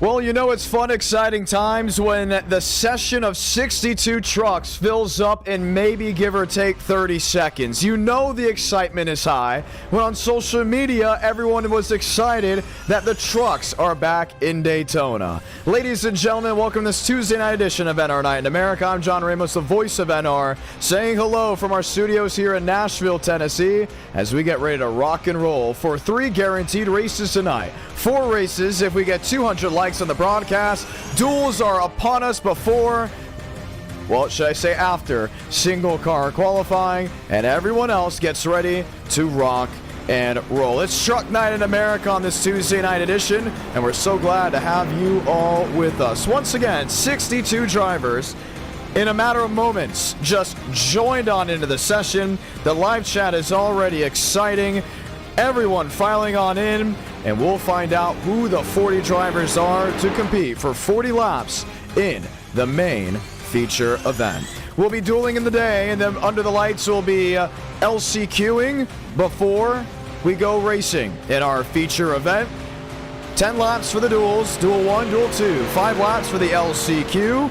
Well, you know, it's fun, exciting times when the session of 62 trucks fills up in maybe give or take 30 seconds. You know the excitement is high when on social media everyone was excited that the trucks are back in Daytona. Ladies and gentlemen, welcome to this Tuesday night edition of NR Night in America. I'm John Ramos, the voice of NR, saying hello from our studios here in Nashville, Tennessee, as we get ready to rock and roll for 3 guaranteed races tonight. 4 races if we get 200 likes on the broadcast. Duels are upon us before, well, should I say after, single car qualifying, and everyone else gets ready to rock and roll. It's Truck Night in America on this Tuesday night edition, and we're so glad to have you all with us. Once again, 62 drivers in a matter of moments just joined on into the session. The live chat is already exciting. Everyone filing on in, and we'll find out who the 40 drivers are to compete for 40 laps in the main feature event. We'll be dueling in the day, and then under the lights will be LCQing before we go racing in our feature event. 10 laps for the duels, Duel 1, Duel 2, 5 laps for the LCQ,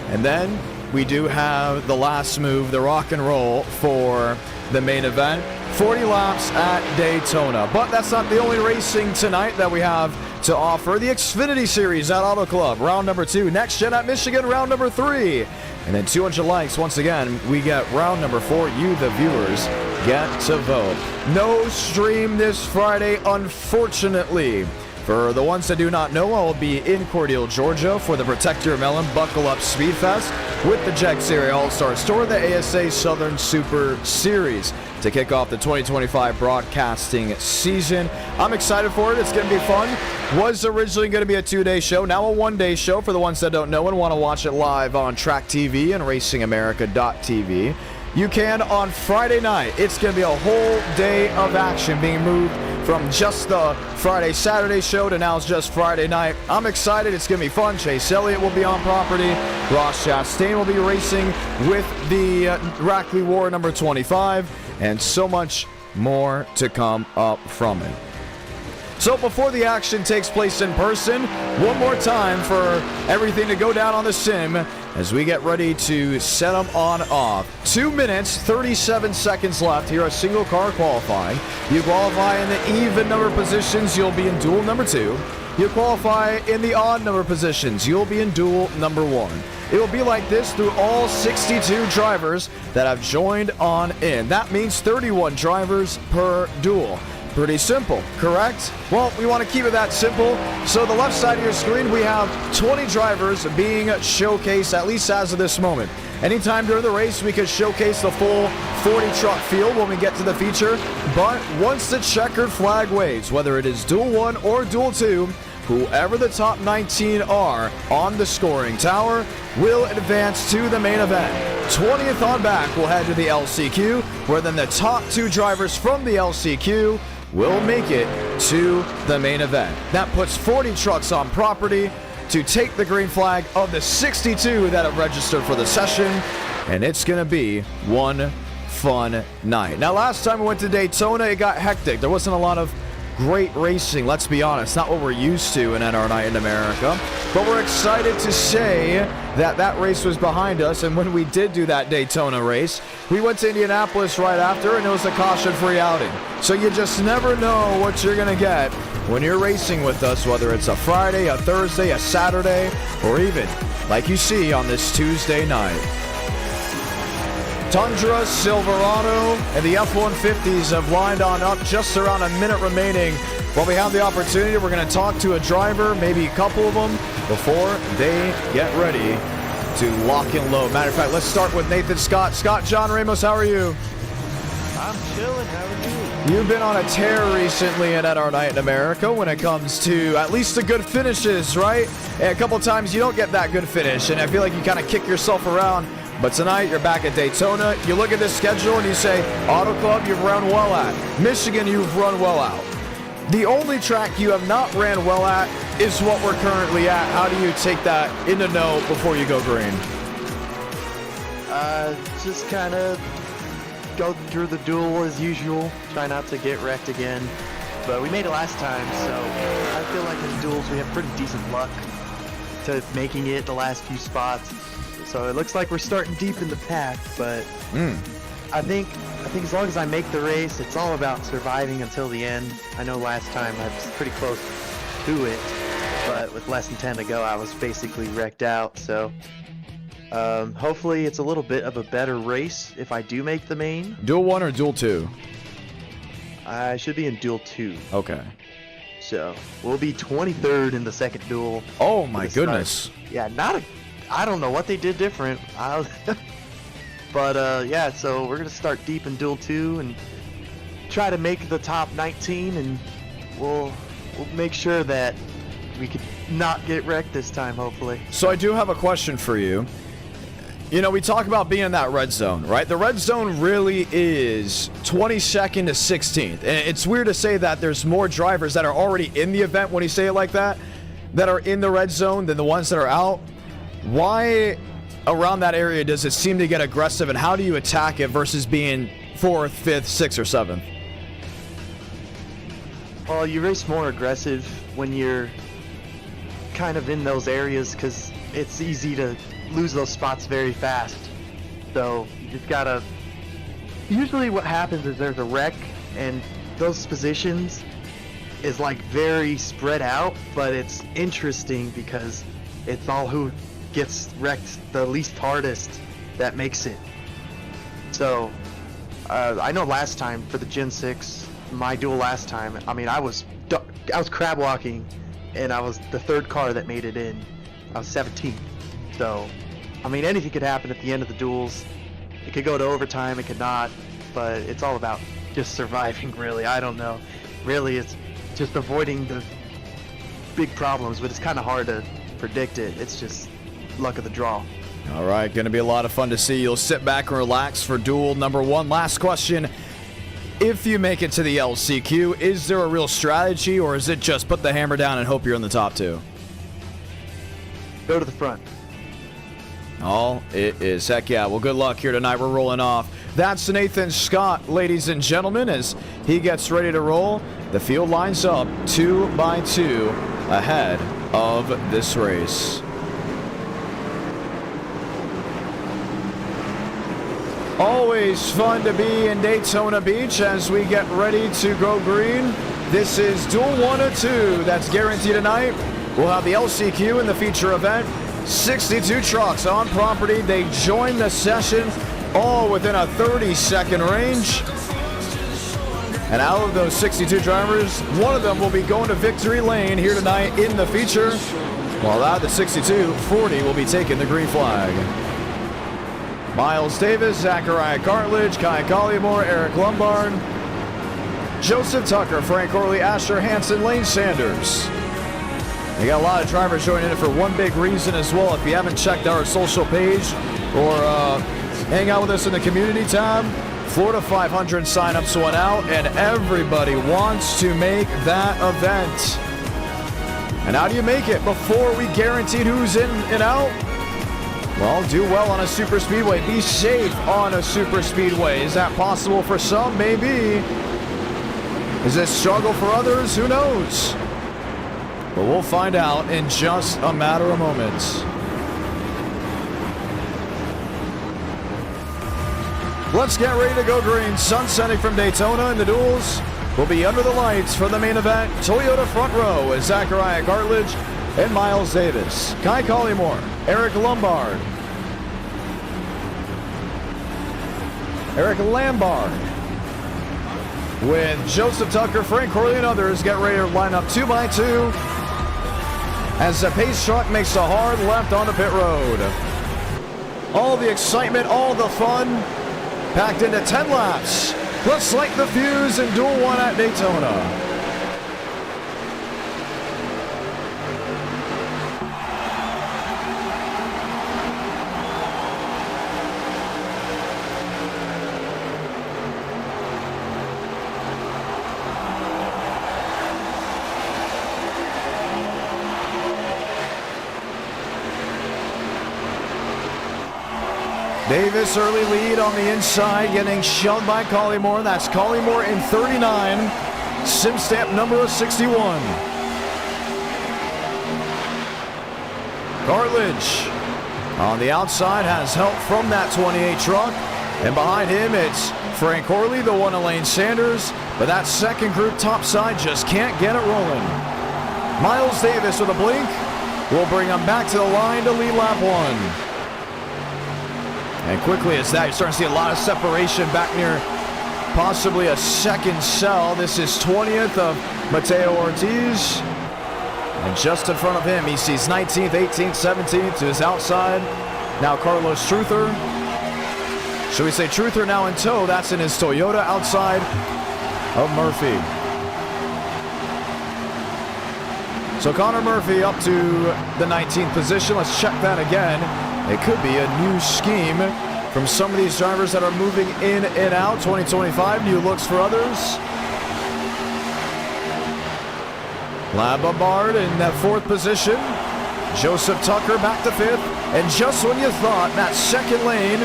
and then we do have the last move, the rock and roll for the main event. 40 laps at Daytona. But that's not the only racing tonight that we have to offer. The Xfinity Series at Auto Club, round number 2. Next Gen at Michigan, round number 3. And then 200 likes. Once again, we get round number 4. You, the viewers, get to vote. No stream this Friday, unfortunately. For the ones that do not know, I will be in Cordele, Georgia for the Protect Your Melon Buckle Up Speed Fest with the Jack Series All-Star Store, the ASA Southern Super Series, to kick off the 2025 broadcasting season. I'm excited for it. It's going to be fun. Was originally going to be a 2-day show, now a 1-day show for the ones that don't know and want to watch it live on Track TV and RacingAmerica.tv. You can on Friday night. It's going to be a whole day of action being moved from just the Friday, Saturday show to now it's just Friday night. I'm excited. It's going to be fun. Chase Elliott will be on property. Ross Chastain will be racing with the Rackley War number 25, and so much more to come up from it. So before the action takes place in person, one more time for everything to go down on the sim as we get ready to set them on off. 2 minutes, 37 seconds left here at single car qualifying. You qualify in the even number positions, you'll be in duel number 2. You qualify in the odd number positions, you'll be in duel number 1. It will be like this through all 62 drivers that have joined on in. That means 31 drivers per duel. Pretty simple, correct? Well, we want to keep it that simple. So the left side of your screen, we have 20 drivers being showcased, at least as of this moment. Anytime during the race, we could showcase the full 40 truck field when we get to the feature. But once the checkered flag waves, whether it is Duel 1 or Duel 2, whoever the top 19 are on the scoring tower will advance to the main event. 20th on back will head to the LCQ, where then the top 2 drivers from the LCQ will make it to the main event. That puts 40 trucks on property to take the green flag of the 62 that have registered for the session, and it's going to be one fun night. Now, last time we went to Daytona, it got hectic. There wasn't a lot of great racing, let's be honest, not what we're used to in NR Night in America, but we're excited to say that that race was behind us. And when we did do that Daytona race, we went to Indianapolis right after, and it was a caution-free outing. So you just never know what you're going to get when you're racing with us, whether it's a Friday, a Thursday, a Saturday, or even like you see on this Tuesday night. Tundra, Silverado, and the F-150s have lined on up just around a minute remaining. While we have the opportunity, we're going to talk to a driver, maybe a couple of them, before they get ready to lock and load. Matter of fact, let's start with Nathan Scott. Scott, John Ramos, how are you? I'm chilling. How are you? You've been on a tear recently in NR Night in America when it comes to at least the good finishes, right? And a couple times you don't get that good finish, and I feel like you kind of kick yourself around. But tonight, you're back at Daytona. You look at this schedule and you say, Auto Club, you've run well at. Michigan, you've run well out. The only track you have not ran well at is what we're currently at. How do you take that into no before you go green? Just kind of go through the duel as usual. Try not to get wrecked again. But we made it last time, so I feel like in duels we have pretty decent luck. to making it the last few spots. So it looks like we're starting deep in the pack, but I think as long as I make the race, it's all about surviving until the end. I know last time I was pretty close to it, but with less than 10 to go, I was basically wrecked out. So hopefully it's a little bit of a better race if I do make the main. Duel 1 or Duel 2? I should be in Duel 2. Okay. So we'll be 23rd in the second duel. Oh my goodness. Yeah, I don't know what they did different. But yeah, so we're gonna start deep in Duel 2 and try to make the top 19, and we'll make sure that we could not get wrecked this time, hopefully. So I do have a question for you. You know, we talk about being in that red zone, right? The red zone really is 22nd to 16th. And it's weird to say that there's more drivers that are already in the event when you say it like that are in the red zone than the ones that are out. Why around that area does it seem to get aggressive, and how do you attack it versus being 4th, 5th, 6th, or 7th? Well, you race more aggressive when you're kind of in those areas because it's easy to lose those spots very fast. So you just gotta... Usually what happens is there's a wreck, and those positions is like very spread out, but it's interesting because it's all who gets wrecked the least hardest that makes it. So I know last time for the Gen 6, my duel last time, I mean, I was crab walking, and I was the 3rd car that made it in. I was 17th. So, I mean, anything could happen at the end of the duels. It could go to overtime, it could not, but it's all about just surviving, really. I don't know. Really, it's just avoiding the big problems, but it's kind of hard to predict it. It's just luck of the draw. All right, going to be a lot of fun to see. You'll sit back and relax for duel number 1. Last question. If you make it to the LCQ, is there a real strategy, or is it just put the hammer down and hope you're in the top 2? Go to the front. All it is. Heck yeah. Well, good luck here tonight. We're rolling off. That's Nathan Scott, ladies and gentlemen, as he gets ready to roll. The field lines up 2 by 2 ahead of this race. Always fun to be in Daytona Beach as we get ready to go green. This is Duel 1 or 2. That's guaranteed tonight. We'll have the LCQ in the feature event. 62 trucks on property. They join the session all within a 30-second range. And out of those 62 drivers, one of them will be going to victory lane here tonight in the feature. While out of the 62, 40 will be taking the green flag. Miles Davis, Zachariah Cartledge, Kai Collymore, Eric Lombard, Joseph Tucker, Frank Corley, Asher Hansen, Lane Sanders. We got a lot of drivers joining in for one big reason as well. If you haven't checked our social page or hang out with us in the community tab, Florida 500 signups went out, and everybody wants to make that event. And how do you make it before we guarantee who's in and out? Well, do well on a super speedway. Be safe on a super speedway. Is that possible for some? Maybe. Is this struggle for others? Who knows? But we'll find out in just a matter of moments. Let's get ready to go green. Sun setting from Daytona, and the duels will be under the lights for the main event. Toyota front row is Zachariah Cartledge and Miles Davis. Kai Collymore, Eric Lombard, Eric Lombard, with Joseph Tucker, Frank Corley, and others get ready to line up 2 by 2 as the pace truck makes a hard left on the pit road. All the excitement, all the fun, packed into 10 laps. Let's light the fuse in Duel 1 at Daytona. Davis early lead on the inside, getting shoved by Collymore. That's Collymore in 39. Sim stamp number 61. Cartledge on the outside has help from that 28 truck. And behind him, it's Frank Horley, the one of Lane Sanders. But that second group topside just can't get it rolling. Miles Davis with a blink will bring him back to the line to lead lap 1. And quickly as that, you're starting to see a lot of separation back near possibly a second cell. This is 20th of Mateo Ortiz. And just in front of him, he sees 19th, 18th, 17th to his outside. Now Carlos Truther. Should we say Truther now in tow? That's in his Toyota outside of Murphy. So Connor Murphy up to the 19th position. Let's check that again. It could be a new scheme from some of these drivers that are moving in and out. 2025, new looks for others. Lababard in that 4th position. Joseph Tucker back to 5th. And just when you thought that second lane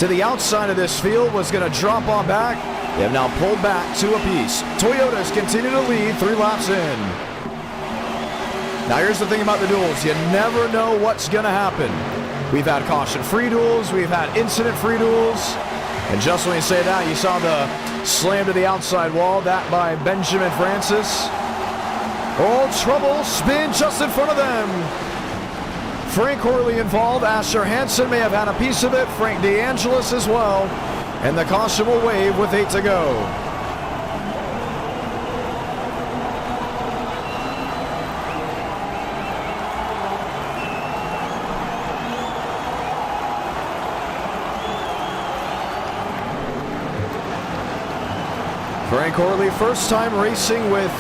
to the outside of this field was going to drop on back, they have now pulled back 2 apiece. Toyotas continue to lead 3 laps in. Now here's the thing about the duels. You never know what's going to happen. We've had caution-free duels. We've had incident-free duels. And just when you say that, you saw the slam to the outside wall. That by Benjamin Francis. Oh, trouble. Spin just in front of them. Frank Horley involved. Asher Hansen may have had a piece of it. Frank DeAngelis as well. And the caution will wave with 8 to go. Frank Horley, first time racing with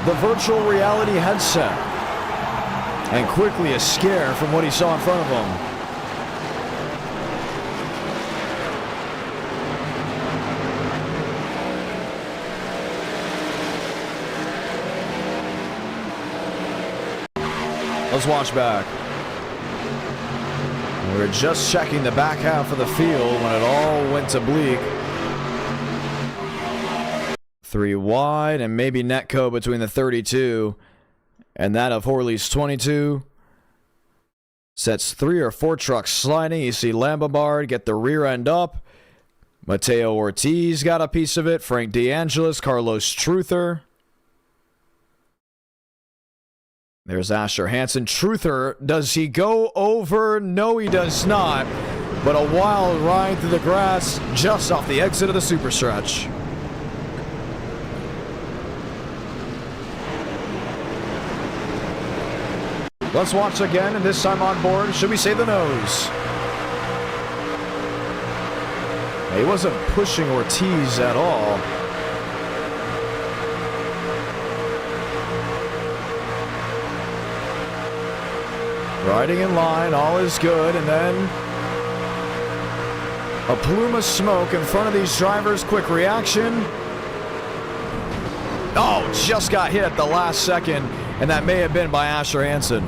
the virtual reality headset. And quickly a scare from what he saw in front of him. Let's watch back. We were just checking the back half of the field when it all went to bleak. 3 wide and maybe netco between the 32 and that of Horley's 22. Sets 3 or 4 trucks sliding. You see Lambabard get the rear end up. Mateo Ortiz got a piece of it. Frank DeAngelis, Carlos Truther. There's Asher Hansen. Truther, does he go over? No, he does not. But a wild ride through the grass just off the exit of the super stretch. Let's watch again, and this time on board, should we say the nose? He wasn't pushing Ortiz at all. Riding in line, all is good, and then a plume of smoke in front of these drivers. Quick reaction. Oh, just got hit at the last second, and that may have been by Asher Hansen.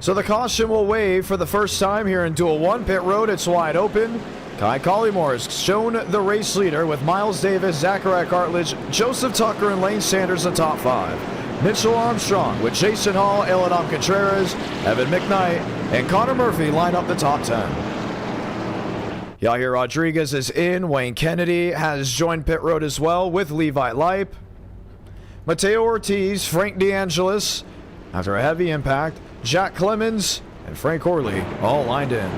So the caution will wave for the first time here in Duel 1. Pit road, it's wide open. Kai Collymore has shown the race leader with Miles Davis, Zachariah Cartledge, Joseph Tucker, and Lane Sanders in top 5. Mitchell Armstrong with Jason Hall, Eladam Contreras, Evan McKnight, and Connor Murphy line up the top 10. Yair Rodriguez is in. Wayne Kennedy has joined pit road as well with Levi Leip. Mateo Ortiz, Frank DeAngelis, after a heavy impact, Jack Clemens, and Frank Horley all lined in.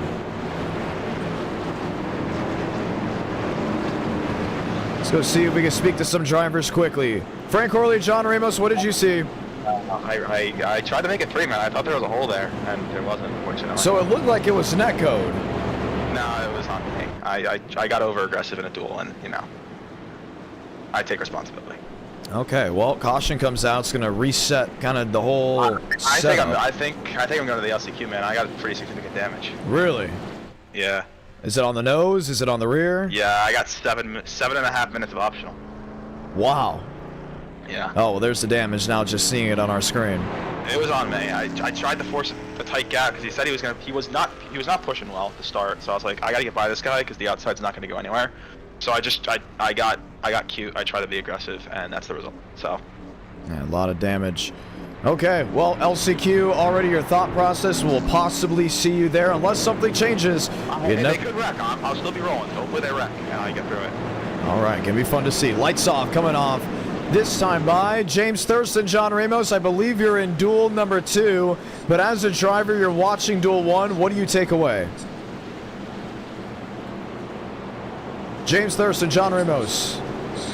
Let's go see if we can speak to some drivers quickly. Frank Horley, John Ramos, what did you see? I tried to make it 3-man. I thought there was a hole there, and there wasn't, unfortunately. So it looked like it was net code. No, it was on me. I got over aggressive in a duel, and you know, I take responsibility. Okay, well, caution comes out. It's gonna reset kind of the whole setup. I think I'm going to the LCQ, man. I got pretty significant damage. Really? Yeah. Is it on the nose? Is it on the rear? Yeah, I got 7.5 minutes of optional. Wow. Yeah. Oh, well, there's the damage now. Just seeing it on our screen. It was on me. I tried to force a tight gap because he said he was gonna. He was not pushing well at the start. So I was like, I gotta get by this guy because the outside's not gonna go anywhere. So I got cute. I tried to be aggressive, and that's the result. So. Yeah, a lot of damage. Okay, well, LCQ, already your thought process. We'll possibly see you there unless something changes. They could wreck. I'll still be rolling. Hopefully they wreck, and I get through it. All right, gonna be fun to see. Lights off, coming off. This time by James Thurston, John Ramos. I believe you're in Duel number 2, but as a driver, you're watching Duel 1. What do you take away? James Thurston, John Ramos.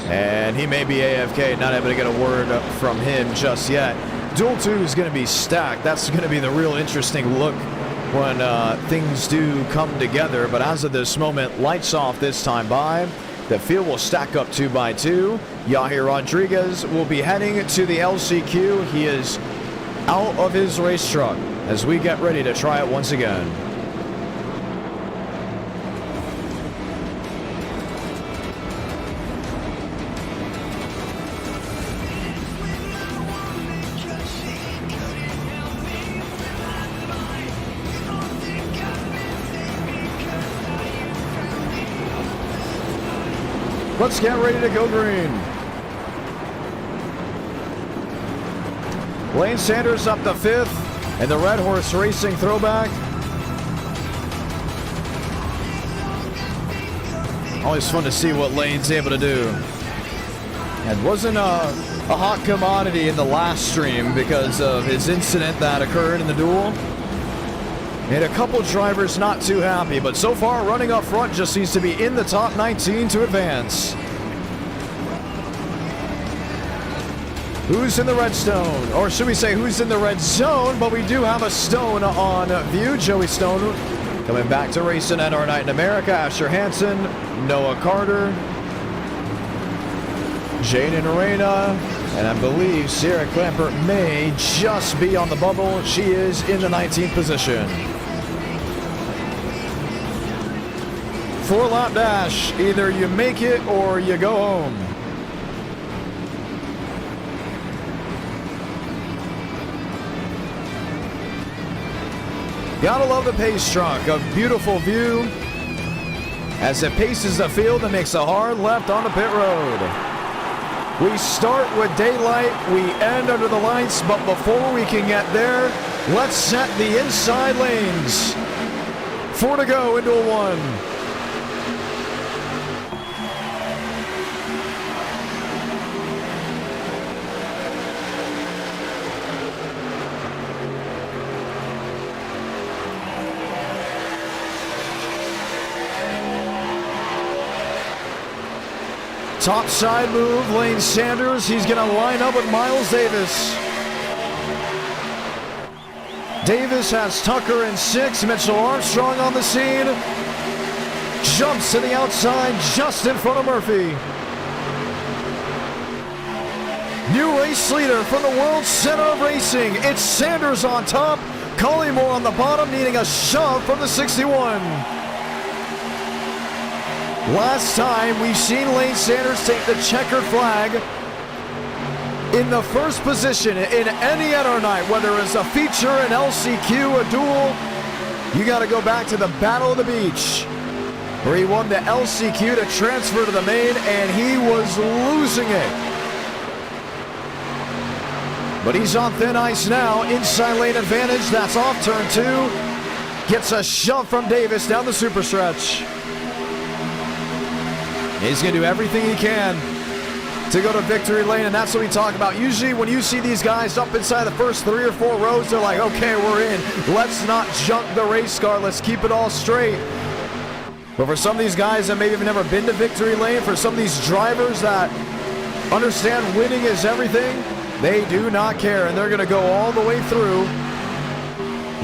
And he may be AFK, not able to get a word from him just yet. Duel 2 is going to be stacked. That's going to be the real interesting look when things do come together. But as of this moment, lights off this time by. The field will stack up 2 by 2. Yahir Rodriguez will be heading to the LCQ. He is out of his race truck as we get ready to try it once again. Let's get ready to go green. Lane Sanders up to 5th, and the Red Horse Racing throwback. Always fun to see what Lane's able to do. It wasn't a hot commodity in the last stream because of his incident that occurred in the duel. And a couple drivers not too happy, but so far running up front just seems to be in the top 19 to advance. Who's in the red stone? Or should we say who's in the red zone? But we do have a stone on view. Joey Stone coming back to racing at our Night in America. Asher Hansen, Noah Carter, Jaden Arena, and I believe Sierra Clampert may just be on the bubble. She is in the 19th position. 4-lap dash. Either you make it or you go home. Gotta love the pace truck. A beautiful view as it paces the field and makes a hard left on the pit road. We start with daylight, we end under the lights, but before we can get there, let's set the inside lanes. 4 to go into a 1. Top side move, Lane Sanders. He's going to line up with Miles Davis. Davis has Tucker in 6. Mitchell Armstrong on the scene. Jumps to the outside just in front of Murphy. New race leader from the World Center of Racing. It's Sanders on top. Collymore on the bottom, needing a shove from the 61. Last time we've seen Lane Sanders take the checkered flag in the first position in any NR night, whether it's a feature, an LCQ, a duel. You got to go back to the Battle of the Beach, where he won the LCQ to transfer to the main, and he was losing it. But he's on thin ice now. Inside lane advantage. That's off turn 2. Gets a shove from Davis down the super stretch. He's going to do everything he can to go to victory lane, and that's what we talk about. Usually when you see these guys up inside the first 3 or 4 rows, they're like, okay, we're in. Let's not junk the race car. Let's keep it all straight. But for some of these guys that maybe have never been to victory lane, for some of these drivers that understand winning is everything, they do not care, and they're going to go all the way through.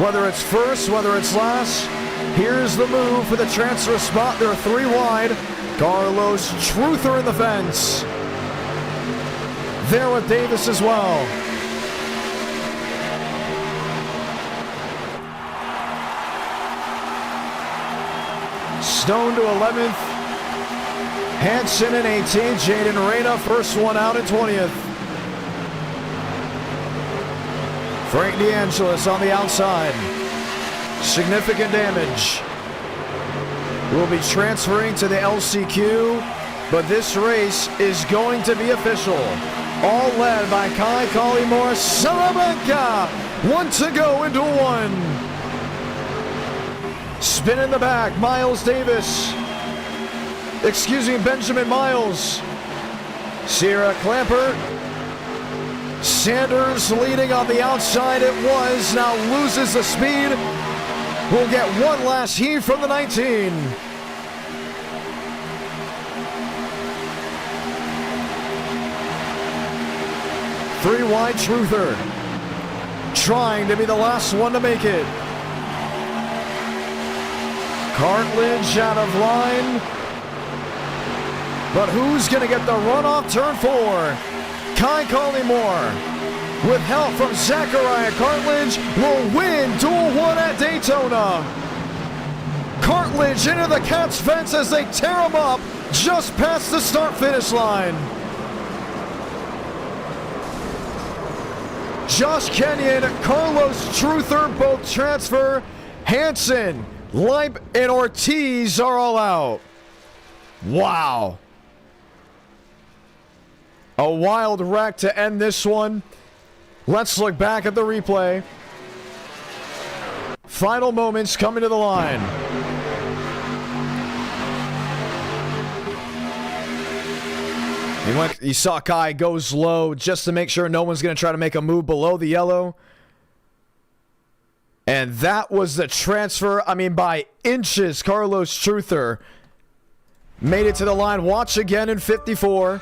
Whether it's first, whether it's last, here's the move for the transfer spot. They're 3 wide. Carlos Truther in the fence. There with Davis as well. Stone to 11th. Hansen in 18th. Jaden Reyna, first one out in 20th. Frank DeAngelis on the outside. Significant damage. Will be transferring to the LCQ, but this race is going to be official. All led by Kai Collymore. Salamanca. 1 to go into 1. Spin in the back. Miles Davis. Benjamin Miles. Sierra Clamper. Sanders leading on the outside. It was. Now loses the speed. We'll get one last heat from the 19. Three wide Truther. Trying to be the last one to make it. Cartledge out of line. But who's going to get the run off turn 4? Kai Collymore, with help from Zachariah Cartledge, will win Duel 1 at Daytona. Cartledge into the cat's fence as they tear him up just past the start-finish line. Josh Kenyon, Carlos Truther both transfer. Hansen, Leib, and Ortiz are all out. Wow. A wild wreck to end this one. Let's look back at the replay. Final moments coming to the line. You saw Kai goes low just to make sure no one's going to try to make a move below the yellow. And that was the transfer. I mean, by inches, Carlos Truther made it to the line. Watch again in 54.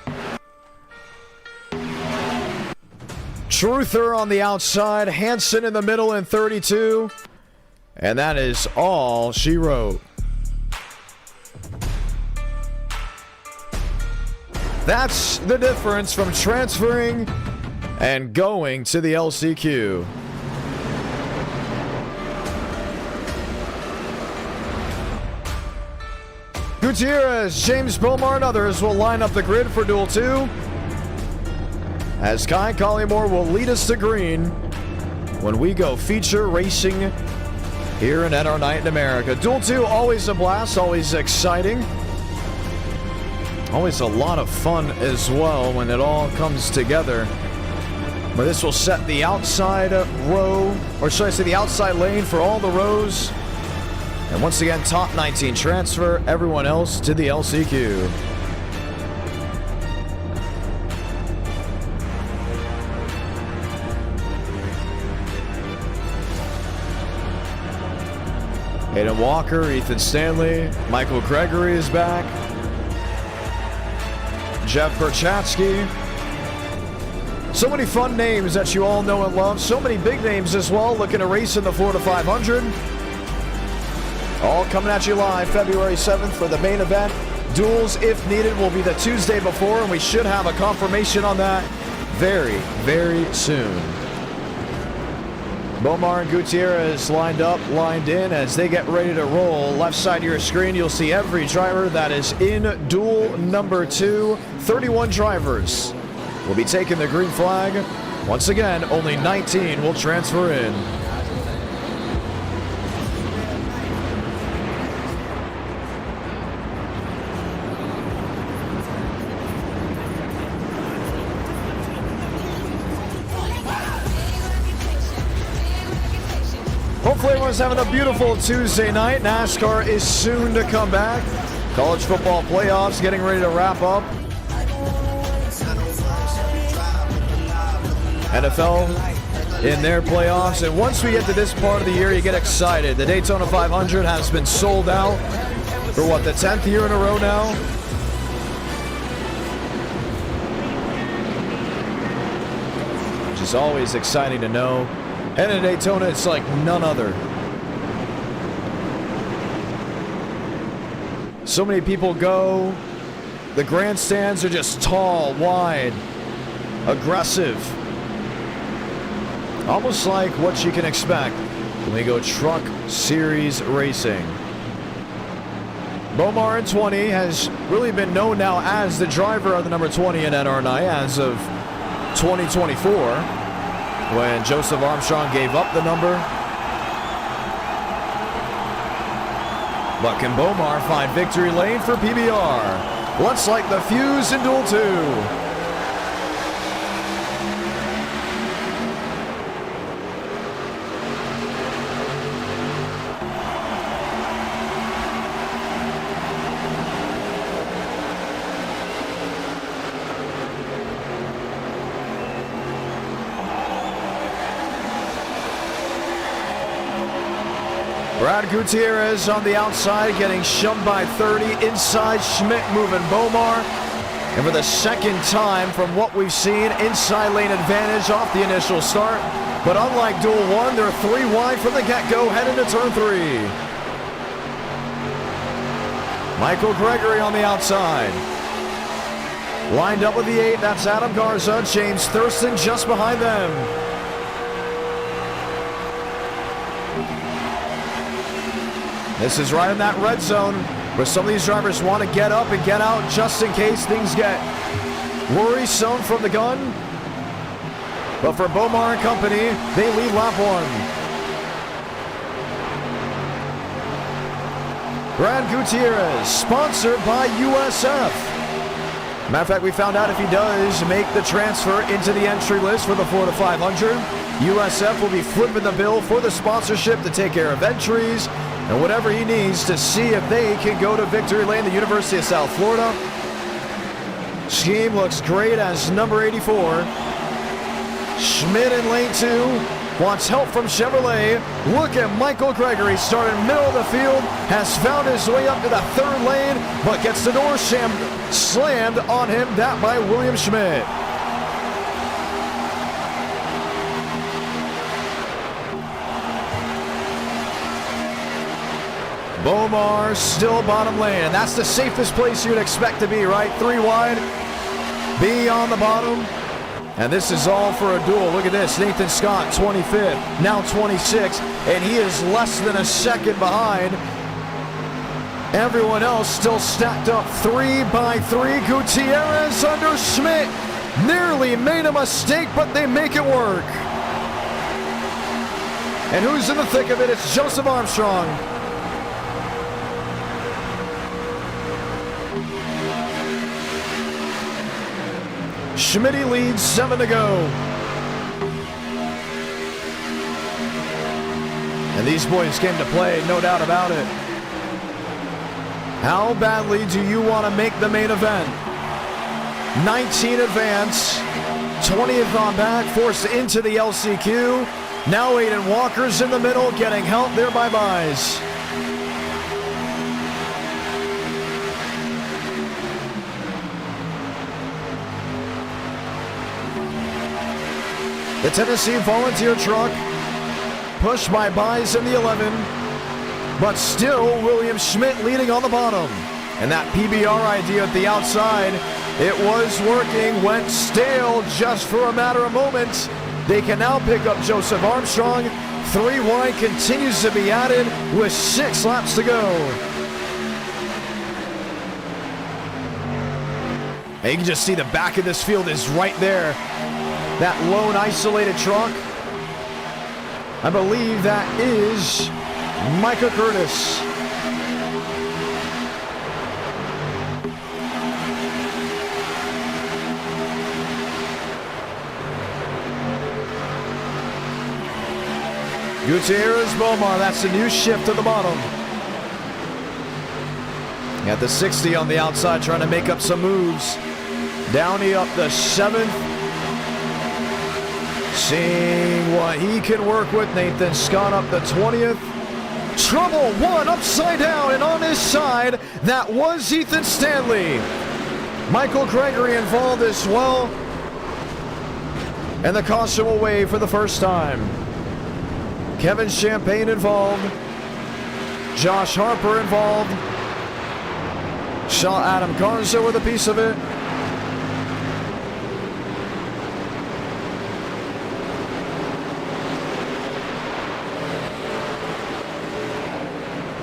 Truther on the outside. Hansen in the middle in 32. And that is all she wrote. That's the difference from transferring and going to the LCQ. Gutierrez, James Bomar, and others will line up the grid for Duel 2. As Kai Collymore will lead us to green when we go feature racing here in NR Night in America. Duel 2, always a blast, always exciting. Always a lot of fun as well when it all comes together. But this will set the outside row, or should I say the outside lane for all the rows. And once again, top 19 transfer, everyone else to the LCQ. Hayden Walker, Ethan Stanley, Michael Gregory is back. Jeff Perchatsky. So many fun names that you all know and love. So many big names as well looking to race in the 4 to 500. All coming at you live February 7th for the main event. Duels, if needed, will be the Tuesday before, and we should have a confirmation on that very, very soon. Bomar and Gutierrez lined up, lined in as they get ready to roll. Left side of your screen, you'll see every driver that is in Duel number 2. 31 drivers will be taking the green flag. Once again, only 19 will transfer in. Hopefully everyone's having a beautiful Tuesday night. NASCAR is soon to come back. College football playoffs getting ready to wrap up. NFL in their playoffs. And once we get to this part of the year, you get excited. The Daytona 500 has been sold out for what, the 10th year in a row now? Which is always exciting to know. And in Daytona, it's like none other. So many people go. The grandstands are just tall, wide, aggressive. Almost like what you can expect when we go Truck Series racing. Bomar in 20 has really been known now as the driver of the number 20 in NRNI as of 2024. When Joseph Armstrong gave up the number. But can Bomar find victory lane for PBR? Let's light the fuse in Duel 2. Brad Gutierrez on the outside, getting shoved by 30. Inside, Schmidt moving Bomar. And for the second time from what we've seen, inside lane advantage off the initial start. But unlike Duel 1, they're 3 wide from the get-go, heading to turn 3. Michael Gregory on the outside. Lined up with the 8, that's Adam Garza. James Thurston just behind them. This is right in that red zone where some of these drivers want to get up and get out just in case things get worrisome from the gun. But for Bomar and company, they lead lap 1. Brad Gutierrez, sponsored by USF. Matter of fact, we found out if he does make the transfer into the entry list for the Florida 500, USF will be flipping the bill for the sponsorship to take care of entries and whatever he needs to see if they can go to victory lane, the University of South Florida. Scheme looks great as number 84. Schmidt in lane 2 wants help from Chevrolet. Look at Michael Gregory starting middle of the field, has found his way up to the 3rd lane, but gets the door slammed on him, that by William Schmidt. Bomar still bottom lane, and that's the safest place you'd expect to be, right? 3 wide, B on the bottom. And this is all for a duel. Look at this, Nathan Scott, 25th, now 26th, and he is less than a second behind. Everyone else still stacked up 3 by 3. Gutierrez under Schmidt. Nearly made a mistake, but they make it work. And who's in the thick of it? It's Joseph Armstrong. Schmidt leads, 7 to go. And these boys came to play, no doubt about it. How badly do you want to make the main event? 19 advance, 20th on back, forced into the LCQ. Now Aiden Walker's in the middle, getting help there by Buys. The Tennessee Volunteer truck pushed by Buys in the 11, but still William Schmidt leading on the bottom. And that PBR idea at the outside, it was working, went stale just for a matter of moments. They can now pick up Joseph Armstrong. 3 wide continues to be added with 6 laps to go. And you can just see the back of this field is right there. That lone isolated truck, I believe that is Micah Curtis. Gutierrez, Bomar, that's the new shift to the bottom. At the 60 on the outside, trying to make up some moves. Downey up the 7th. Seeing what he can work with. Nathan Scott up the 20th. Trouble 1 upside down, and on his side, that was Ethan Stanley. Michael Gregory involved as well. And the caution will wave for the first time. Kevin Champagne involved. Josh Harper involved. Saw Adam Garza with a piece of it.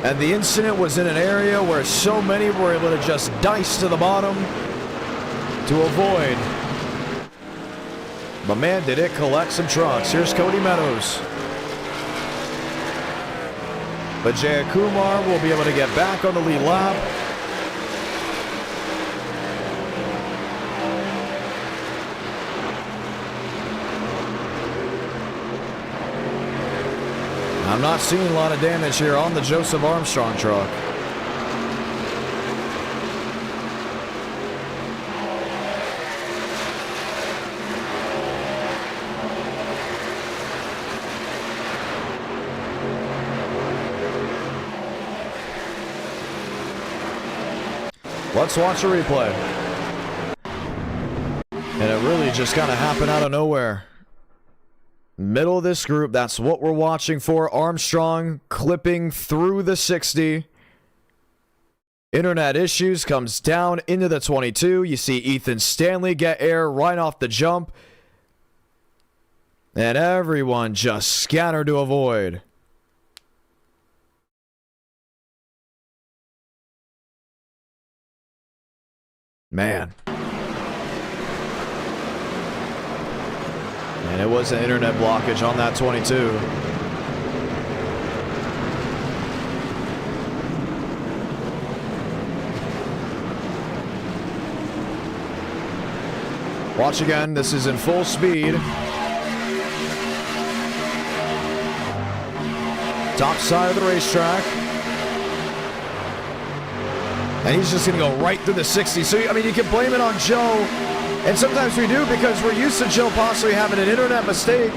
And the incident was in an area where so many were able to just dice to the bottom to avoid. But man, did it collect some trucks. Here's Cody Meadows. But Jay Kumar will be able to get back on the lead lap. I'm not seeing a lot of damage here on the Joseph Armstrong truck. Let's watch a replay. And it really just kind of happened out of nowhere. Middle of this group, that's what we're watching for. Armstrong clipping through the 60. Internet issues, comes down into the 22. You see Ethan Stanley get air right off the jump. And everyone just scattered to avoid. Man. And it was an internet blockage on that 22. Watch again. This is in full speed. Top side of the racetrack. And he's just going to go right through the 60. So, I mean, you can blame it on Joe. And sometimes we do because we're used to Joe possibly having an internet mistake.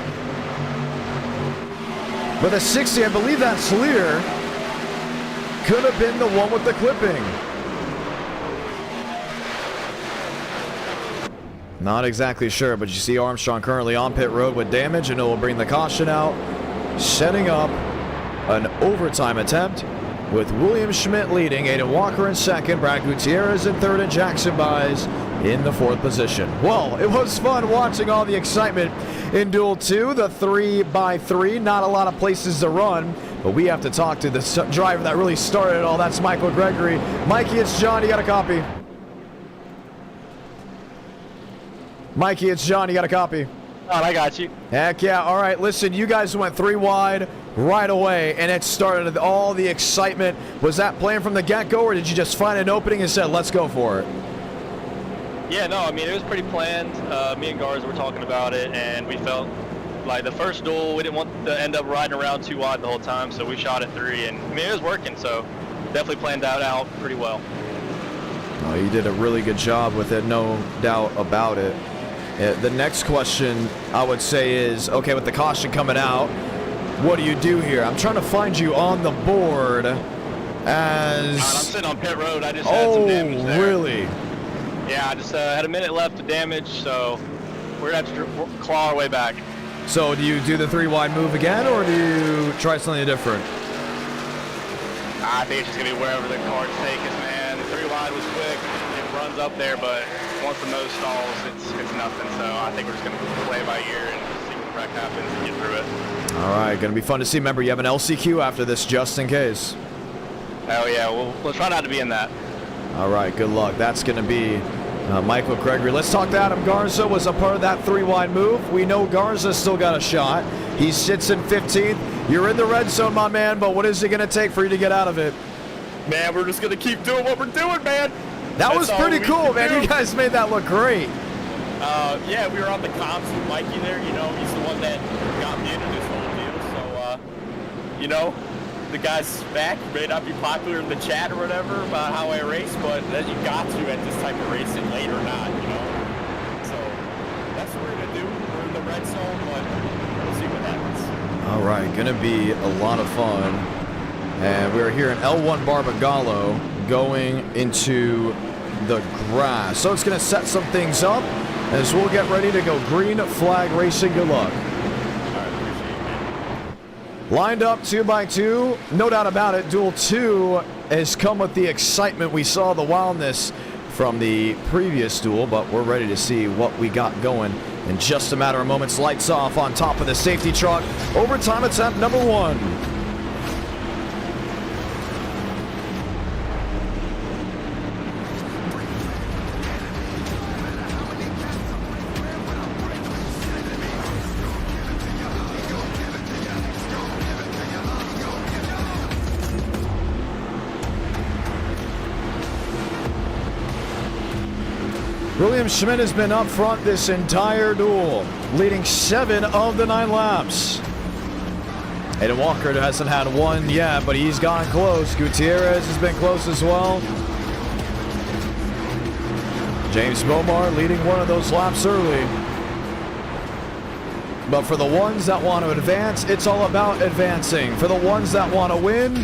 But the 60, I believe that's Lear, could have been the one with the clipping. Not exactly sure, but you see Armstrong currently on pit road with damage, and it will bring the caution out, setting up an overtime attempt with William Schmidt leading, Aiden Walker in second, Brad Gutierrez in third, and Jackson Buys in the fourth position. Well, it was fun watching all the excitement in Duel 2, the 3x3. Not a lot of places to run, but we have to talk to the driver that really started it all. That's Michael Gregory. Mikey, it's John. You got a copy? Mikey, it's John. You got a copy? Oh, I got you. Heck yeah. All right, listen, you guys went 3 wide right away, and it started all the excitement. Was that planned from the get-go, or did you just find an opening and said, let's go for it? Yeah, no, I mean, it was pretty planned. Me and Garza were talking about it, and we felt like the first duel, we didn't want to end up riding around too wide the whole time, so we shot at 3, and I mean, it was working, so definitely planned that out pretty well. Oh, you did a really good job with it, no doubt about it. The next question I would say is, okay, with the caution coming out, what do you do here? I'm trying to find you on the board as... I'm sitting on pit road. I just had some damage there. Oh, really? Yeah, I just had a minute left of damage, so we're going to have to claw our way back. So do you do the 3 wide move again, or do you try something different? I think it's just going to be wherever the cards take us, man. The 3 wide was quick. It runs up there, but once the nose stalls, it's nothing. So I think we're just going to play by ear and see what the wreck happens and get through it. All right, going to be fun to see. Remember, you have an LCQ after this just in case. Oh, yeah. We'll try not to be in that. All right, good luck. That's going to be Michael Gregory. Let's talk to Adam Garza. Was a part of that 3 wide move. We know Garza still got a shot. He sits in 15th. You're in the red zone, my man, but what is it going to take for you to get out of it? Man, we're just going to keep doing what we're doing, man. That was pretty cool, man. You guys made that look great. Yeah, we were on the comms with Mikey there. You know, he's the one that got me into this whole deal. So, you know, the guy's back. May not be popular in the chat or whatever about how I race, but you got to at this type of racing, late or not, you know. So that's what we're going to do. We're in the red zone, but we'll see what happens. All right, going to be a lot of fun. And we're here in L1 Barbagallo going into the grass. So it's going to set some things up as we'll get ready to go green flag racing. Good luck. Lined up 2x2, no doubt about it. Duel 2 has come with the excitement. We saw the wildness from the previous duel, but we're ready to see what we got going in just a matter of moments. Lights off on top of the safety truck. Overtime attempt number 1. William Schmidt has been up front this entire duel, leading 7 of the 9 laps. Aiden Walker hasn't had one yet, but he's gone close. Gutierrez has been close as well. James Bomar leading one of those laps early. But for the ones that want to advance, it's all about advancing. For the ones that want to win,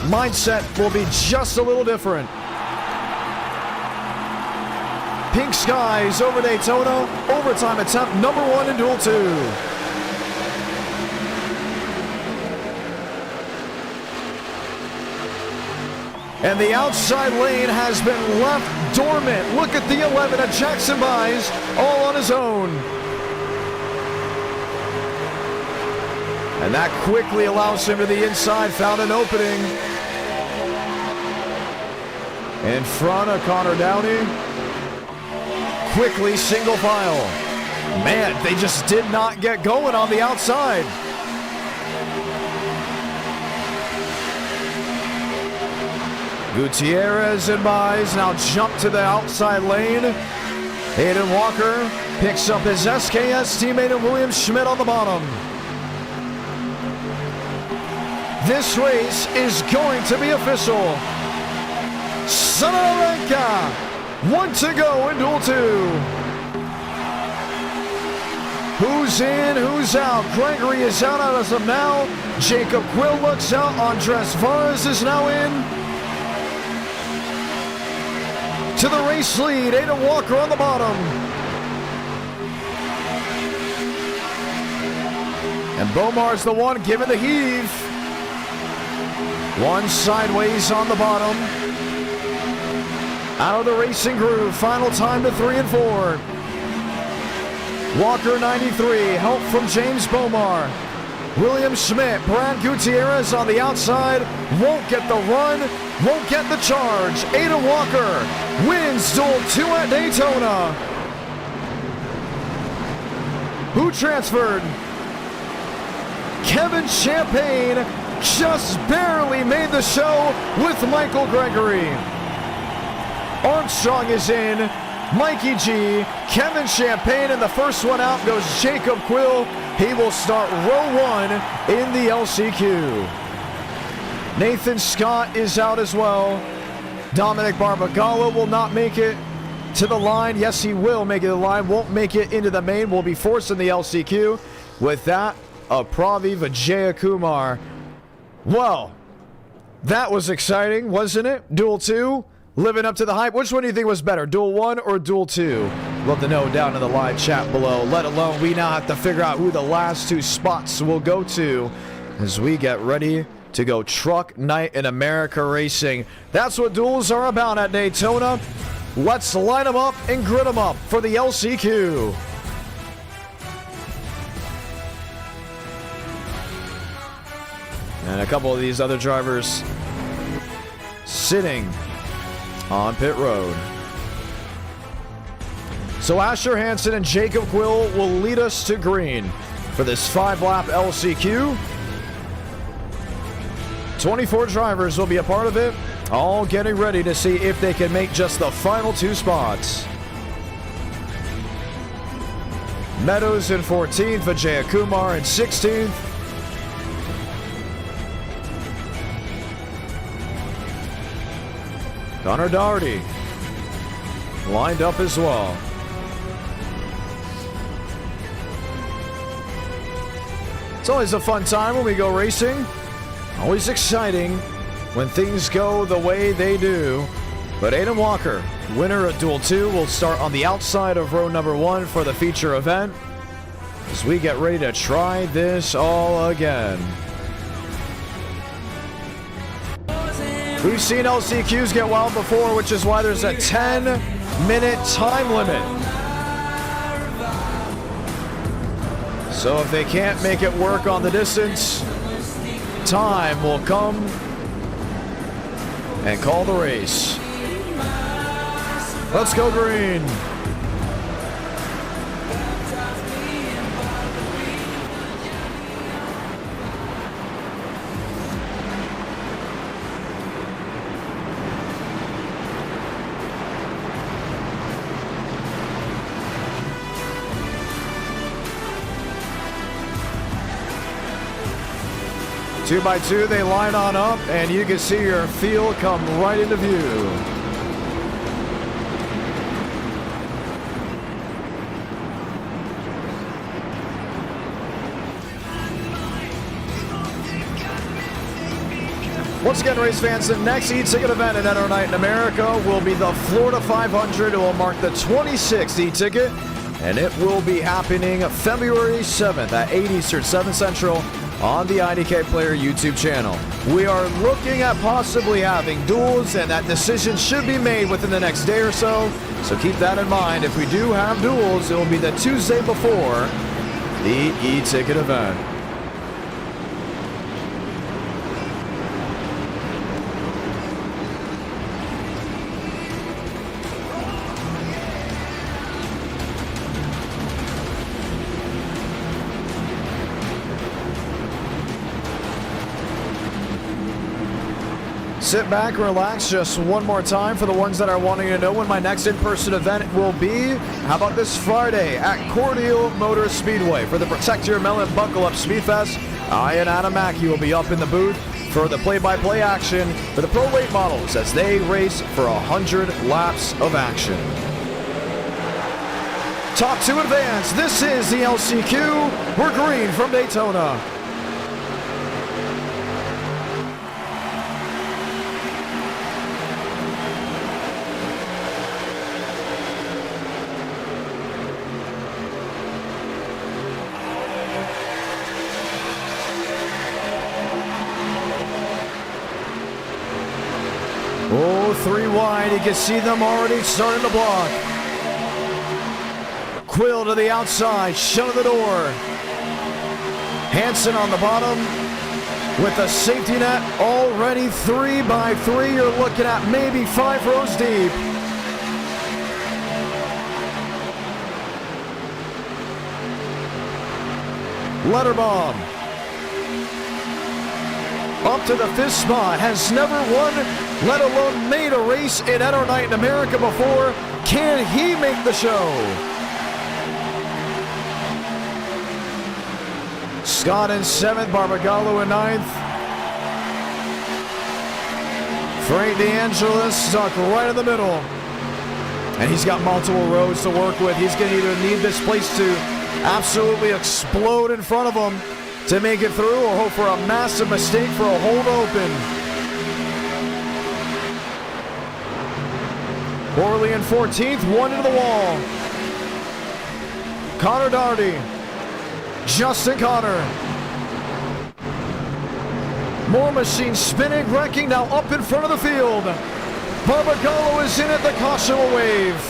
mindset will be just a little different. Pink skies over Daytona. Overtime attempt number 1 in Duel 2. And the outside lane has been left dormant. Look at the 11 of Jackson Buys, all on his own. And that quickly allows him to the inside, found an opening. In front of Connor Downey. Quickly single file. Man, they just did not get going on the outside. Gutierrez and Buys now jump to the outside lane. Aiden Walker picks up his SKS teammate and William Schmidt on the bottom. This race is going to be official. Sanarenka, 1 to go in Duel 2. Who's in, who's out? Gregory is out as of now. Jacob Quill looks out. Andres Vargas is now in. To the race lead, Aiden Walker on the bottom. And Bomar's the one giving the heave. One sideways on the bottom. Out of the racing groove, final time to 3 and 4. Walker 93, help from James Bomar. William Schmidt, Brad Gutierrez on the outside, won't get the run, won't get the charge. Aiden Walker wins Duel 2 at Daytona. Who transferred? Kevin Champagne just barely made the show with Michael Gregory. Armstrong is in, Mikey G, Kevin Champagne, and the first one out goes Jacob Quill. He will start row 1 in the LCQ. Nathan Scott is out as well. Dominic Barbagalo will not make it to the line. Yes, he will make it to the line. Won't make it into the main. Will be forced in the LCQ. With that, Pravi Vijayakumar. Well, that was exciting, wasn't it? Duel 2. Living up to the hype. Which one do you think was better, Duel 1 or Duel 2? Love to know down in the live chat below. Let alone we now have to figure out who the last 2 spots will go to as we get ready to go Truck Night in America Racing. That's what duels are about at Daytona. Let's line them up and grid them up for the LCQ. And a couple of these other drivers sitting on pit road. So Asher Hansen and Jacob Quill will lead us to green for this 5-lap LCQ. 24 drivers will be a part of it, all getting ready to see if they can make just the final 2 spots. Meadows in 14th, Vijaya Kumar in 16th. Connor Doherty lined up as well. It's always a fun time when we go racing. Always exciting when things go the way they do. But Aiden Walker, winner of Duel 2, will start on the outside of row number 1 for the feature event as we get ready to try this all again. We've seen LCQs get wild before, which is why there's a 10-minute time limit. So if they can't make it work on the distance, time will come and call the race. Let's go green. 2 by 2, they line on up, and you can see your field come right into view. Once again, race fans, the next e-ticket event at NR Night in America will be the Florida 500. It will mark the 26th e-ticket, and it will be happening February 7th at 8 Eastern, 7 Central on the IDK Player YouTube channel. We are looking at possibly having duels, and that decision should be made within the next day or so. So keep that in mind. If we do have duels, it will be the Tuesday before the e-ticket event. Sit back, relax just one more time for the ones that are wanting to know when my next in-person event will be. How about this Friday at Cordial Motor Speedway for the Protect Your Melon Buckle Up Speedfest? I and Adam Mackey will be up in the booth for the play-by-play action for the pro late models as they race for 100 laps of action. Top 2 advance. This is the LCQ. We're green from Daytona. Oh, 3 wide. You can see them already starting to block. Quill to the outside, shut the door. Hansen on the bottom with the safety net already 3 by 3. You're looking at maybe 5 rows deep. Letterbomb up to the 5th spot, has never won, let alone made a race in NR Night in America before. Can he make the show? Scott in 7th, Barbagallo in 9th. Frank DeAngelis stuck right in the middle. And he's got multiple rows to work with. He's going to either need this place to absolutely explode in front of him to make it through, or hope for a massive mistake for a hold open. Orley in 14th, 1 into the wall. Connor Darty. Justin Connor. More machines spinning, wrecking, now up in front of the field. Barbagallo is in it, the caution will wave.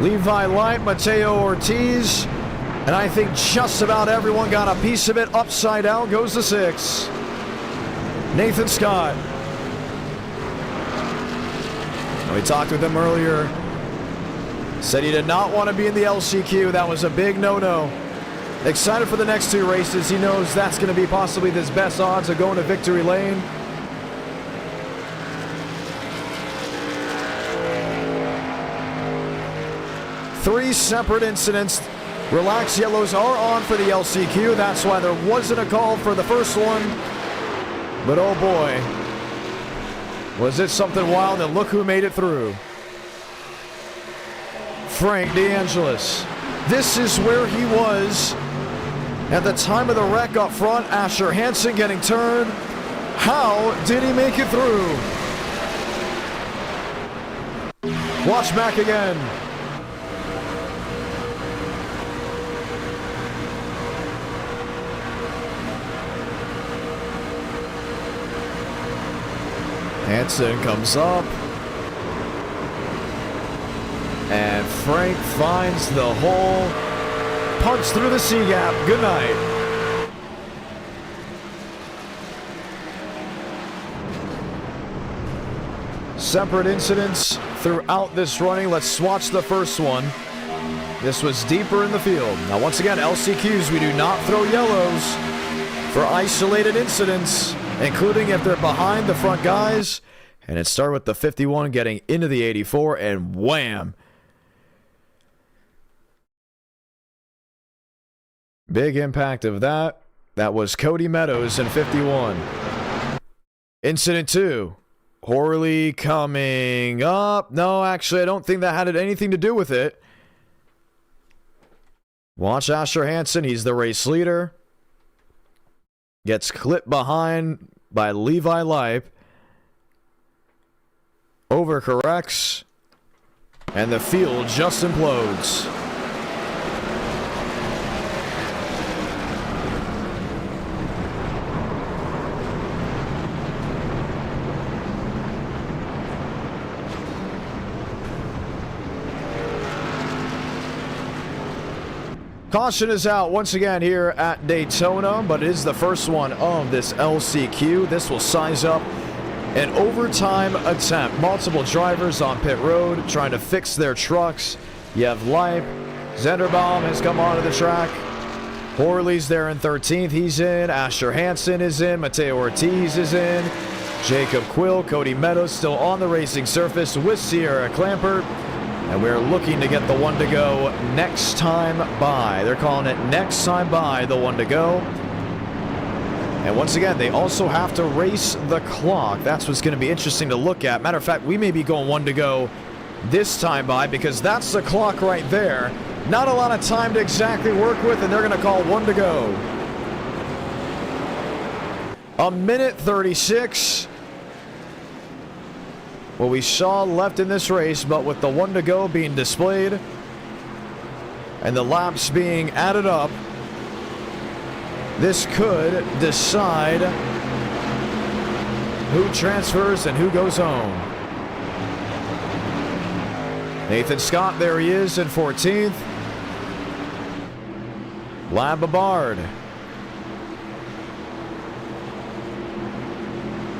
Levi Light, Mateo Ortiz, and I think just about everyone got a piece of it. Upside down goes the 6. Nathan Scott. We talked with him earlier. Said he did not want to be in the LCQ. That was a big no-no. Excited for the next 2 races. He knows that's going to be possibly his best odds of going to victory lane. Three separate incidents. Relax yellows are on for the LCQ. That's why there wasn't a call for the first one. But oh boy, was it something wild, and look who made it through. Frank DeAngelis. This is where he was at the time of the wreck up front. Asher Hansen getting turned. How did he make it through? Watch back again. Hansen comes up. And Frank finds the hole. Punch through the C-gap. Good night. Separate incidents throughout this running. Let's watch the first one. This was deeper in the field. Now once again, LCQs, we do not throw yellows for isolated incidents, including if they're behind the front guys. And it started with the 51 getting into the 84, and wham! Big impact of that. That was Cody Meadows in 51. Incident 2. Horley coming up. No, actually, I don't think that had anything to do with it. Watch Asher Hansen. He's the race leader. Gets clipped behind by Levi Leip. Overcorrects. And the field just implodes. Caution is out once again here at Daytona, but it is the first one of this LCQ. This will size up an overtime attempt. Multiple drivers on pit road trying to fix their trucks. You have Leip. Zenderbaum has come onto the track. Horley's there in 13th. He's in. Asher Hansen is in. Mateo Ortiz is in. Jacob Quill, Cody Meadows still on the racing surface with Sierra Clampert. And we're looking to get the one to go next time by. They're calling it next time by, the one to go. And once again, they also have to race the clock. That's what's going to be interesting to look at. Matter of fact, we may be going one to go this time by because that's the clock right there. Not a lot of time to exactly work with, and they're going to call one to go. A minute 36. What we saw left in this race, but with the one to go being displayed and the laps being added up, this could decide who transfers and who goes home. Nathan Scott, there he is in 14th. Lababard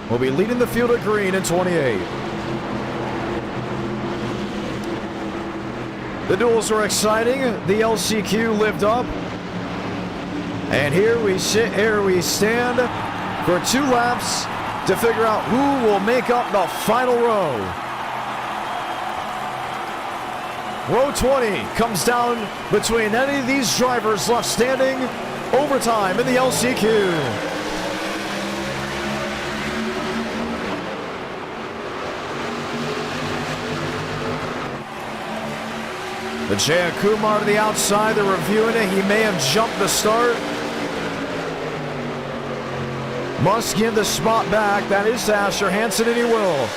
will be leading the field at green in 28. The duels were exciting. The LCQ lived up. And here we sit, here we stand for 2 laps to figure out who will make up the final row. Row 20 comes down between any of these drivers left standing. Overtime in the LCQ. Vijaya Kumar to the outside. They're reviewing it. He may have jumped the start. Must give the spot back. That is Asher Hansen, and he will.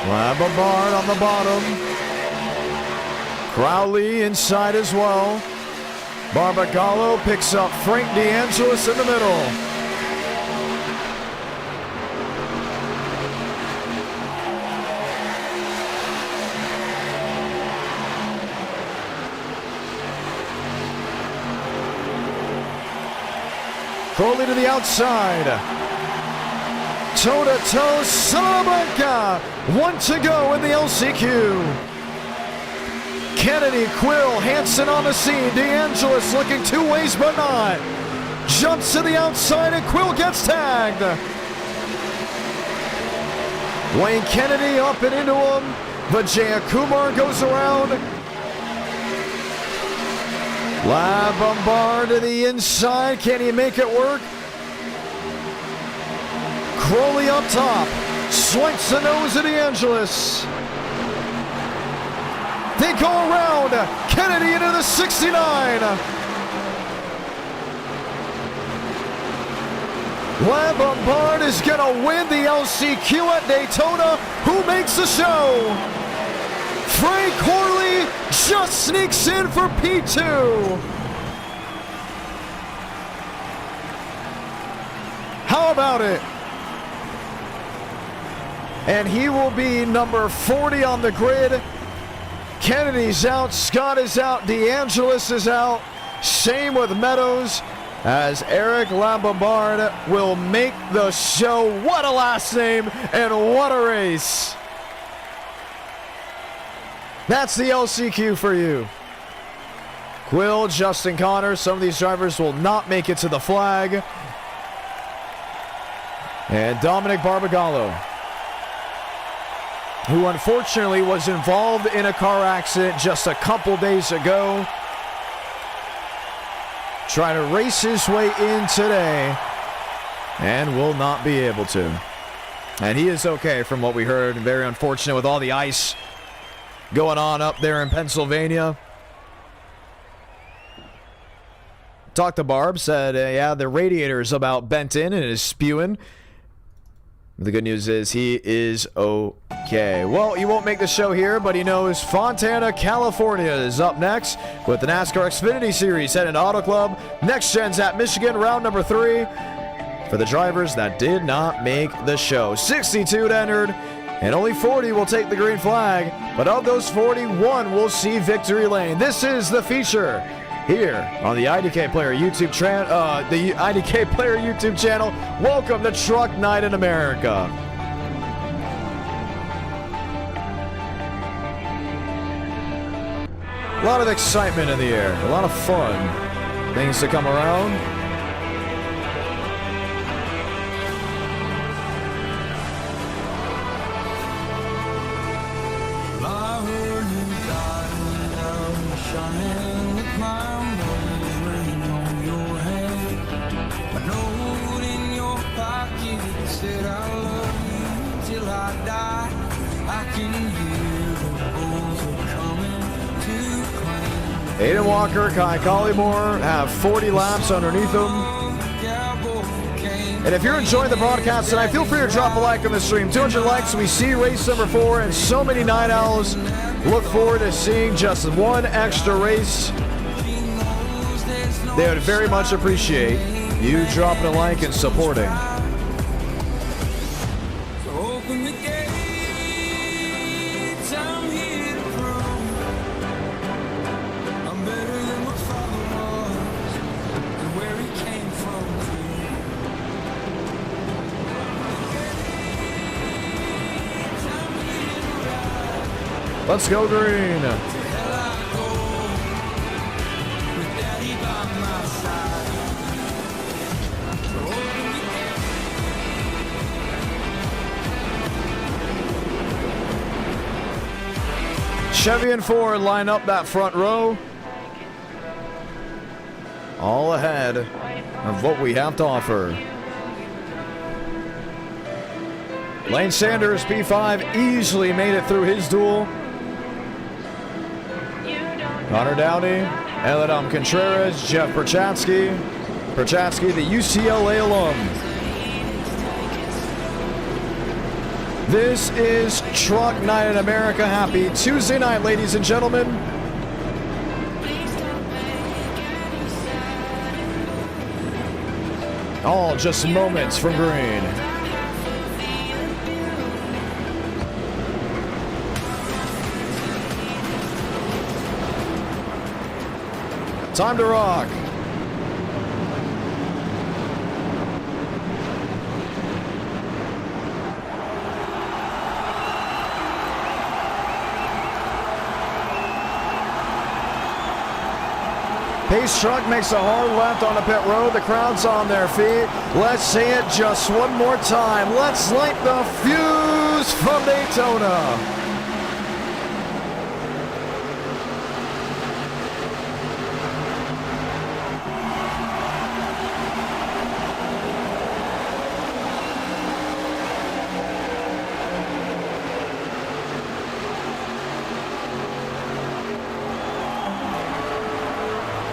Lababard on the bottom. Crowley inside as well. Barbagallo picks up Frank DeAngelis in the middle. Crowley to the outside. Toe-to-toe, Salamanca. One to go in the LCQ. Kennedy, Quill, Hansen on the scene. DeAngelis looking 2 ways but not. Jumps to the outside and Quill gets tagged. Wayne Kennedy up and into him. Vijaya Kumar goes around. Lababard to the inside. Can he make it work? Crowley up top. Swipes the nose of DeAngelis. They go around. Kennedy into the 69. Lababard is going to win the LCQ at Daytona. Who makes the show? Frank Horley just sneaks in for P2. How about it? And he will be number 40 on the grid. Kennedy's out, Scott is out, DeAngelis is out. Same with Meadows, as Eric Lababard will make the show. What a last name and what a race. That's the LCQ for you. Quill, Justin Connors, some of these drivers will not make it to the flag. And Dominic Barbagallo, who unfortunately was involved in a car accident just a couple days ago, trying to race his way in today and will not be able to. And he is okay from what we heard. Very unfortunate with all the ice going on up there in Pennsylvania. Talked to Barb, said, yeah, the radiator's about bent in and is spewing. The good news is he is okay. Well, he won't make the show here, but he knows Fontana, California is up next with the NASCAR Xfinity Series heading to Auto Club. Next Gen's at Michigan, round number 3 for the drivers that did not make the show. 62 entered, and only 40 will take the green flag, but of those 41 will see victory lane. This is the feature here on the IDK Player YouTube channel. The IDK Player YouTube channel. Welcome to Truck Night in America. A lot of excitement in the air. A lot of fun. Things to come around. Aiden Walker, Kai Collymore have 40 laps underneath them. And if you're enjoying the broadcast tonight, feel free to drop a like on the stream. 200 likes, we see race number 4, and so many night owls look forward to seeing just one extra race. They would very much appreciate you dropping a like and supporting. Let's go green. Chevy and Ford line up that front row. All ahead of what we have to offer. Lane Sanders, P5, easily made it through his duel. Connor Downey, Eladam Contreras, Jeff Perchatsky. Perchatsky, the UCLA alum. This is Truck Night in America. Happy Tuesday night, ladies and gentlemen. All just moments from green. Time to rock. Pace truck makes a hard left on the pit road. The crowd's on their feet. Let's say it just one more time. Let's light the fuse from Daytona.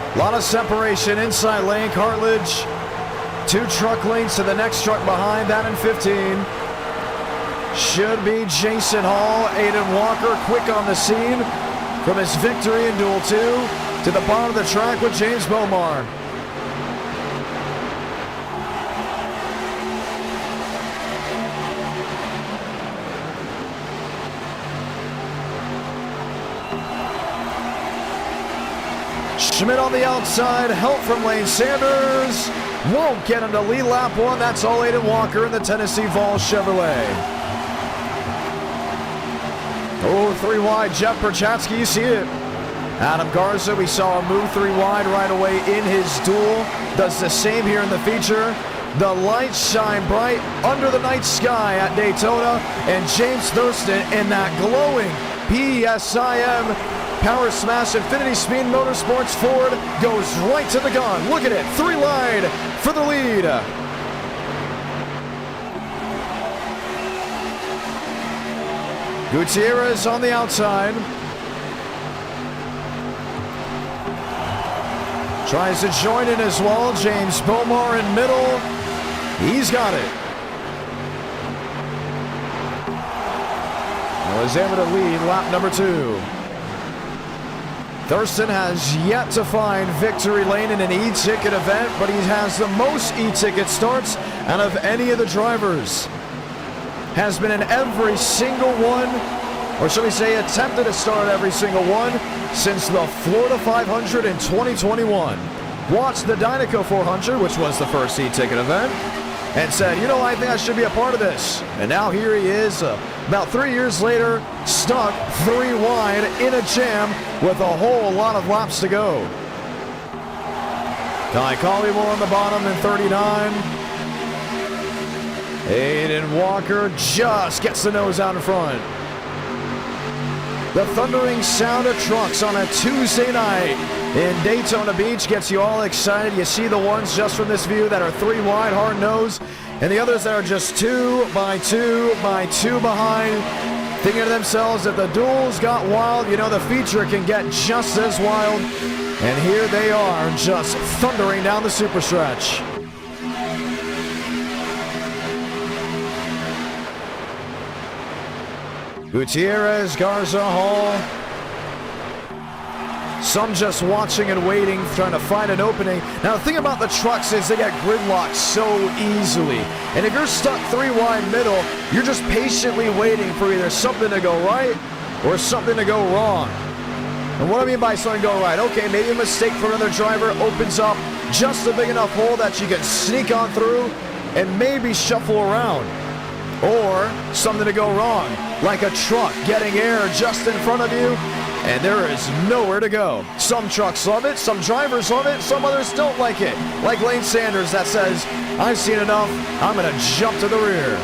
A lot of separation inside lane. Cartilage, 2 truck lengths to the next truck behind that in 15. Should be Jason Hall. Aiden Walker quick on the scene from his victory in Duel 2 to the bottom of the track with James Bomar. Schmidt on the outside, help from Lane Sanders. Won't get him to lead lap 1. That's all Aiden Walker in the Tennessee Vols Chevrolet. Oh, 3 wide, Jeff Perchatsky, you see it. Adam Garza, we saw him move 3 wide right away in his duel. Does the same here in the feature. The lights shine bright under the night sky at Daytona. And James Thurston in that glowing PSIM Power Smash Infinity Speed Motorsports Ford goes right to the gun. Look at it, 3 wide for the lead. Gutierrez on the outside. Tries to join in as well. James Bomar in middle. He's got it. Was able to lead lap number 2. Thurston has yet to find victory lane in an e-ticket event, but he has the most e-ticket starts out of any of the drivers. Has been in every single one, or should we say attempted to start every single one, since the Florida 500 in 2021. Watched the Dynaco 400, which was the first e-ticket event, and said, you know, I think I should be a part of this. And now here he is, about 3 years later, stuck 3 wide in a jam with a whole lot of laps to go. Kai Collymore on the bottom in 39. Aiden Walker just gets the nose out in front. The thundering sound of trucks on a Tuesday night in Daytona Beach gets you all excited. You see the ones just from this view that are 3 wide, hard nose, and the others that are just 2 by 2 by 2 behind, thinking to themselves that the duels got wild. You know, the feature can get just as wild. And here they are, just thundering down the super stretch. Gutierrez, Garza, Hall. Some just watching and waiting, trying to find an opening. Now, the thing about the trucks is they get gridlocked so easily. And if you're stuck 3 wide middle, you're just patiently waiting for either something to go right or something to go wrong. And what I mean by something to go right, okay, maybe a mistake from another driver opens up just a big enough hole that you can sneak on through and maybe shuffle around. Or something to go wrong, like a truck getting air just in front of you, and there is nowhere to go. Some trucks love it, some drivers love it, some others don't like it. Like Lane Sanders that says, I've seen enough, I'm going to jump to the rear.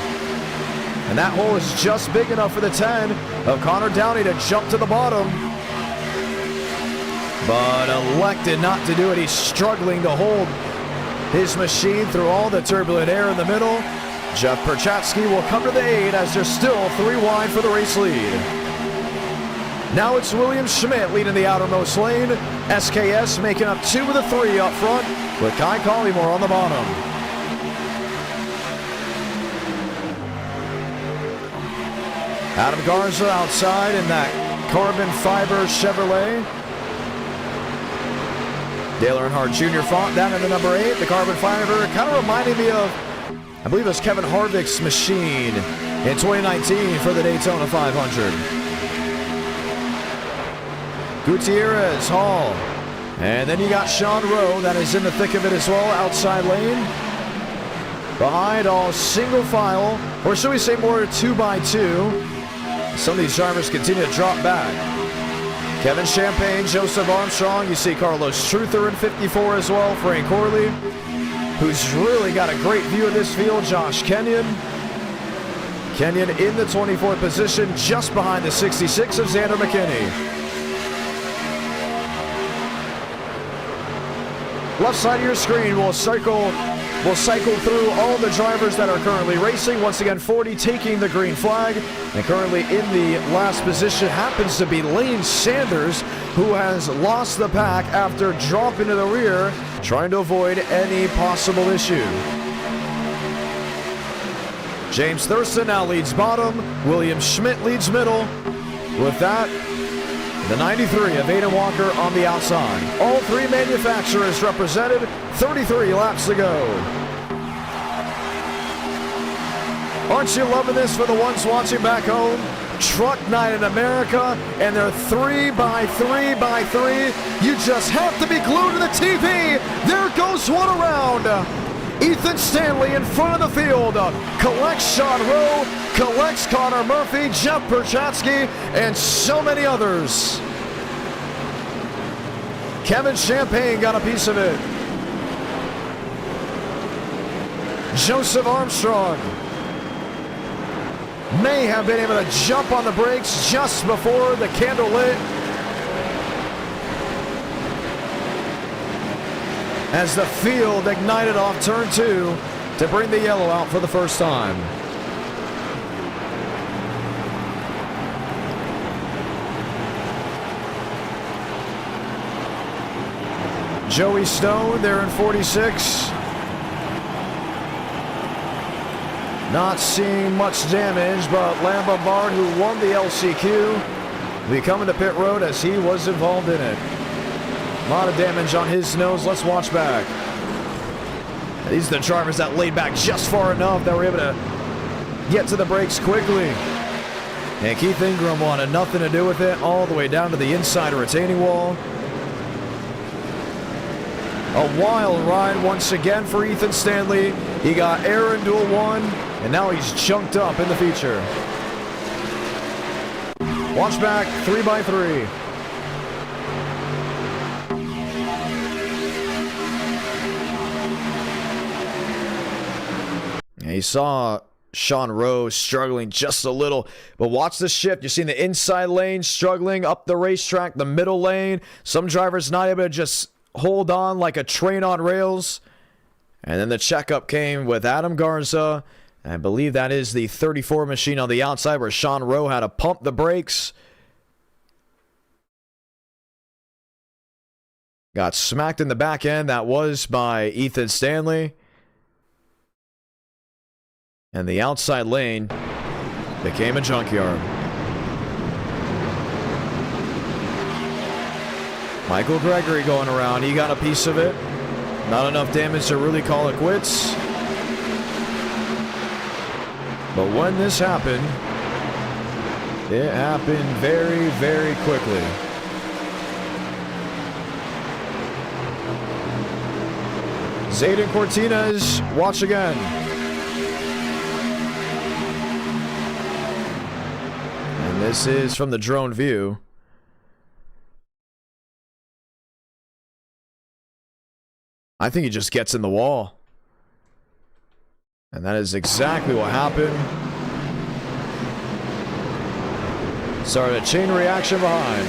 And that hole is just big enough for the 10 of Connor Downey to jump to the bottom. But elected not to do it. He's struggling to hold his machine through all the turbulent air in the middle. Jeff Perchatsky will come to the aid as they're still 3 wide for the race lead. Now it's William Schmidt leading the outermost lane. SKS making up 2 of the 3 up front with Kai Collymore on the bottom. Adam Garza outside in that carbon fiber Chevrolet. Dale Earnhardt Jr. fought down in the number 8. The carbon fiber kind of reminding me of, I believe it was Kevin Harvick's machine in 2019 for the Daytona 500. Gutierrez, Hall. And then you got Sean Rowe that is in the thick of it as well, outside lane. Behind, all single file, or should we say more 2 by 2. Some of these drivers continue to drop back. Kevin Champagne, Joseph Armstrong. You see Carlos Truther in 54 as well. Frank Corley, who's really got a great view of this field. Josh Kenyon. Kenyon in the 24th position, just behind the 66 of Xander McKinney. Left side of your screen will cycle through all the drivers that are currently racing. Once again, 40 taking the green flag. And currently in the last position happens to be Lane Sanders, who has lost the pack after dropping to the rear, trying to avoid any possible issue. James Thurston now leads bottom. William Schmidt leads middle. With that, the 93 of Aiden Walker on the outside. All 3 manufacturers represented, 33 laps to go. Aren't you loving this for the ones watching back home? Truck night in America, and they're 3 by 3 by 3. You just have to be glued to the TV. There goes one around. Ethan Stanley in front of the field. Collects Sean Rowe, collects Connor Murphy, Jeff Perchatsky, and so many others. Kevin Champagne got a piece of it. Joseph Armstrong may have been able to jump on the brakes just before the candle lit. As the field ignited off turn 2 to bring the yellow out for the first time. Joey Stone there in 46. Not seeing much damage, but Lamba Bard, who won the LCQ, will be coming to pit road as he was involved in it. A lot of damage on his nose. Let's watch back. These are the drivers that laid back just far enough that were able to get to the brakes quickly. And Keith Ingram wanted nothing to do with it, all the way down to the inside retaining wall. A wild ride once again for Ethan Stanley. He got air in Duel 1, and now he's chunked up in the feature. Watch back, 3x3. He saw Sean Rose struggling just a little, but watch the shift. You're seeing the inside lane struggling up the racetrack, the middle lane. Some drivers not able to just hold on like a train on rails. And then the checkup came with Adam Garza. I believe that is the 34 machine on the outside where Sean Rowe had to pump the brakes. Got smacked in the back end. That was by Ethan Stanley. And the outside lane became a junkyard. Michael Gregory going around. He got a piece of it. Not enough damage to really call it quits. But when this happened, it happened very, very quickly. Zayden Cortines, watch again. And this is from the drone view. I think he just gets in the wall. And that is exactly what happened. Started a chain reaction behind.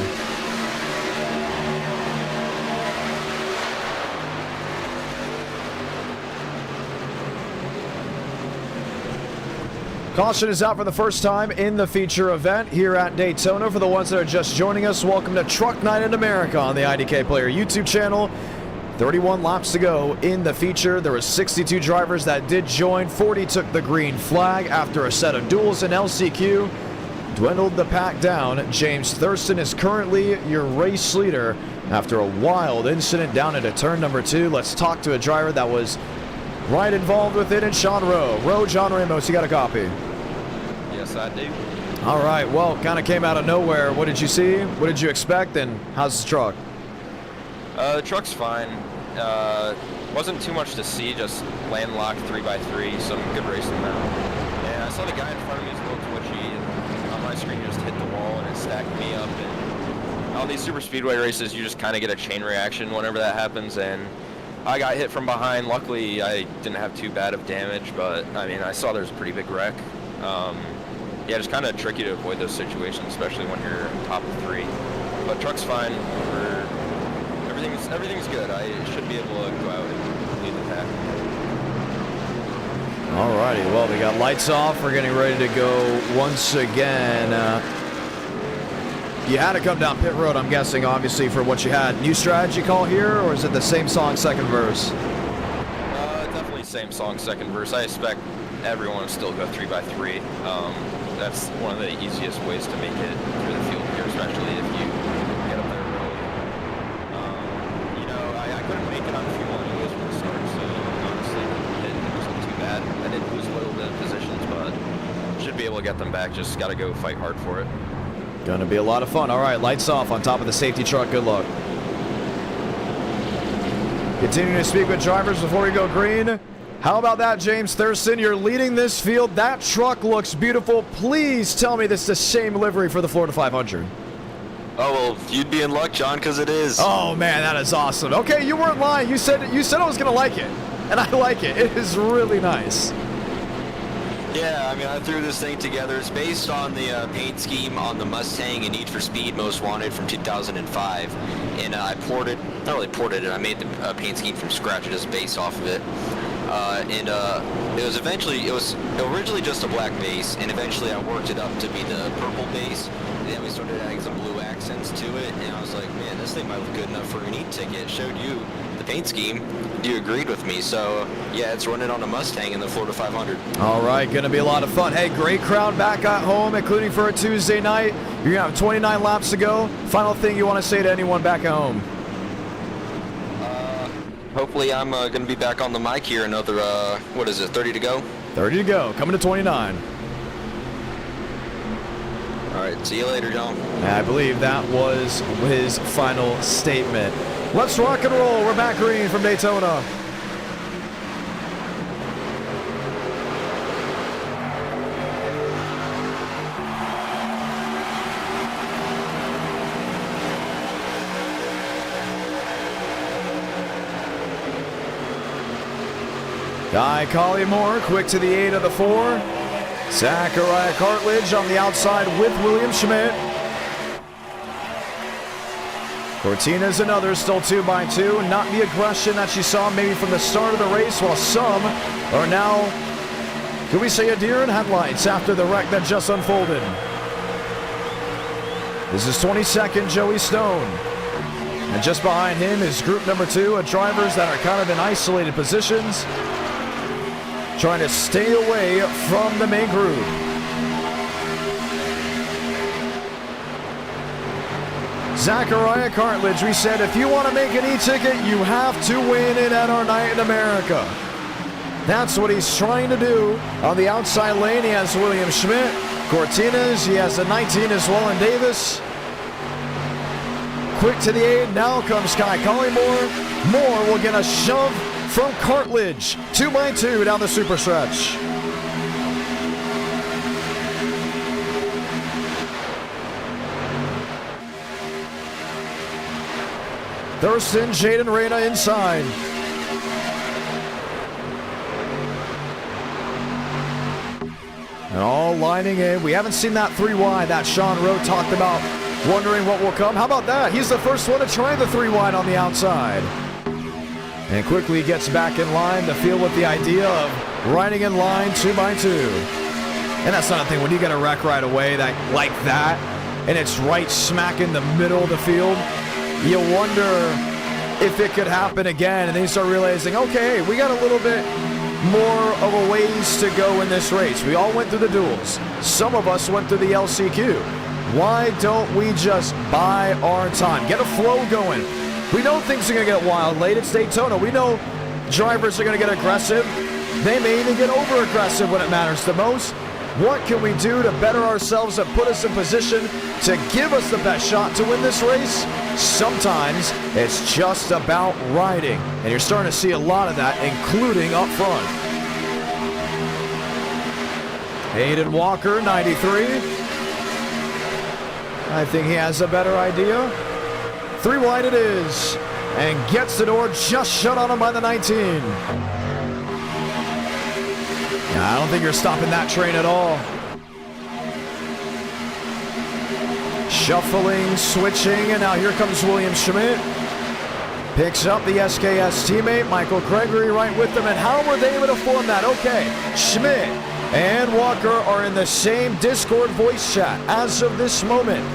Caution is out for the first time in the feature event here at Daytona. For the ones that are just joining us, welcome to Truck Night in America on the IDK Player YouTube channel. 31 laps to go in the feature. There were 62 drivers that did join. 40 took the green flag after a set of duels in LCQ. Dwindled the pack down. James Thurston is currently your race leader after a wild incident down into turn number 2. Let's talk to a driver that was right involved with it, and Sean Rowe. John Ramos, you got a copy? Yes, I do. All right, well, kind of came out of nowhere. What did you see? What did you expect? And how's the truck? The truck's fine. Wasn't too much to see, just landlocked 3x3, some good racing now. And I saw the guy in front of me was a little twitchy, and on my screen he just hit the wall and it stacked me up. And all these super speedway races, you just kind of get a chain reaction whenever that happens, and I got hit from behind. Luckily, I didn't have too bad of damage, but I mean, I saw there was a pretty big wreck. Yeah, just kind of tricky to avoid those situations, especially when you're top of 3. But truck's fine. Everything's good. I should be able to go out and lead the pack. Alrighty, well, we got lights off. We're getting ready to go once again. You had to come down pit road, I'm guessing, obviously, for what you had. New strategy call here, or is it the same song, second verse? Definitely same song, second verse. I expect everyone to still go 3x3. That's one of the easiest ways to make it through the field here, especially if you get up there early. You know, I couldn't make it on fuel anyways from the start, so honestly, it wasn't too bad. I did lose a little bit of positions, but should be able to get them back. Just got to go fight hard for it. Gonna be a lot of fun. All right, lights off on top of the safety truck. Good luck. Continuing to speak with drivers before we go green. How about that, James Thurston? You're leading this field. That truck looks beautiful. Please tell me this is the same livery for the Florida 500. Oh, well, you'd be in luck, John, because it is. Oh, man, that is awesome. Okay, you weren't lying. You said I was going to like it, and I like it. It is really nice. Yeah, I mean, I threw this thing together. It's based on the paint scheme on the Mustang and Need for Speed Most Wanted from 2005. And I not really ported it, I made the paint scheme from scratch just based off of it. It was originally just a black base, and eventually I worked it up to be the purple base. And then we started adding some blue accents to it, and I was like, man, this thing might look good enough for an e-ticket. Showed you the paint scheme, you agreed with me. So, yeah, it's running on a Mustang in the Florida 500. All right, going to be a lot of fun. Hey, great crowd back at home, including for a Tuesday night. You're going to have 29 laps to go. Final thing you want to say to anyone back at home? Hopefully I'm going to be back on the mic here another, 30 to go? 30 to go, coming to 29. All right, see you later, John. I believe that was his final statement. Let's rock and roll. We're back green from Daytona. Guy Collymore quick to the 8 of the 4. Zachariah Cartledge on the outside with William Schmidt. Cortina's another, still 2x2. Not the aggression that you saw maybe from the start of the race, while some are now, could we say, a deer in headlights after the wreck that just unfolded. This is 22nd, Joey Stone. And just behind him is group number 2 of drivers that are kind of in isolated positions, trying to stay away from the main group. Zachariah Cartledge, we said if you want to make an e-ticket, you have to win it at our night in America. That's what he's trying to do. On the outside lane, he has William Schmidt. Cortinas, he has the 19 as well in Davis. Quick to the 8, now comes Guy Collymore. Moore will get a shove from Cartledge, 2x2 down the super stretch. Thurston, Jaden Reyna inside. And all lining in. We haven't seen that 3 wide that Sean Rowe talked about, wondering what will come. How about that? He's the first one to try the 3 wide on the outside. And quickly gets back in line to feel with the idea of riding in line 2x2. And that's not a thing. When you get a wreck right away like that, and it's right smack in the middle of the field, you wonder if it could happen again. And then you start realizing, okay, we got a little bit more of a ways to go in this race. We all went through the duels. Some of us went through the LCQ. Why don't we just buy our time? Get a flow going. We know things are going to get wild late. It's Daytona. We know drivers are going to get aggressive. They may even get over-aggressive when it matters the most. What can we do to better ourselves and put us in position to give us the best shot to win this race? Sometimes it's just about riding. And you're starting to see a lot of that, including up front. Hayden Walker, 93. I think he has a better idea. 3 wide it is, and gets the door just shut on him by the 19. I don't think you're stopping that train at all. Shuffling, switching, and now here comes William Schmidt. Picks up the SKS teammate, Michael Gregory, right with them. And how were they able to form that? Okay, Schmidt and Walker are in the same Discord voice chat as of this moment.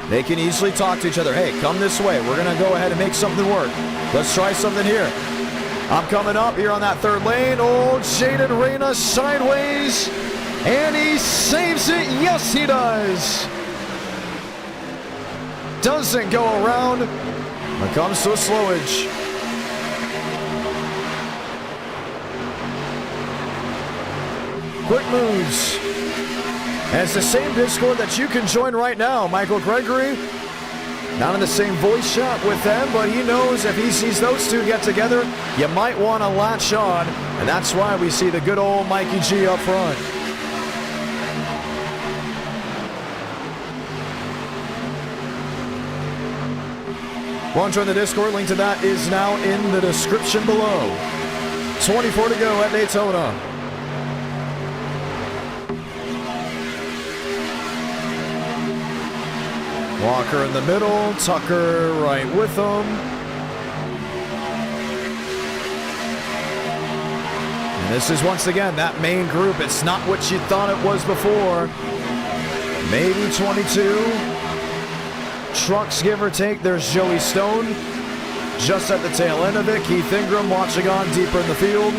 They can easily talk to each other. Hey, come this way. We're going to go ahead and make something work. Let's try something here. I'm coming up here on that 3rd lane. Oh, Jaden Reyna sideways. And he saves it. Yes, he does. Doesn't go around. When it comes to a slowage. Quick moves. And it's the same Discord that you can join right now. Michael Gregory, not in the same voice chat with them, but he knows if he sees those two get together, you might want to latch on. And that's why we see the good old Mikey G up front. Want to join the Discord? Link to that is now in the description below. 24 to go at Daytona. Walker in the middle, Tucker right with them. And this is once again that main group. It's not what you thought it was before. Maybe 22. Trucks, give or take. There's Joey Stone. just at the tail end of it. Keith Ingram watching on deeper in the field.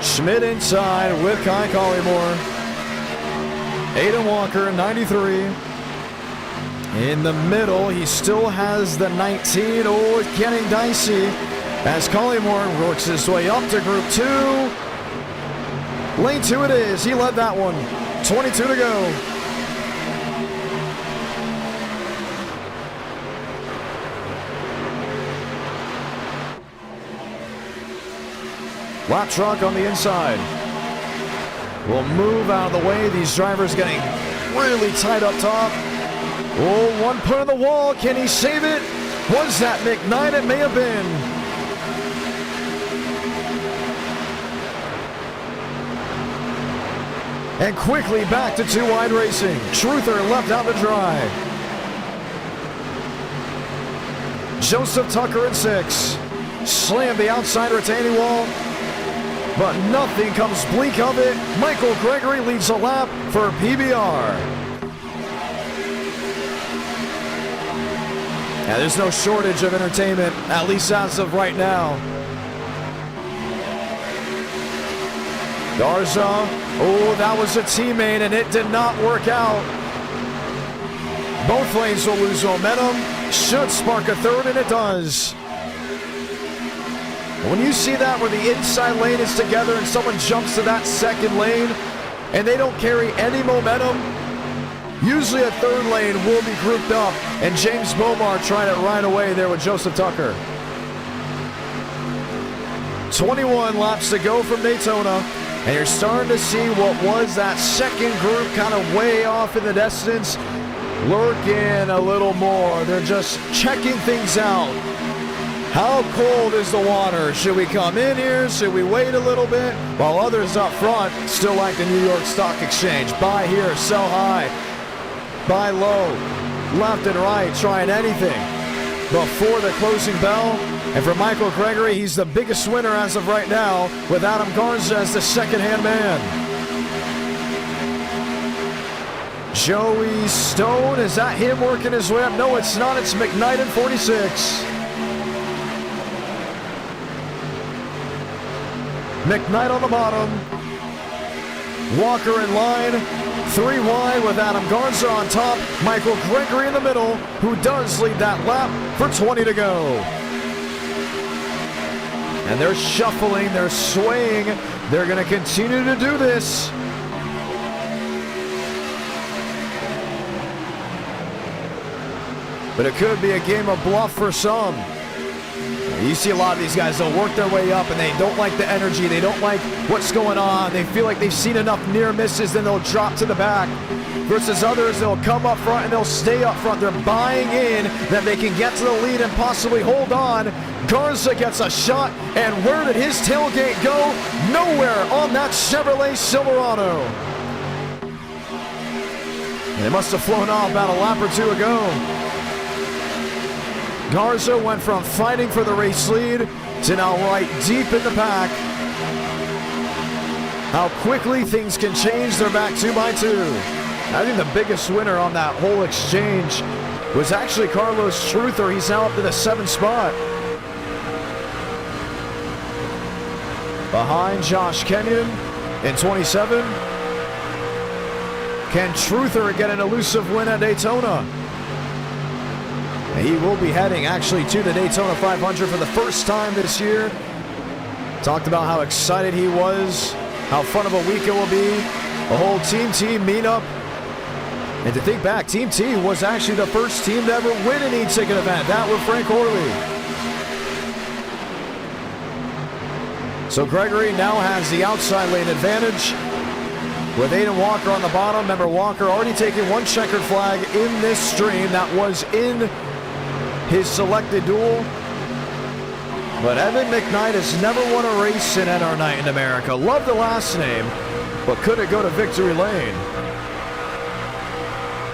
Schmidt inside with Kai Collymore. Aiden Walker, 93. In the middle, he still has the 19. Oh, it's getting dicey as Collymore works his way up to Group 2. Lane 2 it is. He led that one. 22 to go. Lap truck on the inside. Will move out of the way. These drivers getting really tight up top. Oh, one put on the wall. Can he save it? Was that McKnight? It may have been. And quickly back to 2 wide racing. Truther left out to dry. Joseph Tucker in 6. Slammed the outside retaining wall, but nothing comes bleak of it. Michael Gregory leads the lap for PBR. Yeah, there's no shortage of entertainment, at least as of right now. Garza, oh, that was a teammate, and it did not work out. Both lanes will lose momentum. Should spark a third, and it does. When you see that where the inside lane is together and someone jumps to that second lane and they don't carry any momentum, usually a third lane will be grouped up, and James Bomar tried it right away there with Joseph Tucker. 21 laps to go from Daytona, and you're starting to see what was that second group kind of way off in the distance, lurking a little more. They're just checking things out. How cold is the water? Should we come in here? Should we wait a little bit? While others up front still like the New York Stock Exchange. Buy here, sell high, buy low, left and right, trying anything before the closing bell. And for Michael Gregory, he's the biggest winner as of right now, with Adam Garza as the second-hand man. Joey Stone, is that him working his way up? No, it's not. It's McKnight in 46. McKnight on the bottom. Walker in line. 3 wide with Adam Garza on top. Michael Gregory in the middle, who does lead that lap for 20 to go. And they're shuffling, they're swaying. They're going to continue to do this. But it could be a game of bluff for some. You see a lot of these guys, they'll work their way up and they don't like the energy. They don't like what's going on. They feel like they've seen enough near misses, then they'll drop to the back. Versus others, they'll come up front and they'll stay up front. They're buying in that they can get to the lead and possibly hold on. Garza gets a shot, and where did his tailgate go? Nowhere on that Chevrolet Silverado. And it must have flown off about a lap or two ago. Garza went from fighting for the race lead to now right deep in the pack. How quickly things can change. They're back 2 by 2. I think the biggest winner on that whole exchange was actually Carlos Truther. He's now up to the 7th spot. Behind Josh Kenyon in 27. Can Truther get an elusive win at Daytona? He will be heading actually to the Daytona 500 for the first time this year. Talked about how excited he was, how fun of a week it will be. A whole Team T meetup. And to think back, Team T was actually the first team to ever win an e-ticket event. That was Frank Horley. So Gregory now has the outside lane advantage with Aiden Walker on the bottom. Remember, Walker already taking 1 checkered flag in this stream. That was in his selected duel. But Evan McKnight has never won a race in NR Night in America. Love the last name, but could it go to victory lane?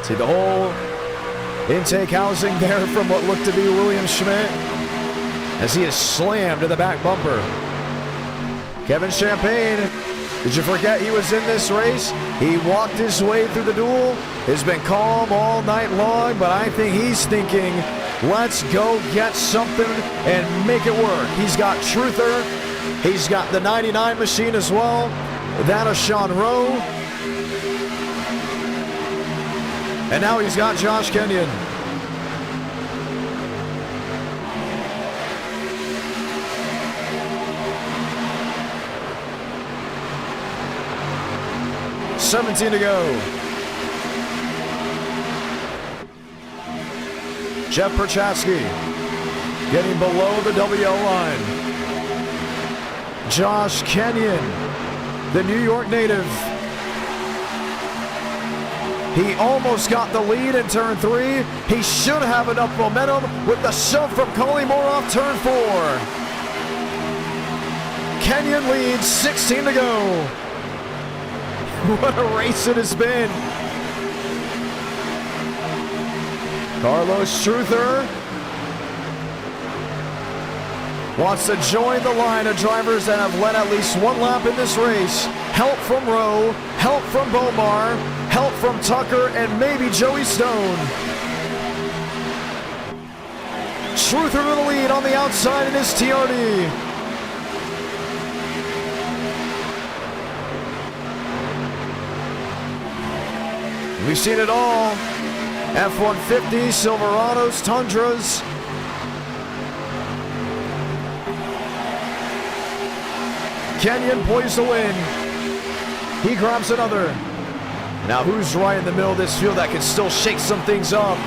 See the whole intake housing there from what looked to be William Schmidt as he is slammed to the back bumper. Kevin Champagne Did you forget he was in this race? He walked his way through the duel. Has been calm all night long, but I think he's thinking, let's go get something and make it work. He's got Truther. He's got the 99 machine as well. That is Sean Rowe. And now he's got Josh Kenyon. $17 to go. Jeff Perchatsky getting below the WL line. Josh Kenyon, the New York native. He almost got the lead in turn 3. He should have enough momentum with the shove from Collymore off turn 4. Kenyon leads, 16 to go. What a race it has been. Carlos Truther wants to join the line of drivers that have led at least one lap in this race. Help from Rowe, help from Bomar, help from Tucker, and maybe Joey Stone. Truther to the lead on the outside in his TRD. We've seen it all. F-150, Silverados, Tundras. Kenyon poised to win. He grabs another. Now who's right in the middle of this field that can still shake some things up?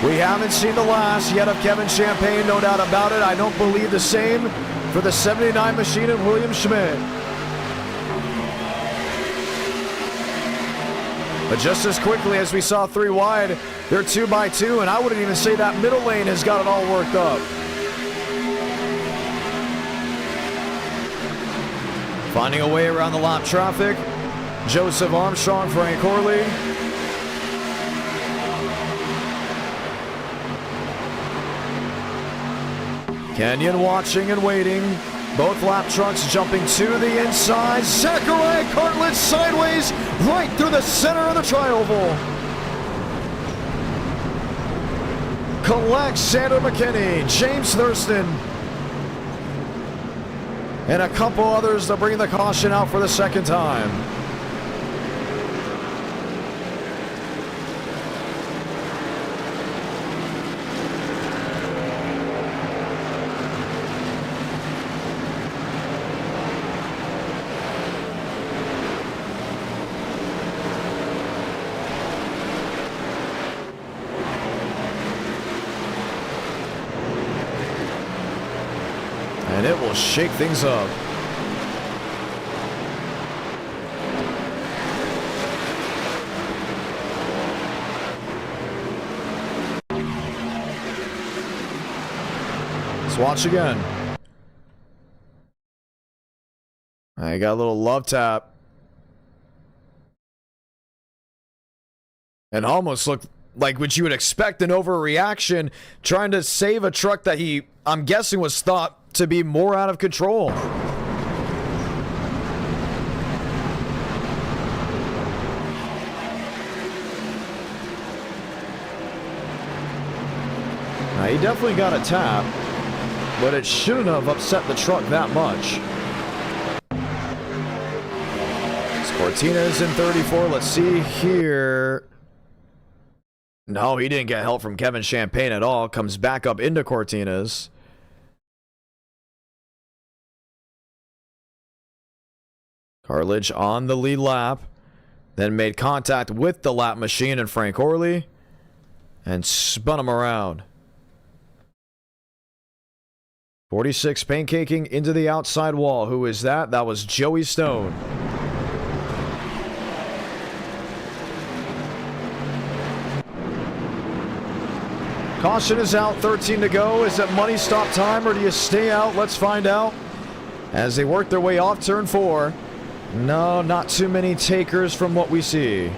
We haven't seen the last yet of Kevin Champagne, no doubt about it. I don't believe the same for the 79 machine of William Schmidt. But just as quickly as we saw 3 wide, they're 2 by 2, and I wouldn't even say that middle lane has got it all worked up. Finding a way around the lap traffic, Joseph Armstrong, Frank Corley. Kenyon watching and waiting. Both lap trucks jumping to the inside. Zachariah Cartlidge sideways right through the center of the tri-oval. Collects Sandra McKinney, James Thurston, and a couple others to bring the caution out for the second time. And it will shake things up. Let's watch again. I got a little love tap. And almost looked like what you would expect, an overreaction, trying to save a truck that he, I'm guessing, was thought to be more out of control. Now, he definitely got a tap, but it shouldn't have upset the truck that much. It's Cortina's in 34. Let's see here. No, he didn't get help from Kevin Champagne at all. Comes back up into Cortina's. Cartlidge on the lead lap, then made contact with the lap machine and Frank Orley, and spun him around. 46 pancaking into the outside wall. Who is that? That was Joey Stone. Caution is out, 13 to go. Is it money stop time or do you stay out? Let's find out. As they work their way off turn 4. No, not too many takers from what we see.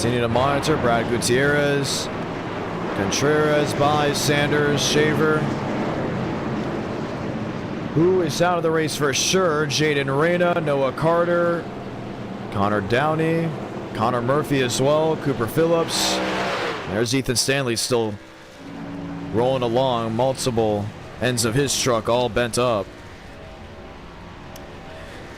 Continue to monitor. Brad Gutierrez. Contreras, Buys, Sanders, Shaver. Who is out of the race for sure? Jaden Reyna, Noah Carter, Connor Downey, Connor Murphy as well, Cooper Phillips. There's Ethan Stanley still rolling along, multiple ends of his truck all bent up.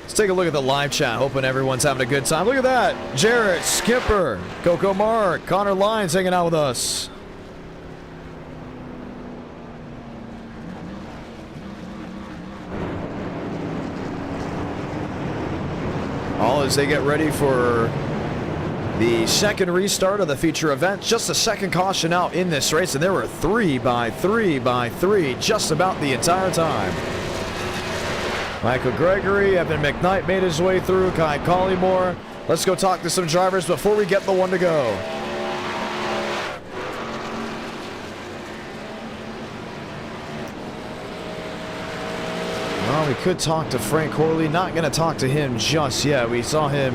Let's take a look at the live chat, hoping everyone's having a good time. Look at that. Jarrett, Skipper, Coco Mark, Connor Lyons hanging out with us. All as they get ready for the second restart of the feature event. Just a second caution out in this race, and there were 3 by 3 by 3 just about the entire time. Michael Gregory, Evan McKnight made his way through, Kai Collymore. Let's go talk to some drivers before we get the one to go. Well, we could talk to Frank Corley. Not going to talk to him just yet. We saw him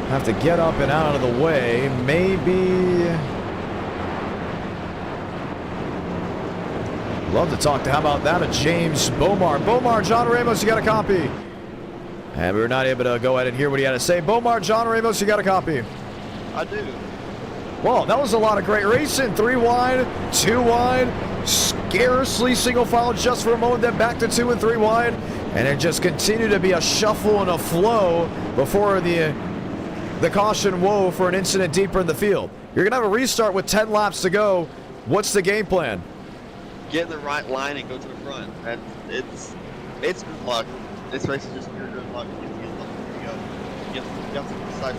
have to get up and out of the way. Maybe... Love to talk to, how about that, a James Bomar. Bomar, John Ramos, you got a copy. And we were not able to go ahead and hear what he had to say. Bomar, John Ramos, you got a copy. I do. Well, that was a lot of great racing. 3 wide, 2 wide, scarcely single file just for a moment, then back to 2 and 3 wide. And it just continued to be a shuffle and a flow before the caution whoa for an incident deeper in the field. You're going to have a restart with 10 laps to go. What's the game plan? Get in the right line and go to the front. And it's good luck. This race is just pure good luck. You get luck. You have to decide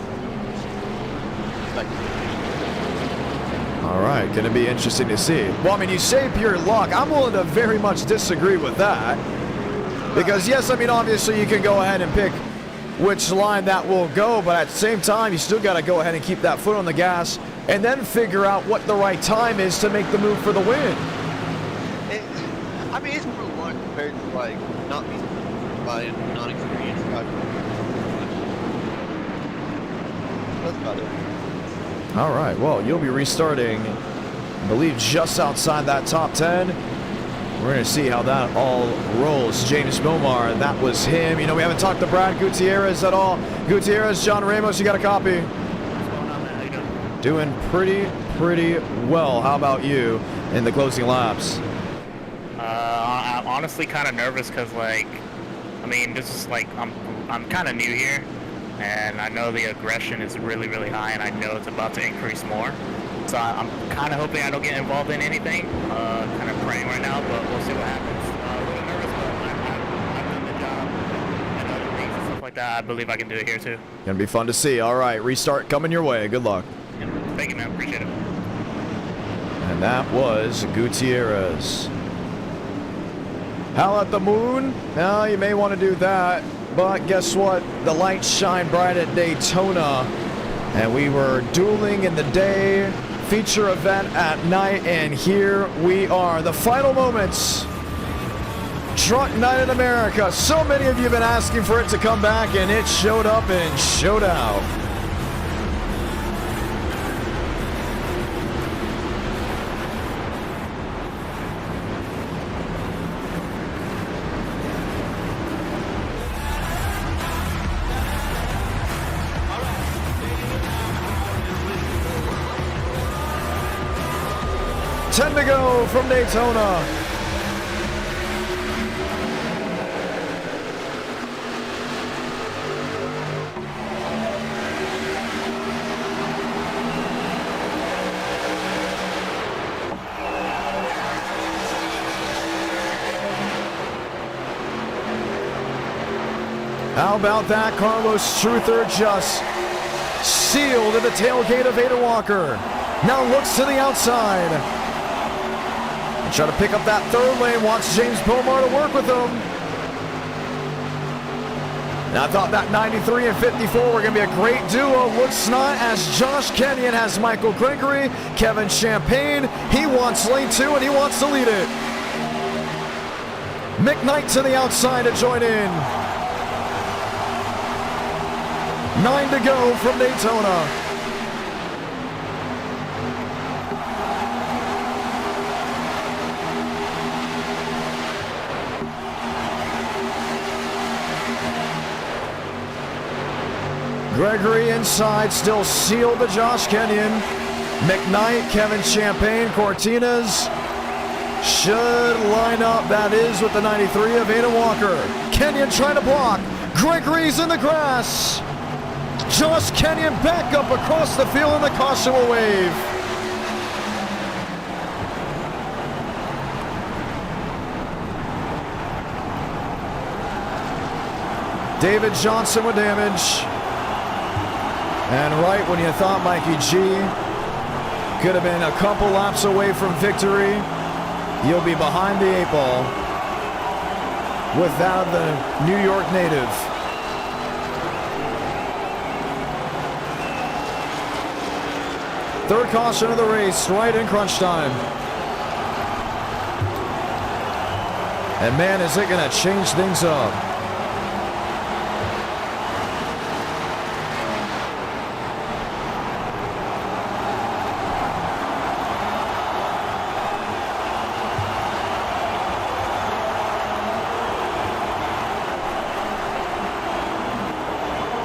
All right, going to be interesting to see. Well, I mean, you say pure luck. I'm willing to very much disagree with that. Because, yes, I mean, obviously you can go ahead and pick which line that will go, but at the same time, you still got to go ahead and keep that foot on the gas and then figure out what the right time is to make the move for the win. I mean, it's pure luck compared to, like, not being by a non-experienced driver. That's about it. All right, well, you'll be restarting, I believe, just outside that top 10. We're going to see how that all rolls. James Bomar, that was him. You know, we haven't talked to Brad Gutierrez at all. Gutierrez, John Ramos, you got a copy? What's going on, man? How you doing? Doing pretty well. How about you in the closing laps? I'm honestly kind of nervous because, like, I mean, this is like, I'm kind of new here, and I know the aggression is really, really high, and I know it's about to increase more. So I'm kind of hoping I don't get involved in anything. Kind of praying right now, but we'll see what happens. A little nervous, but I've done the job and other things and stuff like that. I believe I can do it here too. Gonna be fun to see. All right, restart coming your way. Good luck. Yeah, thank you, man. Appreciate it. And that was Gutierrez. Howl at the moon? No, you may want to do that. But guess what? The lights shine bright at Daytona. And we were dueling in the day, feature event at night, and here we are. The final moments. Truck Night in America. So many of you have been asking for it to come back, and it showed up and showed out. Ten to go from Daytona. How about that? Carlos Truther just sealed at the tailgate of Ada Walker. Now looks to the outside. Try to pick up that third lane. Wants James Bomar to work with him. Now I thought that 93 and 54 were going to be a great duo. Looks not, as Josh Kenyon has Michael Gregory. Kevin Champagne, he wants lane 2 and he wants to lead it. McKnight to the outside to join in. 9 to go from Daytona. Gregory inside, still sealed to Josh Kenyon. McKnight, Kevin Champagne, Cortinas should line up. That is with the 93 of Aiden Walker. Kenyon trying to block. Gregory's in the grass. Josh Kenyon back up across the field and the caution will wave. David Johnson with damage. And right when you thought Mikey G could have been a couple laps away from victory, you'll be behind the 8 ball without the New York native. Third caution of the race, right in crunch time. And man, is it going to change things up.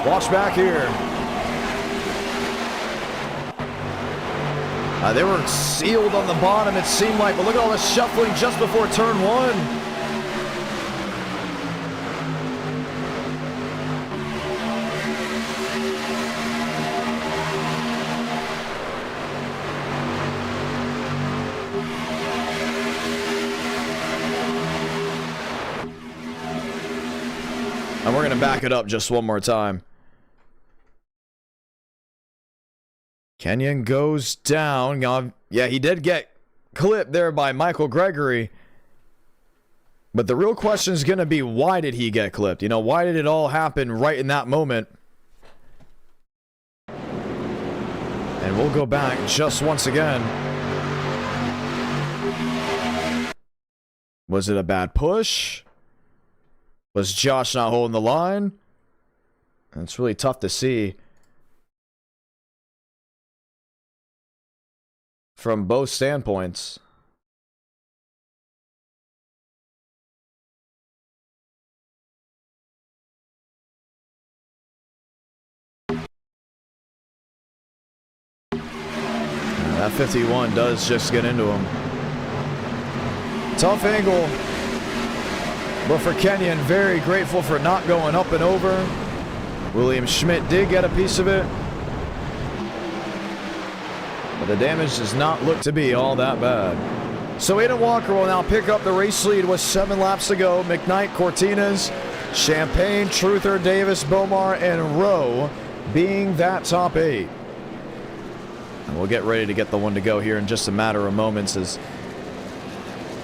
Watch back here. They were sealed on the bottom, it seemed like, but look at all the shuffling just before turn 1. And we're going to back it up just one more time. Kenyon goes down. Yeah, he did get clipped there by Michael Gregory. But the real question is going to be, why did he get clipped? You know, why did it all happen right in that moment? And we'll go back just once again. Was it a bad push? Was Josh not holding the line? And it's really tough to see from both standpoints. That 51 does just get into him. Tough angle. But for Kenyon, very grateful for not going up and over. William Schmidt did get a piece of it. But the damage does not look to be all that bad. So Aiden Walker will now pick up the race lead with 7 laps to go. McKnight, Cortinas, Champagne, Truther, Davis, Bomar, and Rowe being that top 8. And we'll get ready to get the one to go here in just a matter of moments as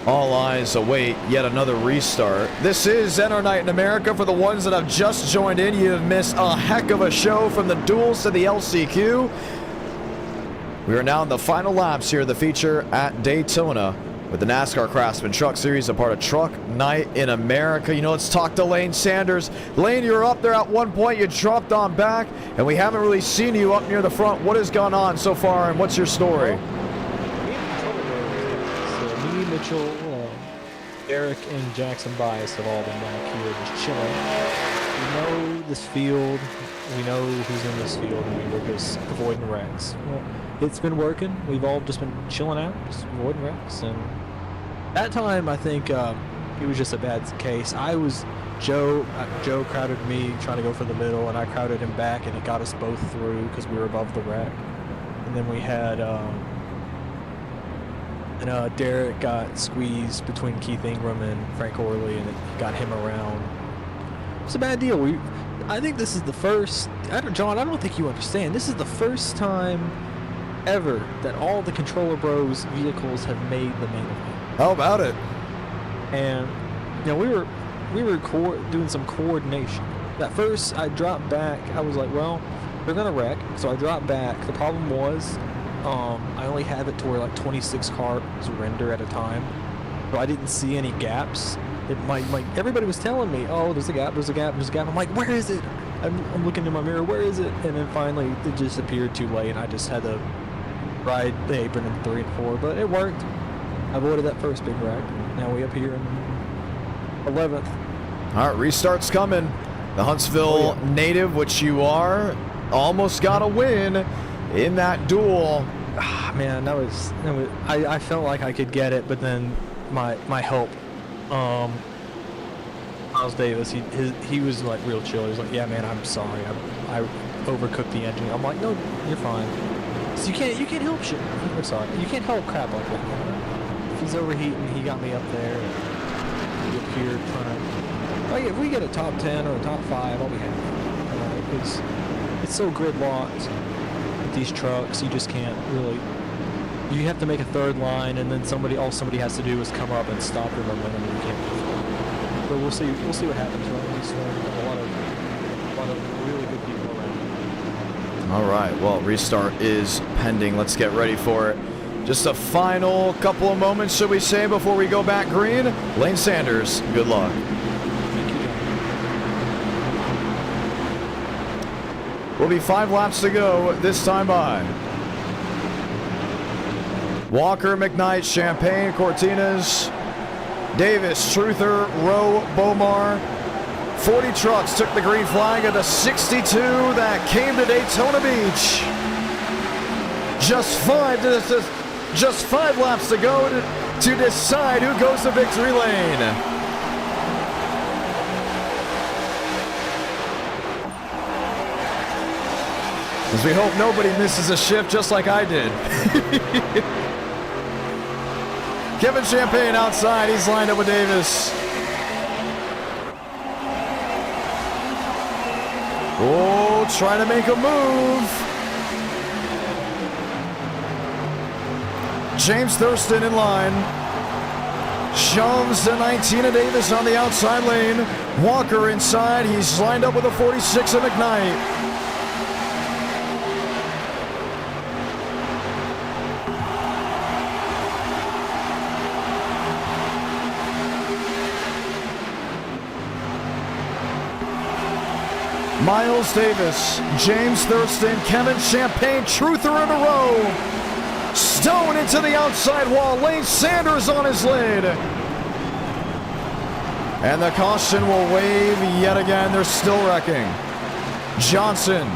all eyes await yet another restart. This is Enter Night in America. For the ones that have just joined in, you have missed a heck of a show from the duels to the LCQ. We are now in the final laps here of the feature at Daytona with the NASCAR Craftsman Truck Series, a part of Truck Night in America. You know, let's talk to Lane Sanders. Lane, you were up there at one point. You dropped on back, and we haven't really seen you up near the front. What has gone on so far, and what's your story? Me, Mitchell, Eric, and Jackson Bias have all been back here just chilling. We know this field. We know who's in this field, and we're just avoiding wrecks. Well, it's been working. We've all just been chilling out, just avoiding wrecks. And that time, I think it was just a bad case. Joe crowded me trying to go for the middle, and I crowded him back, and it got us both through because we were above the wreck. And then we had Derek got squeezed between Keith Ingram and Frank Orley, and it got him around. It's a bad deal. I think this is the first. John, I don't think you understand. This is the first time ever that all the Controller Bros vehicles have made the main event. How about it? And you know, we were doing some coordination. At first, I dropped back. I was like, well, they're gonna wreck, so I dropped back. The problem was, I only have it to where like 26 cars render at a time, so I didn't see any gaps. Everybody was telling me, oh, there's a gap, there's a gap, there's a gap. I'm like, where is it? I'm looking in my mirror, where is it? And then finally, it just appeared too late, and I just had to ride the apron in 3 and 4, but it worked. I avoided that first big wreck. Now we up here in 11th. All right, restart's coming. The Huntsville native, which you are, almost got a win in that duel. Man, that was I felt like I could get it, but then my help, Miles Davis, he was like real chill. He was like, yeah, man, I'm sorry, I overcooked the engine. I'm like, no, you're fine. So you can't help shit. I'm sorry, you can't help crap like that. If he's overheating, he got me up there. He appeared trying to. Like, if we get a top 10 or a top 5, I'll be happy. Because it's so gridlocked with these trucks, you just can't really. You have to make a third line, and then all somebody has to do is come up and stop your momentum. You can't. But we'll see what happens. Right? A lot of really good people around. All right, well, restart is pending. Let's get ready for it. Just a final couple of moments, should we say, before we go back green. Lane Sanders, good luck. Will be 5 laps to go this time by. Walker, McKnight, Champagne, Cortinas, Davis, Truther, Rowe, Bomar. 40 trucks took the green flag at the 62 that came to Daytona Beach. Just 5 laps to go to decide who goes to victory lane. As we hope nobody misses a shift just like I did. Kevin Champagne outside. He's lined up with Davis. Oh, trying to make a move. James Thurston in line. Shoves the 19 of Davis on the outside lane. Walker inside. He's lined up with a 46 of McKnight. Miles Davis, James Thurston, Kevin Champagne, Truther in a row. Stone into the outside wall. Lane Sanders on his lid. And the caution will wave yet again. They're still wrecking. Johnson.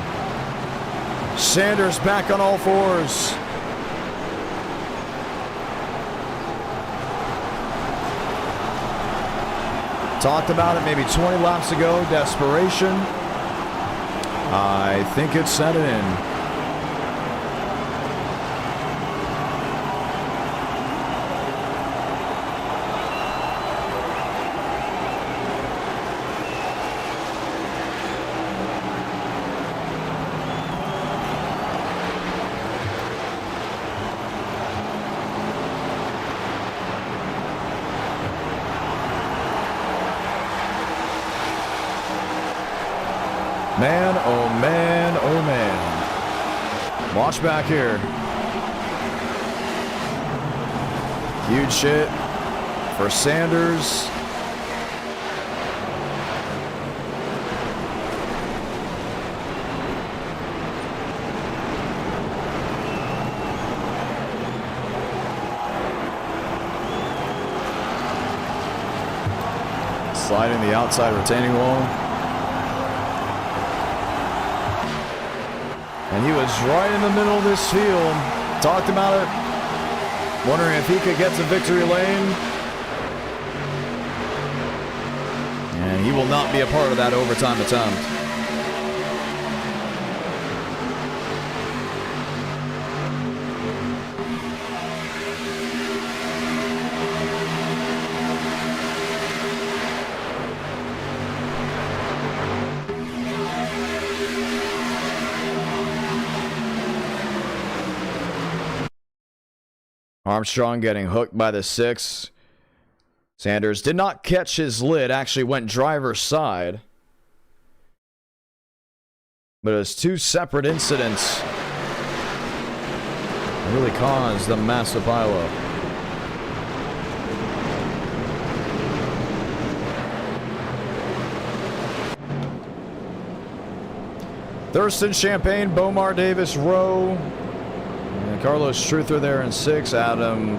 Sanders back on all fours. Talked about it maybe 20 laps ago. Desperation. I think it's set in. Man, oh man, oh man. Watch back here. Huge hit for Sanders. Sliding the outside retaining wall. And he was right in the middle of this field. Talked about it. Wondering if he could get to victory lane. And he will not be a part of that overtime attempt. Armstrong getting hooked by the 6. Sanders did not catch his lid, actually went driver's side. But it was 2 separate incidents that really caused the massive pileup. Thurston, Champagne, Bomar, Davis, Rowe. Carlos Truther there in 6. Adam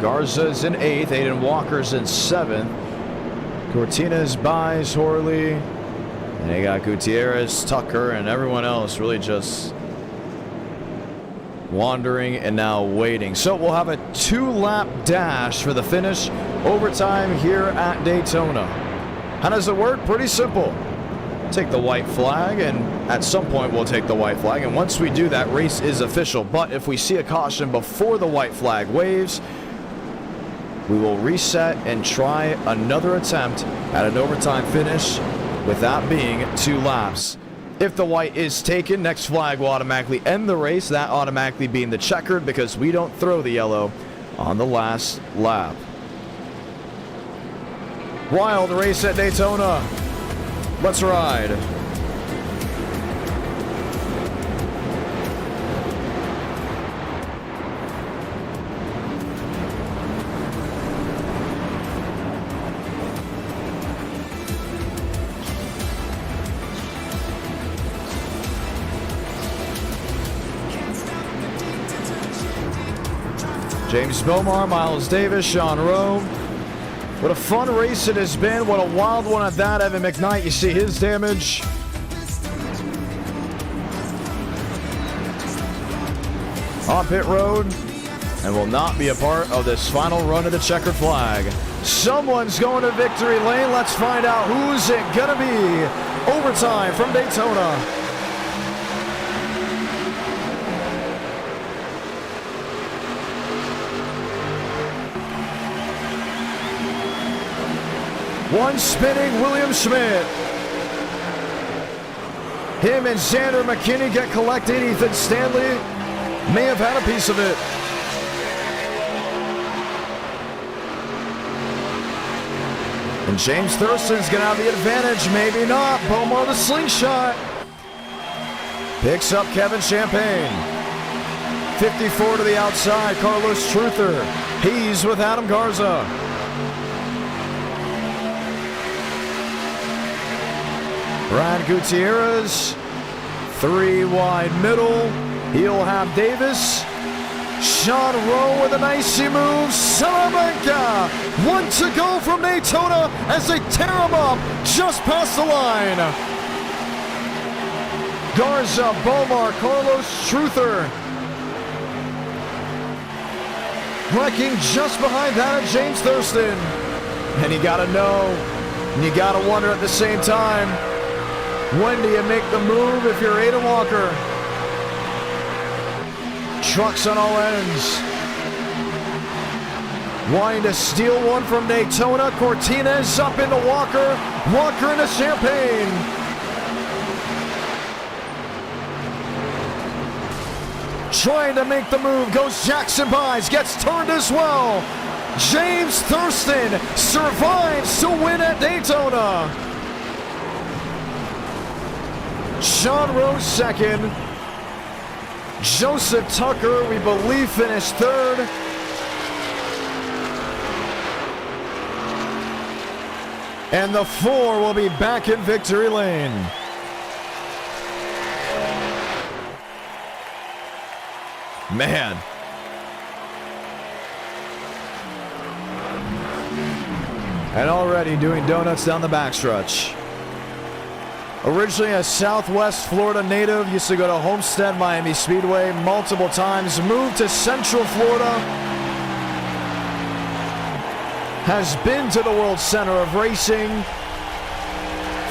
Garza's in 8th. Aiden Walker's in 7th. Cortinas, Buys, Horley, And they got Gutierrez, Tucker, and everyone else really just wandering and now waiting. So we'll have a 2-lap dash for the finish overtime here at Daytona. How does it work? Pretty simple. Take the white flag, and at some point we'll take the white flag, and once we do that, race is official. But if we see a caution before the white flag waves, we will reset and try another attempt at an overtime finish with that being 2 laps. If the white is taken, next flag will automatically end the race, that automatically being the checkered because we don't throw the yellow on the last lap. Wild race at Daytona. Let's ride. James Bomar, Miles Davis, Sean Rowe. What a fun race it has been. What a wild one at that. Evan McKnight, you see his damage. On pit road, and will not be a part of this final run of the checkered flag. Someone's going to victory lane. Let's find out who's it gonna be. Overtime from Daytona. One spinning William Schmidt. Him and Xander McKinney get collected. Ethan Stanley may have had a piece of it. And James Thurston's gonna have the advantage. Maybe not. Bomar the slingshot. Picks up Kevin Champagne. 54 to the outside. Carlos Truther. He's with Adam Garza. Brad Gutierrez, 3 wide middle. He'll have Davis. Sean Rowe with an icy move. Salamanca, 1 to go from Daytona as they tear him up just past the line. Garza, Bomar, Carlos Truther. Wrecking just behind that of James Thurston. And you gotta know, and you gotta wonder at the same time, when do you make the move if you're Aiden Walker? Trucks on all ends. Wanting to steal one from Daytona. Cortinez up into Walker. Walker into Champagne. Trying to make the move. Goes Jackson Byes. Gets turned as well. James Thurston survives to win at Daytona. Sean Rowe second. Joseph Tucker, we believe, finished third. And the 4 will be back in victory lane. Man. And already doing donuts down the backstretch. Originally a Southwest Florida native, used to go to Homestead Miami Speedway multiple times, moved to Central Florida, has been to the World Center of Racing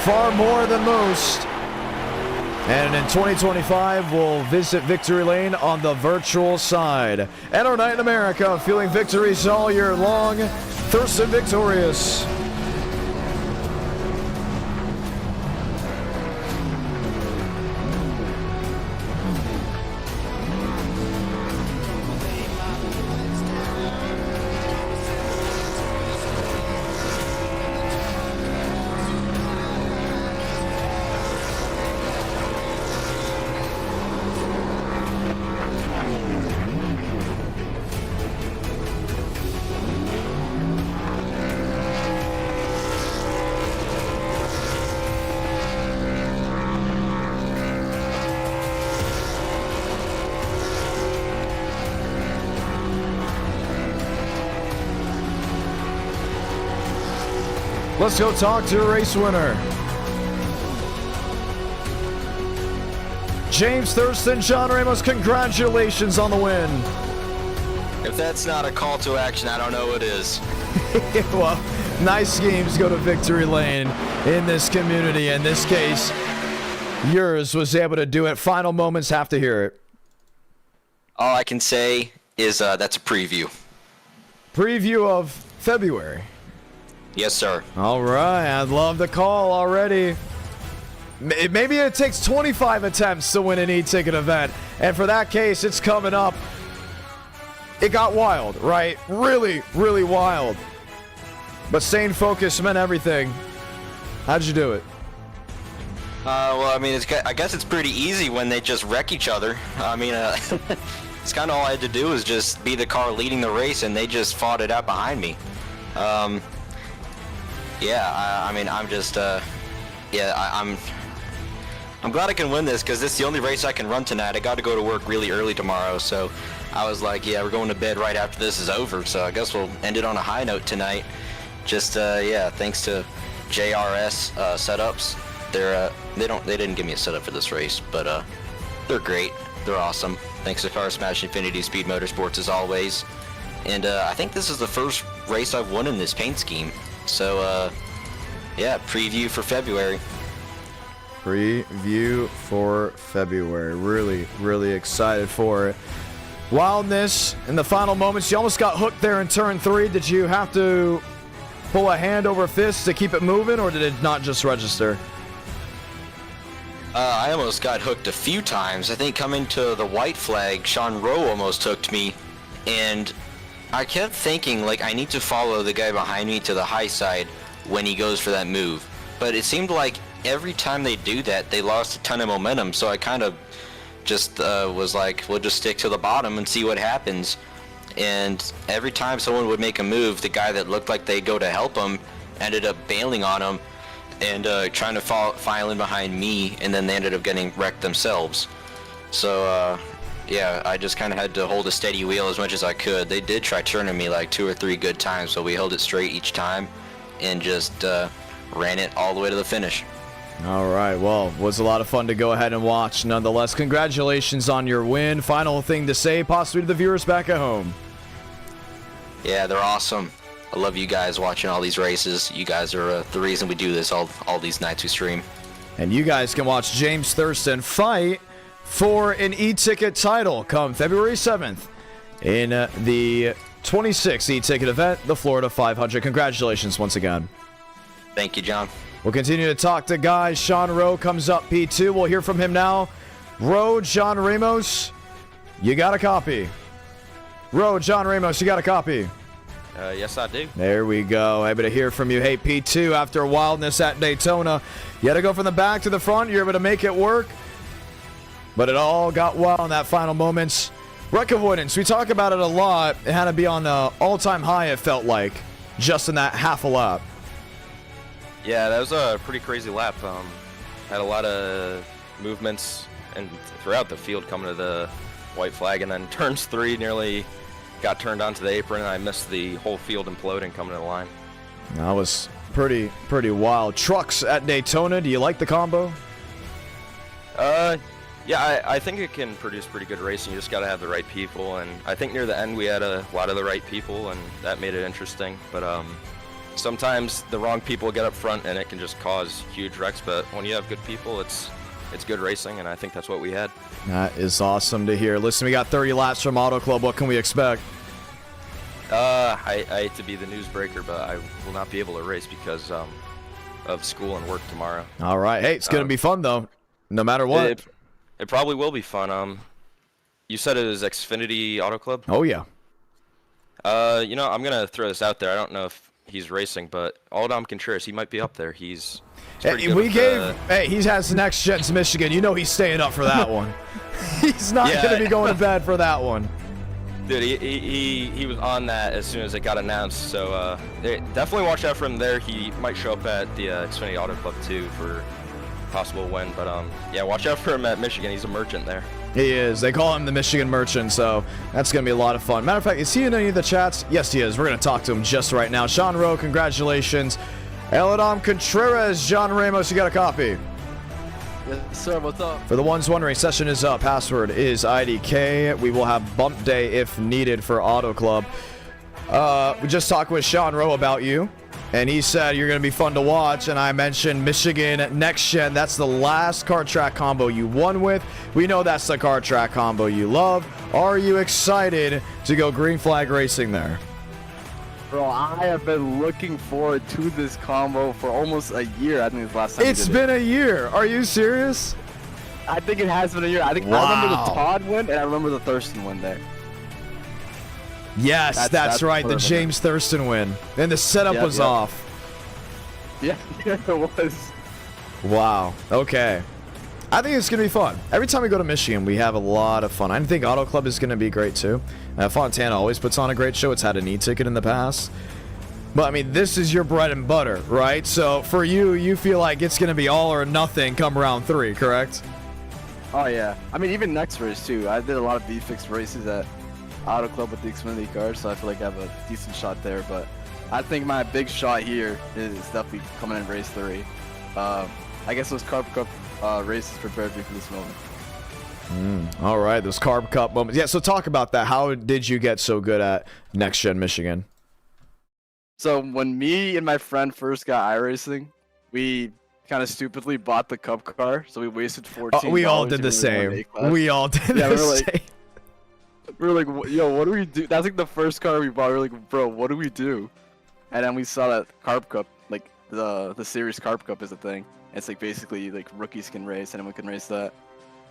far more than most, and in 2025 will visit Victory Lane on the virtual side. And our night in America, feeling victories all year long, Thurston victorious. Let's go talk to a race winner. James Thurston, John Ramos, congratulations on the win. If that's not a call to action, I don't know what is. Well, nice games go to victory lane in this community. In this case, yours was able to do it. Final moments, have to hear it. All I can say is that's a preview. Preview of February. Yes, sir. All right, I'd love the call already. Maybe it takes 25 attempts to win an e-ticket event, and for that case, it's coming up. It got wild, right? Really, really wild. But staying focused meant everything. How'd you do it? Well, I mean, I guess it's pretty easy when they just wreck each other. I mean, it's kind of all I had to do was just be the car leading the race, and they just fought it out behind me. Yeah, I mean, I'm just, I'm glad I can win this because this is the only race I can run tonight. I got to go to work really early tomorrow, so I was like, yeah, we're going to bed right after this is over. So I guess we'll end it on a high note tonight. Just yeah, thanks to JRS setups. They didn't give me a setup for this race, but they're great. They're awesome. Thanks to Car Smash Infinity Speed Motorsports as always. And I think this is the first race I've won in this paint scheme. So yeah, preview for February. Preview for February. Really, really excited for it. Wildness in the final moments. You almost got hooked there in turn 3. Did you have to pull a hand over fist to keep it moving, or did it not just register? I almost got hooked a few times. I think coming to the white flag, Sean Rowe almost hooked me, and I kept thinking, like, I need to follow the guy behind me to the high side when he goes for that move. But it seemed like every time they do that, they lost a ton of momentum, so I kind of just was like, we'll just stick to the bottom and see what happens. And every time someone would make a move, the guy that looked like they'd go to help him ended up bailing on him and trying to file in behind me, and then they ended up getting wrecked themselves. So yeah, I just kind of had to hold a steady wheel as much as I could. They did try turning me like 2 or 3 good times, but we held it straight each time and just ran it all the way to the finish. All right, well, it was a lot of fun to go ahead and watch. Nonetheless, congratulations on your win. Final thing to say, possibly to the viewers back at home. Yeah, they're awesome. I love you guys watching all these races. You guys are the reason we do this all these nights we stream. And you guys can watch James Thurston fight for an e-ticket title come February 7th in the 26th e-ticket event, the Florida 500. Congratulations once again. Thank you, John. We'll continue to talk to guys. Sean Rowe comes up P2. We'll hear from him now. Rowe, John Ramos, you got a copy. Rowe, John Ramos, you got a copy. Yes, I do. There we go. Able to hear from you. Hey, P2, after wildness at Daytona, you had to go from the back to the front. You're able to make it work. But it all got well in that final moments. Wreck avoidance, we talk about it a lot. It had to be on the all-time high, it felt like, just in that half a lap. Yeah, that was a pretty crazy lap. Had a lot of movements and throughout the field coming to the white flag, and then turns 3 nearly got turned onto the apron, and I missed the whole field imploding coming to the line. That was pretty wild. Trucks at Daytona, do you like the combo? Yeah, I think it can produce pretty good racing. You just got to have the right people, and I think near the end we had a lot of the right people, and that made it interesting. But sometimes the wrong people get up front, and it can just cause huge wrecks. But when you have good people, it's good racing, and I think that's what we had. That is awesome to hear. Listen, we got 30 laps from Auto Club. What can we expect? I hate to be the newsbreaker, but I will not be able to race because of school and work tomorrow. All right. Hey, it's going to be fun, though, no matter what. It probably will be fun. You said it was Xfinity Auto Club? Oh, yeah. You know, I'm going to throw this out there. I don't know if he's racing, but Aldom Contreras, he might be up there. He's pretty good. Hey, he has the next gen to Michigan. You know he's staying up for that one. He's not going to be going to bed for that one. Dude, he was on that as soon as it got announced, so definitely watch out for him there. He might show up at the Xfinity Auto Club too for possible win, but yeah, watch out for him at Michigan. He's a merchant there. He is. They call him the Michigan Merchant, so that's going to be a lot of fun. Matter of fact, is he in any of the chats? Yes, he is. We're going to talk to him just right now. Sean Rowe, congratulations. Eladom Contreras, John Ramos, you got a copy. Yes, sir. What's up? For the ones wondering, session is up. Password is IDK. We will have bump day if needed for Auto Club. We just talked with Sean Rowe about you, and he said you're going to be fun to watch, and I mentioned Michigan Next Gen. That's the last kart track combo you won with. We know that's the kart track combo you love. Are you excited to go green flag racing there? Bro, I have been looking forward to this combo for almost a year. I think it's the last time It's been a year. Are you serious? I think it has been a year. I think I remember the Todd win, and I remember the Thurston win there. Yes, that's right. The James Thurston win. And the setup was off. Yeah, it was. Wow. Okay. I think it's going to be fun. Every time we go to Michigan, we have a lot of fun. I think Auto Club is going to be great, too. Fontana always puts on a great show. It's had an e-ticket in the past. But, I mean, this is your bread and butter, right? So, for you, you feel like it's going to be all or nothing come round 3, correct? Oh, yeah. I mean, even next race, too. I did a lot of B-Fix races at Auto Club with the Xfinity cars, so I feel like I have a decent shot there. But I think my big shot here is definitely coming in race 3. I guess those Carb Cup races prepared me for this moment. All right, those Carb Cup moments. Yeah, so talk about that. How did you get so good at Next Gen Michigan? So when me and my friend first got iRacing, we kind of stupidly bought the Cup car, so we wasted $14. We all did the same. We all did the same. We were like, yo, what do we do? That's like the first car we bought. We were like, bro, what do we do? And then we saw that Carb Cup, like the series Carb Cup is a thing. It's like basically like rookies can race, and then we can race that.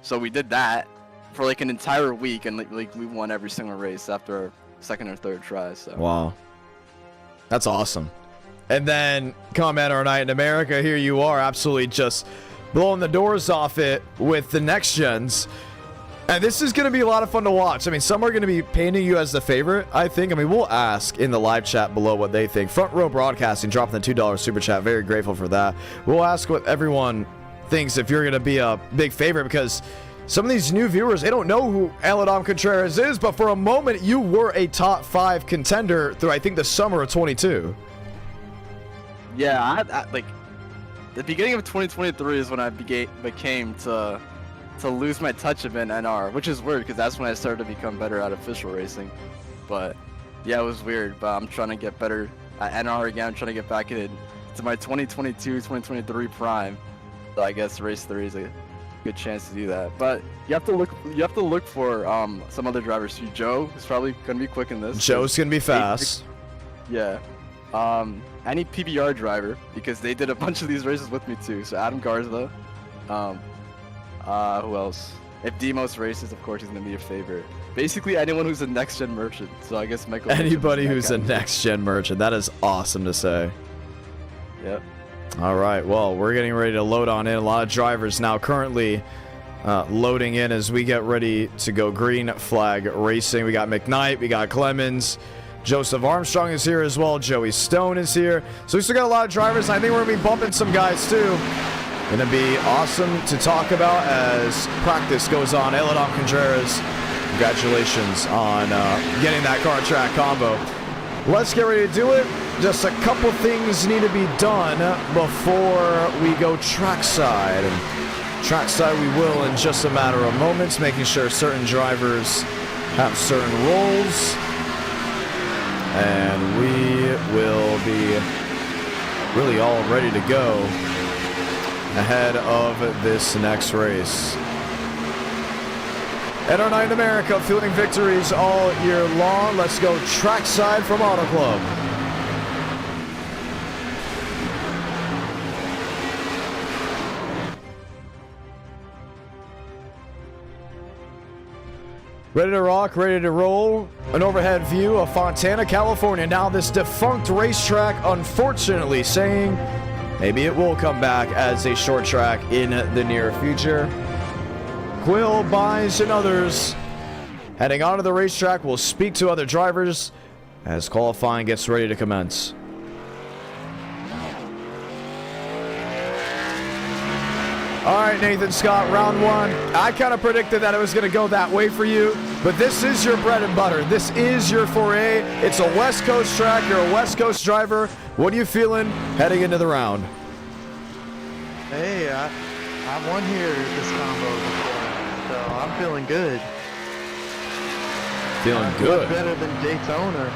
So we did that for like an entire week, and like we won every single race after our second or third try. So wow, that's awesome. And then Commenter Night in America, here you are, absolutely just blowing the doors off it with the next gens. And this is going to be a lot of fun to watch. I mean, some are going to be painting you as the favorite, I think. I mean, we'll ask in the live chat below what they think. Front Row Broadcasting dropping the $2 super chat. Very grateful for that. We'll ask what everyone thinks if you're going to be a big favorite, because some of these new viewers, they don't know who Eladam Contreras is, but for a moment, you were a top 5 contender through, I think, the summer of 22. Yeah, I like the beginning of 2023 is when I became to lose my touch of in NR, which is weird because that's when I started to become better at official racing. But yeah, it was weird. But I'm trying to get better at NR again. I'm trying to get back to my 2022-2023 prime. So I guess race 3 is a good chance to do that. But you have to look for some other drivers too. Joe is probably gonna be quick in this. Joe's gonna be fast. Yeah. Any PBR driver, because they did a bunch of these races with me too. So Adam Garza. Who else? If Demos races, of course he's gonna be a favorite. Basically anyone who's a next gen merchant. So I guess Michael. Anybody who's a next gen merchant. That is awesome to say. Yep. All right. Well, we're getting ready to load on in. A lot of drivers now currently loading in as we get ready to go green flag racing. We got McKnight, we got Clemens, Joseph Armstrong is here as well. Joey Stone is here. So we still got a lot of drivers. I think we're going to be bumping some guys too. Going to be awesome to talk about as practice goes on. Eladam Contreras, congratulations on getting that car track combo. Let's get ready to do it. Just a couple things need to be done before we go trackside. And trackside we will in just a matter of moments, making sure certain drivers have certain roles. And we will be really all ready to go ahead of this next race. At our night in America, fueling victories all year long. Let's go trackside from Auto Club. Ready to rock, ready to roll. An overhead view of Fontana, California. Now this defunct racetrack, unfortunately, saying maybe it will come back as a short track in the near future. Quill, Byes, and others heading onto the racetrack. We'll speak to other drivers as qualifying gets ready to commence. All right, Nathan Scott, round 1. I kind of predicted that it was going to go that way for you, but this is your bread and butter. This is your foray. It's a West Coast track. You're a West Coast driver. What are you feeling heading into the round? Hey, I've won here at this combo before, so I'm feeling good. Feeling good. Better than Daytona.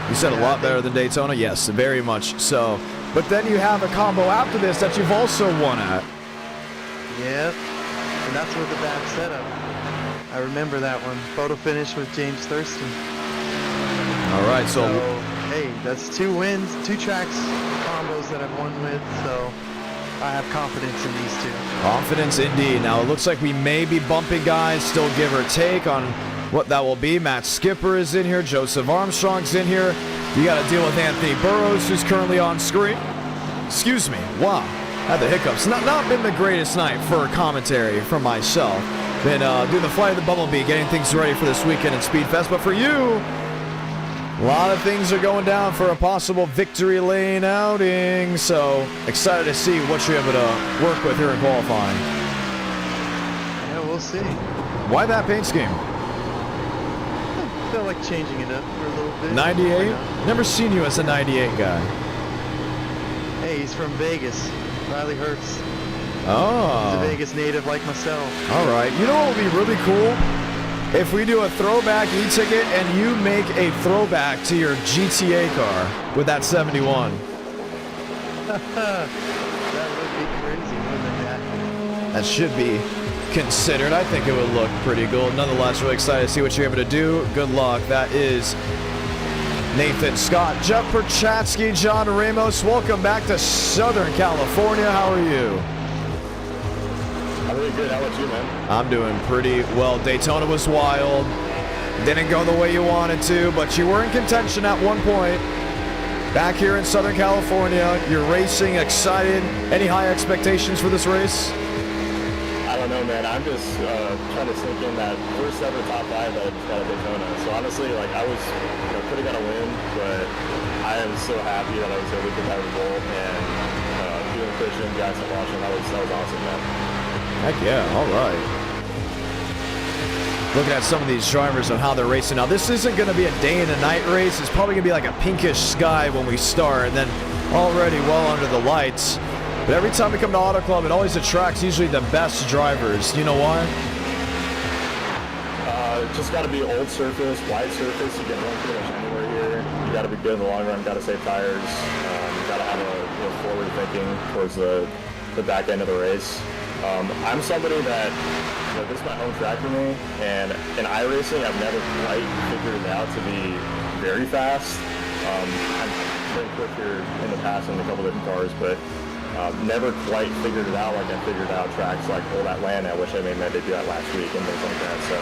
You said a lot better than Daytona? Yes, very much so. But then you have a combo after this that you've also won at. Yep, and that's with a bad setup. I remember that one. Photo finish with James Thurston. All right, so hey, that's 2 wins, 2 tracks combos that I've won with, so I have confidence in these 2. confidence indeed. Now it looks like we may be bumping guys, still give or take on what that will be. Matt Skipper is in here. Joseph Armstrong's in here. You got to deal with Anthony Burrows, who's currently on screen. Excuse me. Wow. Had the hiccups. Not been the greatest night for commentary for myself. Been doing the flight of the Bumblebee, getting things ready for this weekend in Speedfest. But for you, a lot of things are going down for a possible victory lane outing. So excited to see what you're able to work with here in qualifying. Yeah, we'll see. Why that paint scheme? I feel like changing it up for a little bit. 98? Never seen you as a 98 guy. Hey, he's from Vegas. Riley Hurts. Oh. He's a Vegas native like myself. All right. You know what would be really cool? If we do a throwback e-ticket and you make a throwback to your GTA car with that 71. That would be crazy, wouldn't it? That should be considered. I think it would look pretty cool. Nonetheless, really excited to see what you're able to do. Good luck. That is Nathan Scott, Jeff Perchatsky, John Ramos. Welcome back to Southern California. How are you? I'm really good. How about you, man? I'm doing pretty well. Daytona was wild. Didn't go the way you wanted to, but you were in contention at one point. Back here in Southern California, you're racing, excited. Any high expectations for this race? I don't know, man. I'm just trying to sink in that first ever top 5 that I just got at Daytona. So honestly, like I was, could have got a win, but I am so happy that I was able to get that result and doing Christian, Jackson, watching. That was awesome, man. Heck yeah, all right. Looking at some of these drivers and how they're racing. Now, this isn't going to be a day and a night race. It's probably going to be like a pinkish sky when we start, and then already well under the lights. But every time we come to Auto Club, it always attracts usually the best drivers. Do you know why? Just got to be old surface, wide surface. You can run pretty much anywhere here. You got to be good in the long run. Got to save tires. You got to have a forward thinking towards the back end of the race. I'm somebody that, this is my home track for me, and in iRacing, I've never quite figured it out to be very fast. I've been quicker in the past in a couple different cars, but never quite figured it out like I figured out tracks like Old Atlanta, which I made my debut at last week and things like that. So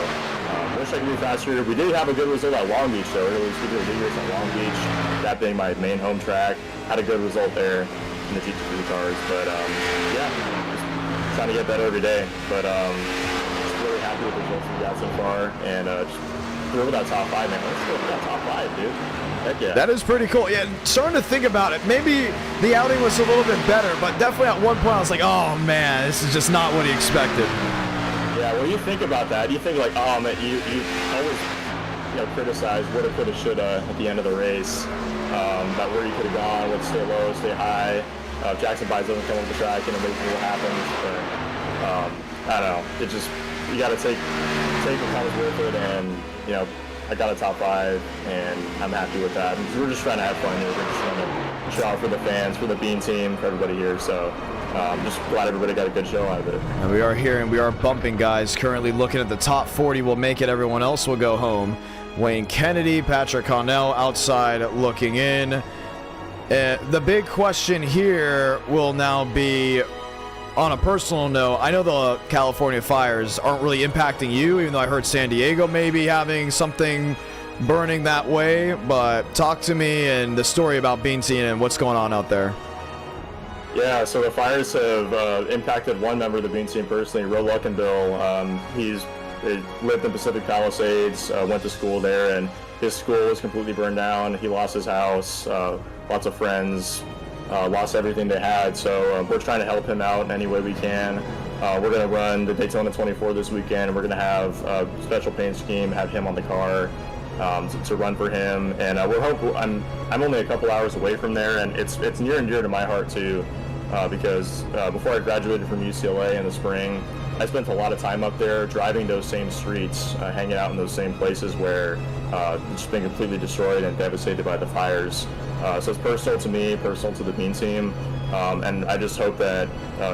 wish I could be faster. We did have a good result at Long Beach, though. We did a big race at Long Beach, that being my main home track. Had a good result there in the GT3 cars, but yeah, just trying to get better every day. But just really happy with the results we got so far, and just through that top 5, man. Let's go for that top 5, dude. Heck yeah. That is pretty cool. Yeah, starting to think about it. Maybe the outing was a little bit better, but definitely at one point I was like, oh man, this is just not what he expected. Yeah, when you think about that, you think like, oh man, you always criticize woulda, coulda, shoulda at the end of the race, about where you could have gone, would stay low, stay high. Jackson Byes doesn't come with the track, and maybe what happens. But I don't know. It just, you got to take what comes with it, and I got a top 5, and I'm happy with that. We're just trying to have fun here. We're just trying to show out for the fans, for the Bean team, for everybody here. So just glad everybody got a good show out of it. And we are here, and we are bumping guys. Currently looking at the top 40. We'll make it. Everyone else will go home. Wayne Kennedy, Patrick Connell outside looking in. The big question here will now be, on a personal note, I know the California fires aren't really impacting you, even though I heard San Diego maybe having something burning that way, but talk to me and the story about Bean Team and what's going on out there. Yeah, so the fires have impacted one member of the Bean Team personally, Ro Luckenbill. He lived in Pacific Palisades, went to school there, and his school was completely burned down. He lost his house, lots of friends, lost everything they had. So we're trying to help him out in any way we can. We're going to run the Daytona 24 this weekend. We're going to have a special paint scheme, have him on the car to run for him. And I'm only a couple hours away from there, and it's near and dear to my heart to because before I graduated from UCLA in the spring, I spent a lot of time up there driving those same streets, hanging out in those same places where it's been completely destroyed and devastated by the fires. So it's personal to me, personal to the Bean team, and I just hope that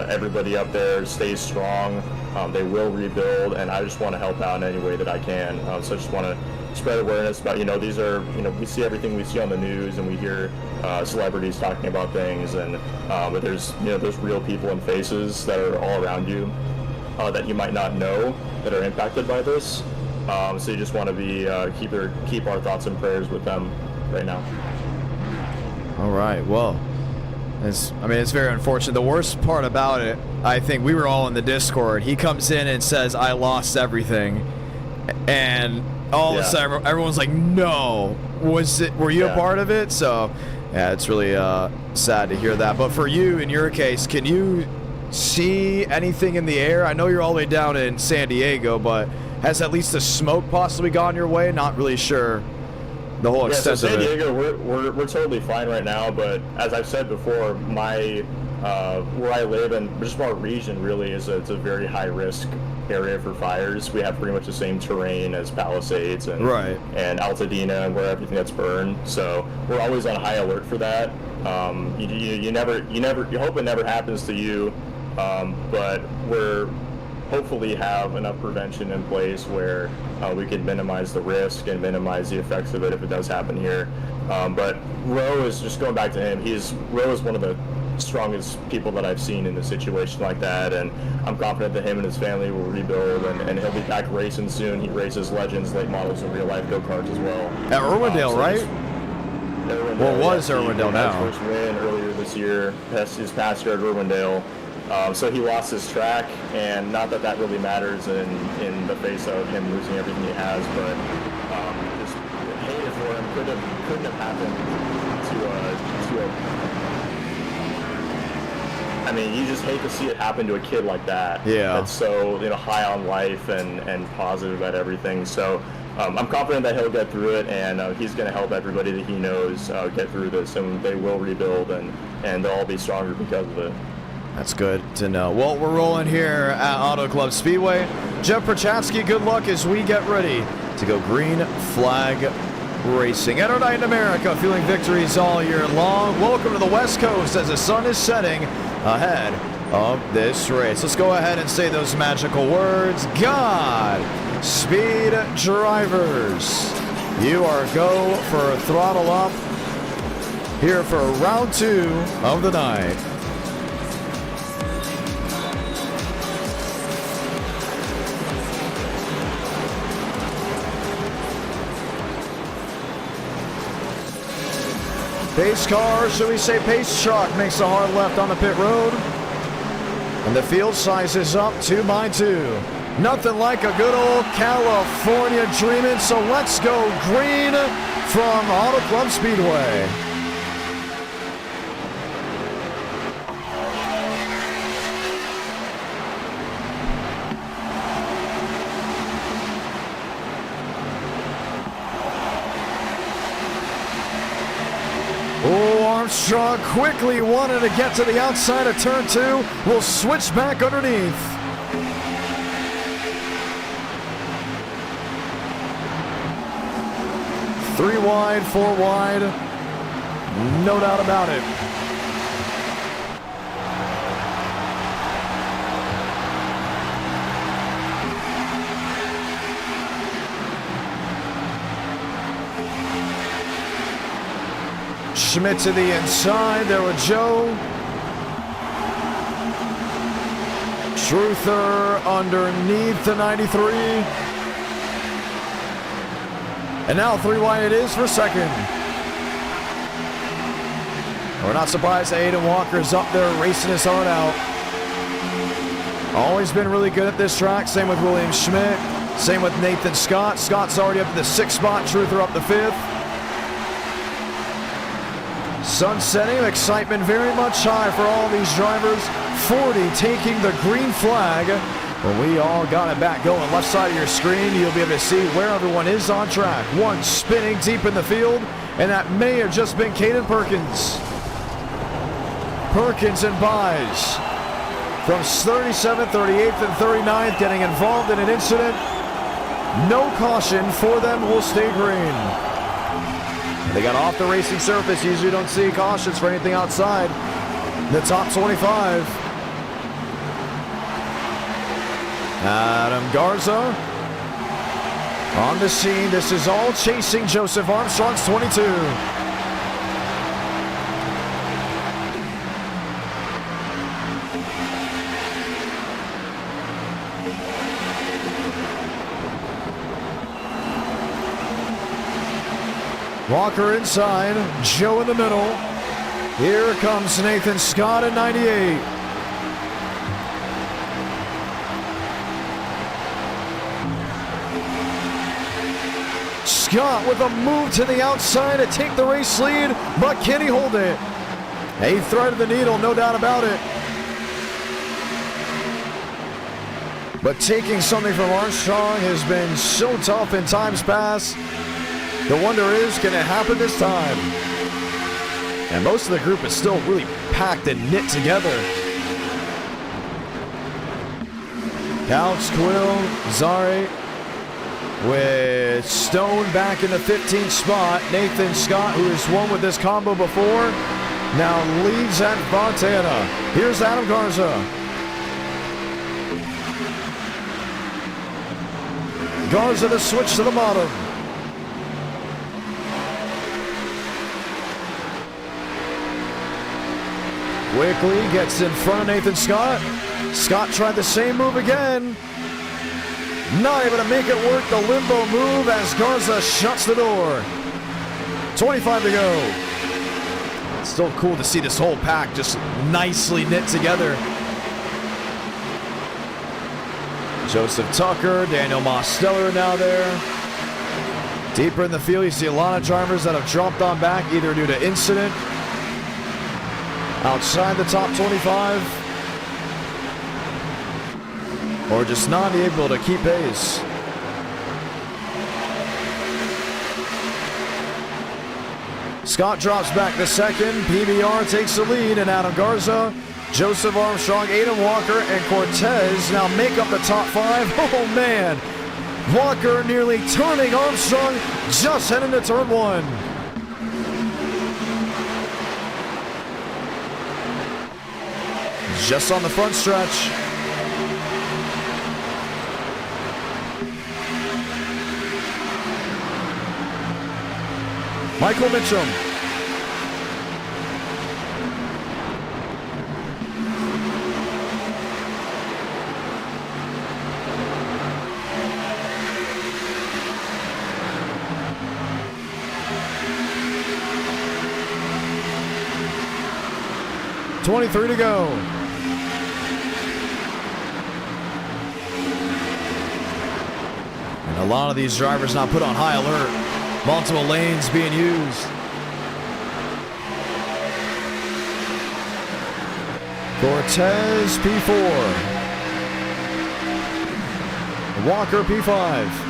everybody up there stays strong. They will rebuild, and I just want to help out in any way that I can. So I just want to spread awareness about, these are, we see everything we see on the news, and we hear celebrities talking about things, and but there's real people and faces that are all around you that you might not know that are impacted by this. So you just want to be keep our thoughts and prayers with them right now. All right, well, it's very unfortunate. The worst part about it, I think, we were all in the Discord. He comes in and says, "I lost everything," and all of a sudden everyone's like, "No, were you a part of it?" So yeah, it's really sad to hear that. But for you, in your case, can you see anything in the air? I know you're all the way down in San Diego, but has at least the smoke possibly gone your way? Not really sure the whole extent so San of it. Diego, we're totally fine right now, but as I've said before, my where I live and just our region really it's a very high risk area for fires. We have pretty much the same terrain as Palisades and Altadena, where everything that's burned. So we're always on high alert for that. You hope it never happens to you, but we're hopefully have enough prevention in place where we can minimize the risk and minimize the effects of it if it does happen here. But Ro is, just going back to him, Ro is one of the strongest people that I've seen in a situation like that, and I'm confident that him and his family will rebuild, and he'll be back racing soon. He races Legends, late models, and real life go-karts as well. At Irwindale, right? Irwindale, well, it was Irwindale now. His first win earlier this year, his past year at Irwindale. So he lost his track, and not that that really matters in the face of him losing everything he has, but just hate it for him. Couldn't have happened to a. I mean, you just hate to see it happen to a kid like that. Yeah. That's so high on life and positive about everything. So I'm confident that he'll get through it, and he's going to help everybody that he knows get through this, and they will rebuild, and they'll all be stronger because of it. That's good to know. Well, we're rolling here at Auto Club Speedway. Jeff Prochatsky, good luck as we get ready to go green flag racing. At our night in America, feeling victories all year long. Welcome to the West Coast as the sun is setting ahead of this race. Let's go ahead and say those magical words. God, speed drivers. You are go for throttle up here for round 2 of the night. Pace car, should we say pace truck, makes a hard left on the pit road. And the field sizes up 2 by 2. Nothing like a good old California dreaming, so let's go green from Auto Club Speedway. Armstrong quickly wanted to get to the outside of turn 2. Will switch back underneath. Three wide, 4 wide. No doubt about it. Schmidt to the inside, there with Joe. Truther underneath the 93. And now 3 wide it is for second. We're not surprised that Aiden Walker's up there racing his heart out. Always been really good at this track, same with William Schmidt, same with Nathan Scott. Scott's already up to the 6th spot, Truther up the 5th. Sun setting, excitement very much high for all these drivers. 40 taking the green flag. Well, we all got it back going. Left side of your screen, you'll be able to see where everyone is on track. One spinning deep in the field, and that may have just been Caden Perkins. Perkins and Buys from 37th, 38th, and 39th getting involved in an incident. No caution for them, will stay green. They got off the racing surface. Usually don't see cautions for anything outside the top 25. Adam Garza on the scene. This is all chasing Joseph Armstrong's 22. Walker inside, Joe in the middle. Here comes Nathan Scott at 98. Scott with a move to the outside to take the race lead, but can he hold it? He threaded the needle, no doubt about it. But taking something from Armstrong has been so tough in times past. The wonder is, can it happen this time? And most of the group is still really packed and knit together. Couch, Quill, Zari with Stone back in the 15th spot. Nathan Scott, who has won with this combo before, now leads at Fontana. Here's Adam Garza. Garza to switch to the bottom. Quickly gets in front of Nathan Scott. Scott tried the same move again. Not able to make it work. The limbo move as Garza shuts the door. 25 to go. It's still cool to see this whole pack just nicely knit together. Joseph Tucker, Daniel Mosteller now there. Deeper in the field, you see a lot of drivers that have dropped on back either due to incident, outside the top 25, or just not able to keep pace. Scott drops back to second. PBR takes the lead, and Adam Garza, Joseph Armstrong, Aiden Walker, and Cortez now make up the top 5. Oh man, Walker nearly turning Armstrong just heading to turn 1. Just on the front stretch. Michael Mitchum. .23 to go. And a lot of these drivers now put on high alert. Multiple lanes being used. Cortez P4. Walker P5.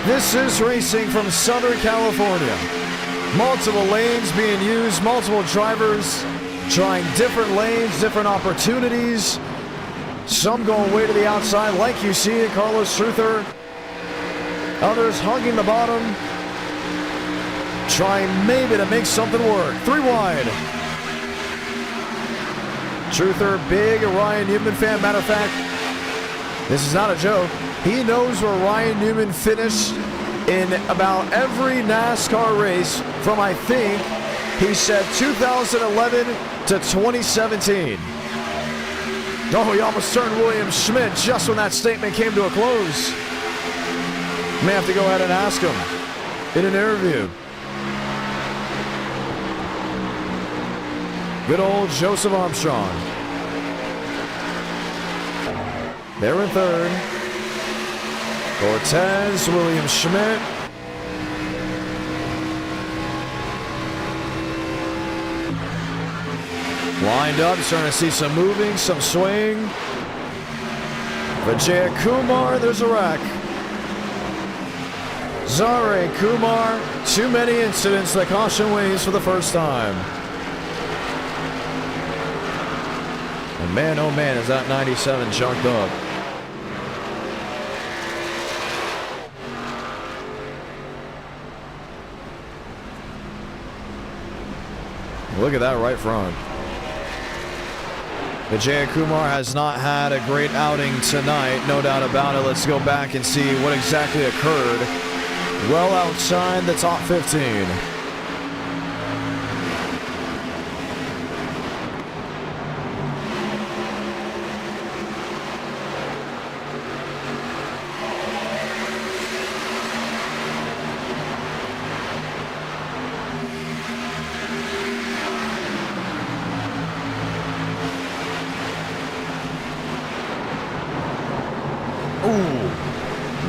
This is racing from Southern California. Multiple lanes being used, multiple drivers trying different lanes, different opportunities. Some going way to the outside, like you see in Carlos Truther. Others hugging the bottom, trying maybe to make something work. 3 wide. Truther, big Ryan Newman fan. Matter of fact, this is not a joke. He knows where Ryan Newman finished in about every NASCAR race from, I think, he said 2011 to 2017. Oh, he almost turned William Schmidt just when that statement came to a close. May have to go ahead and ask him in an interview. Good old Joseph Armstrong. They're in third. Cortez, William Schmidt. Lined up, starting to see some moving, some swing. Vijay Kumar, there's a wreck. Zare Kumar, too many incidents. The caution waves for the first time. And man, oh man, is that 97 chunked up. Look at that right front. Vijay Kumar has not had a great outing tonight, no doubt about it. Let's go back and see what exactly occurred. Well outside the top 15.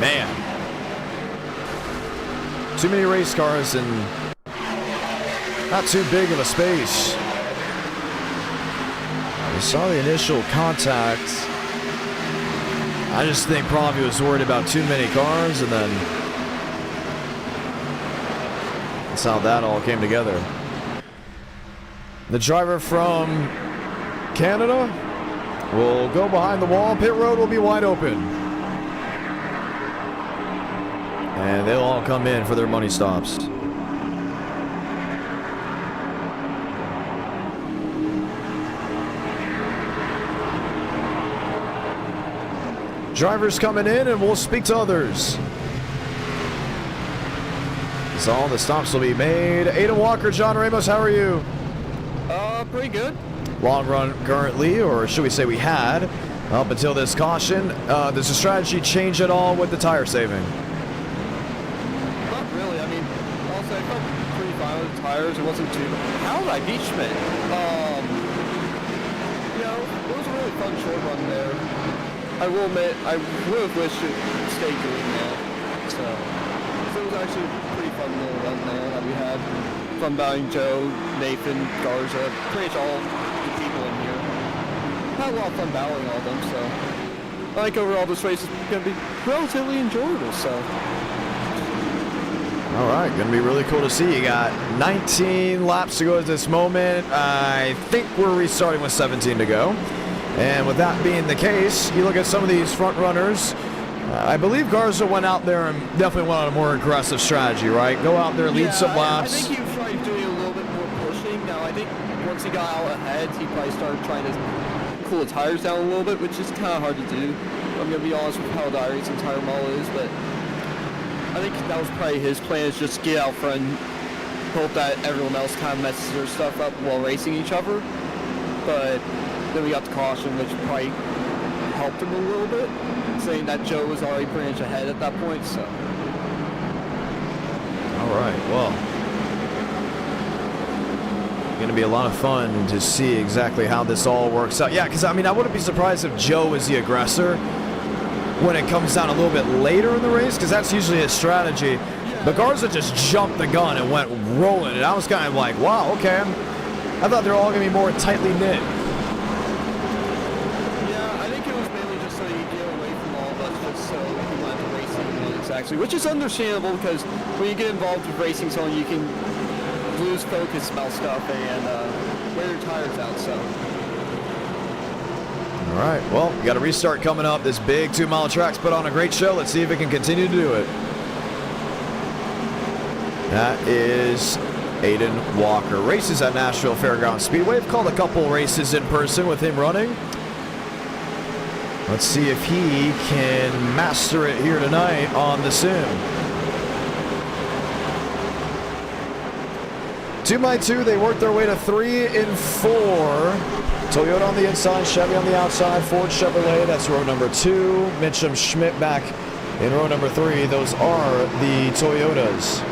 Man. Too many race cars and not too big of a space. I saw the initial contact. I just think probably was worried about too many cars, and then that's how that all came together. The driver from Canada will go behind the wall. Pit road will be wide open. And they'll all come in for their money stops. Drivers coming in, and we'll speak to others. So all the stops will be made. Aiden Walker, John Ramos, how are you? Pretty good. Long run currently, or should we say we had, up until this caution. Does the strategy change at all with the tire saving? Tires, it wasn't too. How did I beat Schmidt? You know, it was a really fun short run there. I will admit, I would have wished it stayed doing that. So it was actually a pretty fun little run there that we had. Fun battling Joe, Nathan, Garza, pretty much all the people in here. Had a lot of fun battling all of them, so I think overall this race is going to be relatively enjoyable, so. All right, going to be really cool to see. You got 19 laps to go at this moment. I think we're restarting with 17 to go. And with that being the case, you look at some of these front runners. I believe Garza went out there and definitely went on a more aggressive strategy, right? Go out there, lead some laps. I think he was probably doing a little bit more pushing. Now, I think once he got out ahead, he probably started trying to cool the tires down a little bit, which is kind of hard to do. I'm going to be honest with how the iRacing tire model is, but I think that was probably his plan, is just get out front and hope that everyone else kind of messes their stuff up while racing each other. But then we got the caution, which probably helped him a little bit, saying that Joe was already pretty much ahead at that point, so. All right, well. Going to be a lot of fun to see exactly how this all works out. Yeah, because, I mean, I wouldn't be surprised if Joe was the aggressor when it comes down a little bit later in the race, because that's usually his strategy. But Garza just jumped the gun and went rolling, and I was kind of like, wow, okay. I thought they were all going to be more tightly knit. Yeah, I think it was mainly just so you get away from all of us, just so you went to racing minutes, actually, which is understandable, because when you get involved with racing someone, you can lose focus about stuff and wear your tires out, so. All right, well, we got a restart coming up. This big 2-mile track's put on a great show. Let's see if it can continue to do it. That is Aiden Walker. Races at Nashville Fairgrounds Speedway. We've called a couple races in person with him running. Let's see if he can master it here tonight on the sim. 2x2, they worked their way to 3 and 4. Toyota on the inside, Chevy on the outside, Ford Chevrolet, that's row number 2. Mitchum Schmidt back in row number 3. Those are the Toyotas.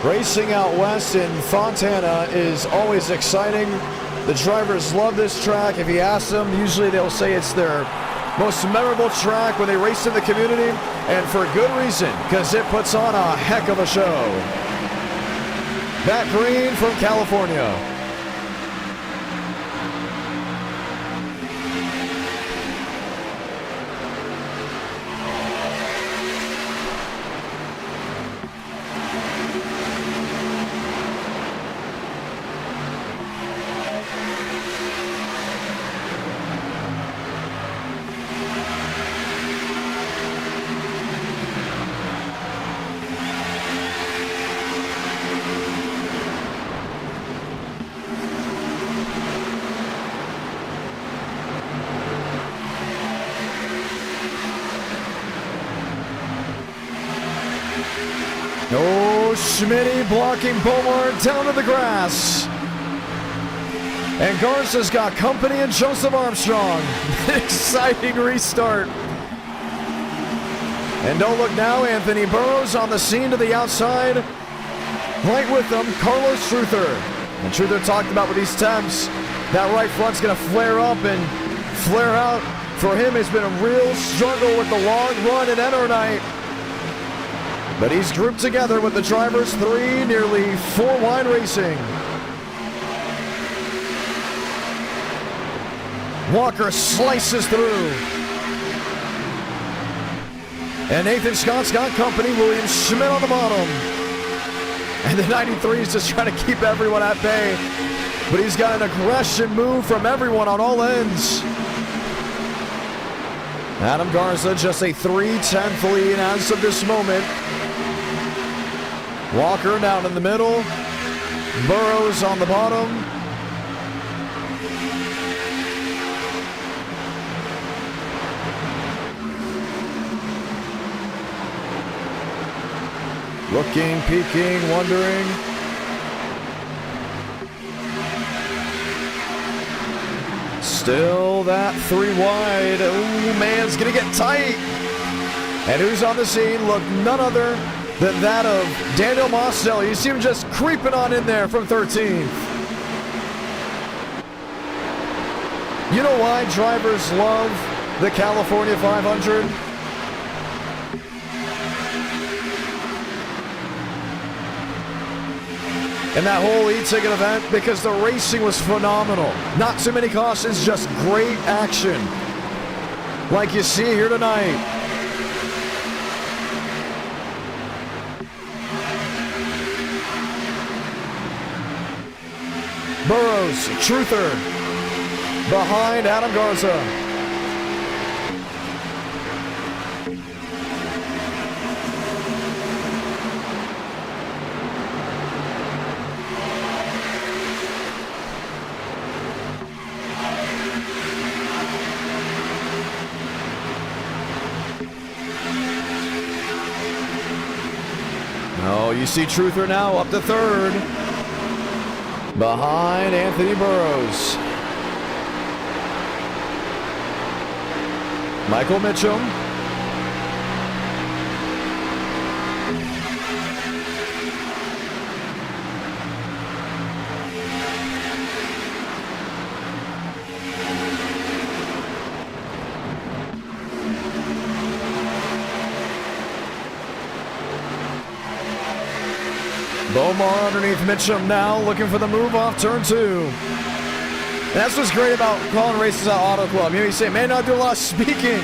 Racing out west in Fontana is always exciting. The drivers love this track. If you ask them, usually they'll say it's their most memorable track when they race in the community, and for good reason, because it puts on a heck of a show. Matt Green from California. Oh, Schmitty blocking Beaumont down to the grass. And Garza's got company and Joseph Armstrong. Exciting restart. And don't look now, Anthony Burrows on the scene to the outside. Right with them, Carlos Truther. And Truther talked about with these temps, that right front's going to flare up and flare out. For him, it's been a real struggle with the long run at Enternight. But he's grouped together with the drivers 3, nearly 4 wide racing. Walker slices through. And Nathan Scott's got company. William Schmidt on the bottom. And the 93 is just trying to keep everyone at bay. But he's got an aggression move from everyone on all ends. Adam Garza just a 3/10 lead as of this moment. Walker down in the middle. Burrows on the bottom. Looking, peeking, wondering. Still that 3 wide. Oh, man, it's going to get tight. And who's on the scene? Look, none other than that of Daniel Mostel. You see him just creeping on in there from 13th. You know why drivers love the California 500? In that whole e-ticket event, because the racing was phenomenal. Not too many cautions, just great action. Like you see here tonight. Burrows, Truther, behind Adam Garza. Oh, you see Truther now up to 3rd. Behind Anthony Burrows. Michael Mitchum. Bomar underneath Mitchum now, looking for the move off turn 2. And that's what's great about calling races at Auto Club. You know, you say, may not do a lot of speaking.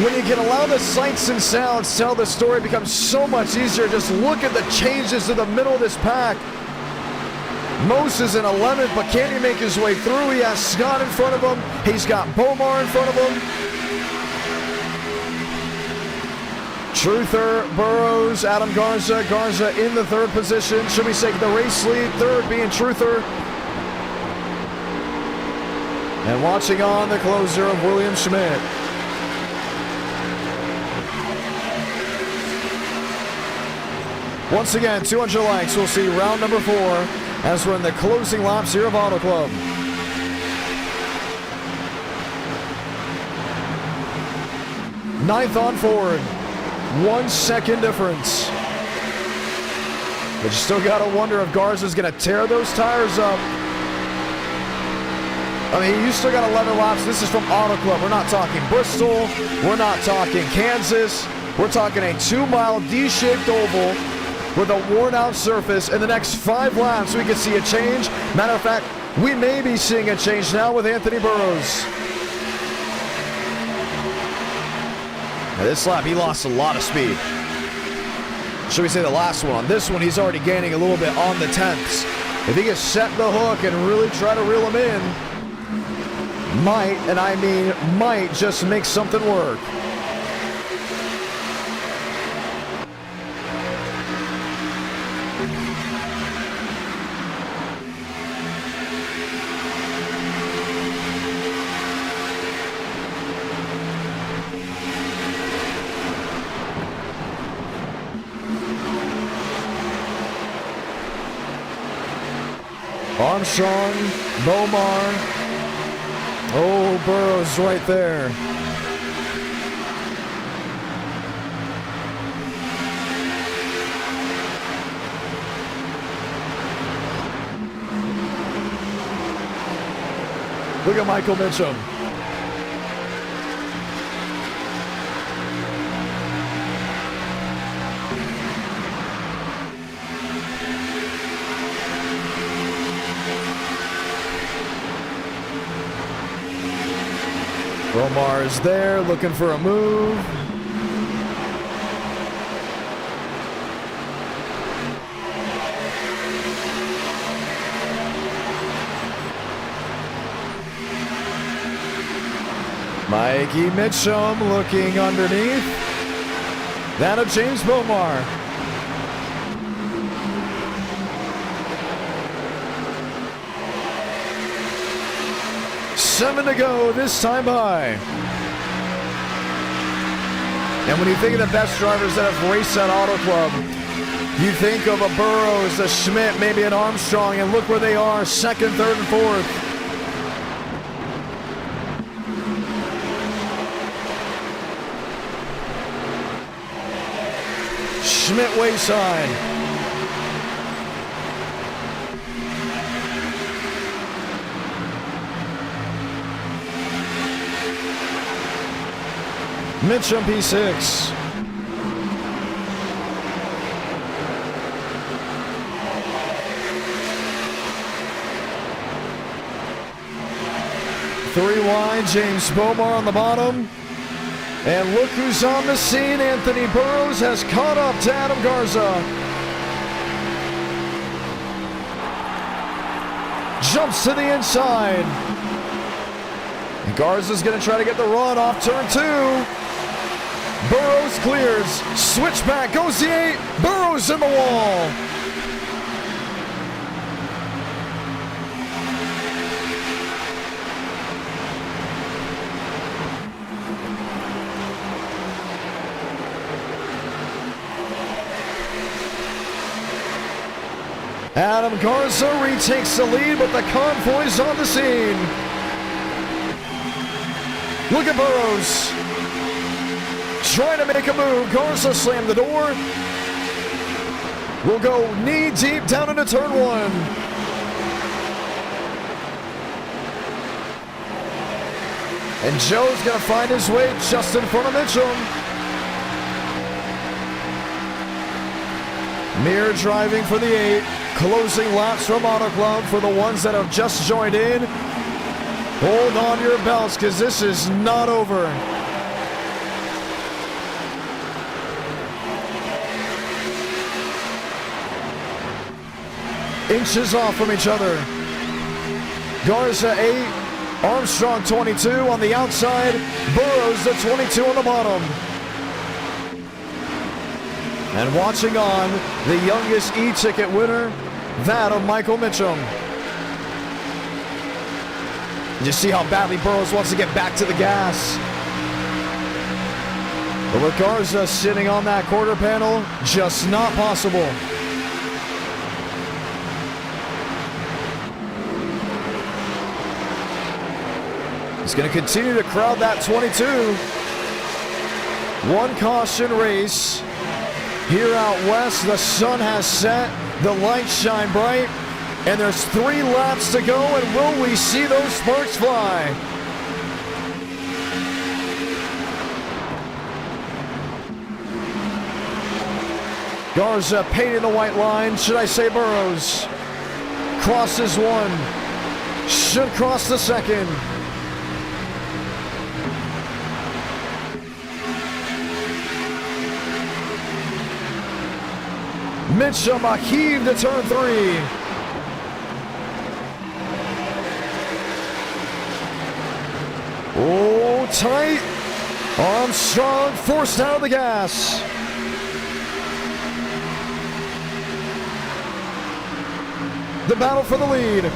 When you can allow the sights and sounds tell the story, it becomes so much easier. Just look at the changes to the middle of this pack. Mose is in 11th, but can he make his way through? He has Scott in front of him. He's got Bomar in front of him. Truther, Burrows, Adam Garza. Garza in the 3rd position. Should we say the race lead? 3rd being Truther. And watching on the closer of William Schmidt. Once again, 200 likes. We'll see round number 4 as we're in the closing laps here of Auto Club. Ninth on Ford. 1 second difference. But you still got to wonder if Garza's going to tear those tires up. I mean, you still got 11 laps. This is from Auto Club. We're not talking Bristol. We're not talking Kansas. We're talking a 2-mile D-shaped oval with a worn-out surface. In the next 5 laps, we could see a change. Matter of fact, we may be seeing a change now with Anthony Burrows. Now this lap, he lost a lot of speed. Should we say the last one? On this one, he's already gaining a little bit on the 10ths. If he can set the hook and really try to reel him in, might, and I mean might, just make something work. Armstrong, Bomar. Oh, Burrows right there. Look at Michael Mitchum. Bomar is there looking for a move. Mikey Mitchum looking underneath. That of James Bomar. Seven to go this time by. And when you think of the best drivers that have raced at Auto Club, you think of a Burrows, a Schmidt, maybe an Armstrong, and look where they are, second, third, and fourth. Schmidt wayside. Mitchum P6. Three wide, James Bomar on the bottom. And look who's on the scene. Anthony Burrows has caught up to Adam Garza. Jumps to the inside. And Garza's going to try to get the run off turn 2. Burrows clears. Switchback goes the 8. Burrows in the wall. Adam Garza retakes the lead, but the convoy's on the scene. Look at Burrows. Trying to make a move. Garza slammed the door. Will go knee deep down into turn 1. And Joe's going to find his way just in front of Mitchum. Mir driving for the 8. Closing laps from Auto Club for the ones that have just joined in. Hold on to your belts because this is not over. Inches off from each other. Garza 8, Armstrong 22 on the outside, Burrows the 22 on the bottom. And watching on, the youngest e-ticket winner, that of Michael Mitchum. You see how badly Burrows wants to get back to the gas. But with Garza sitting on that quarter panel, just not possible. He's going to continue to crowd that 22. One caution race. Here out west, the sun has set, the lights shine bright, and there's 3 laps to go, and will we see those sparks fly? Garza painting the white line, should I say Burrows? Crosses 1, should cross the 2nd. Mitchum a heave to turn 3. Oh, tight. Armstrong forced out of the gas. The battle for the lead.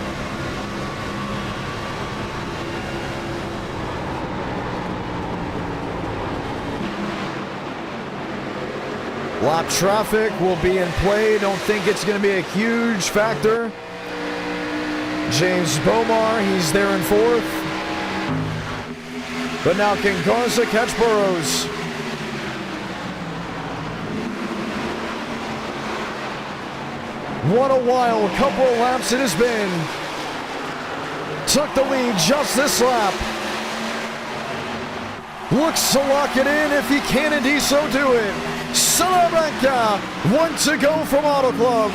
Lap traffic will be in play. Don't think it's going to be a huge factor. James Bomar, he's there in 4th. But now can Garza catch Burrows? What a wild couple of laps it has been. Took the lead just this lap. Looks to lock it in if he can indeed so do it. Salamanca, 1 to go from Auto Club.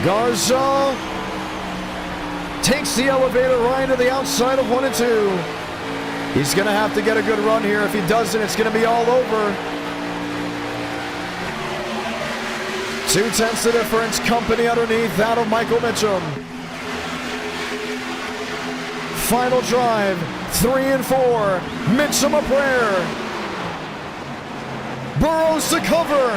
Garza takes the elevator right to the outside of 1 and 2. He's going to have to get a good run here. If he doesn't, it's going to be all over. 2/10 the difference. Company underneath that of Michael Mitchum. Final drive, 3 and 4. Mitchum a prayer. Burrows to cover.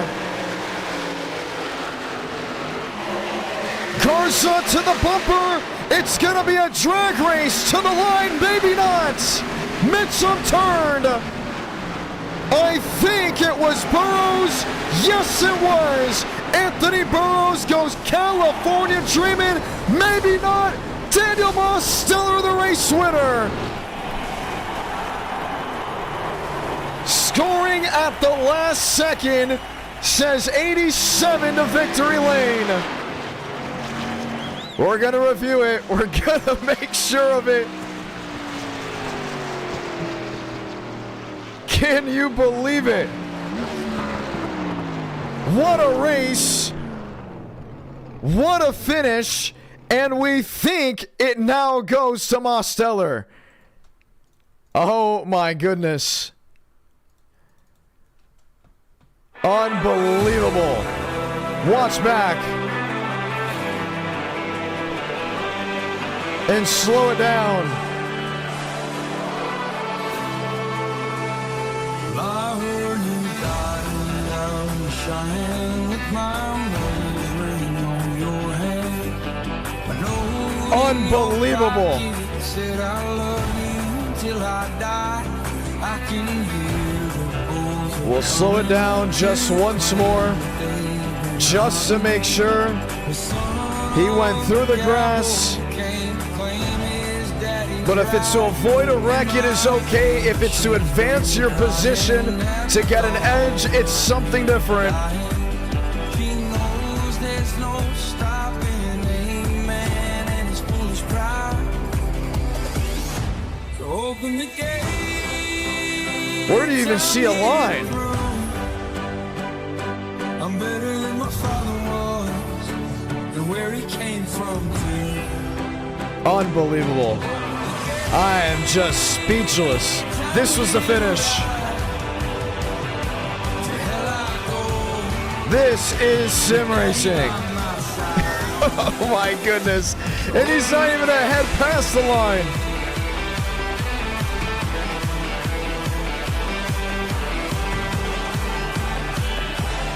Garza to the bumper. It's going to be a drag race to the line. Maybe not. Mitchum turned. I think it was Burrows. Yes, it was. Anthony Burrows goes California dreaming. Maybe not. Daniel Mosteller, the race winner. Scoring at the last second, says 87 to victory lane. We're going to review it. We're going to make sure of it. Can you believe it? What a race. What a finish. And we think it now goes to Mosteller. Oh my goodness. Unbelievable. Watch back. And slow it down. Unbelievable. We'll slow it down just once more, just to make sure. He went through the grass. But if it's to avoid a wreck, it is okay. If it's to advance your position to get an edge, it's something different. Where do you even see a line? I'm better than my father was, and where he came from too. Unbelievable. I am just speechless. This was the finish. This is sim racing. Oh my goodness. And he's not even ahead past the line.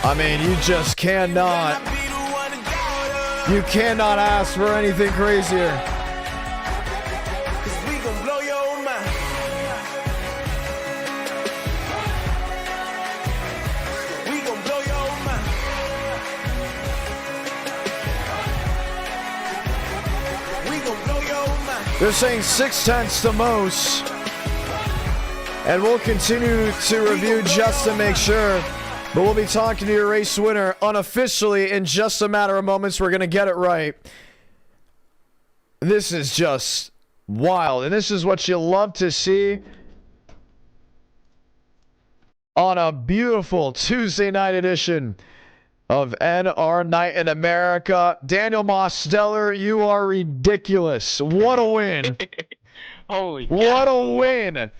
I mean, you just cannot. You cannot ask for anything crazier. They're saying 6/10 the most. And we'll continue to review just to make sure. But we'll be talking to your race winner unofficially in just a matter of moments. We're going to get it right. This is just wild. And this is what you love to see on a beautiful Tuesday night edition of NR Night in America. Daniel Mosteller, you are ridiculous. What a win. Holy cow. What a win.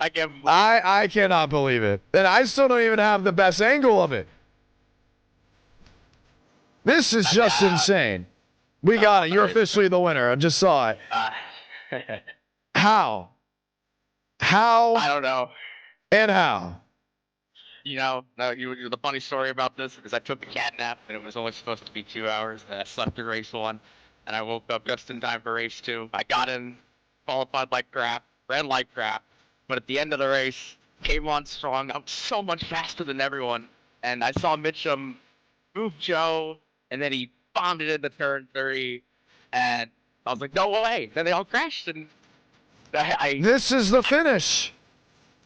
I cannot believe it. And I still don't even have the best angle of it. This is just insane. We got it. You're officially the winner. I just saw it. How? How? I don't know. And how? You know, the funny story about this is I took a cat nap and it was only supposed to be 2 hours. And I slept through race 1 and I woke up just in time for race 2. I got in, qualified like crap, ran like crap. But at the end of the race, came on strong. I'm so much faster than everyone. and I saw Mitchum move Joe, and then he bombed it into turn 3, and I was like, no way. Then they all crashed, and This is the finish.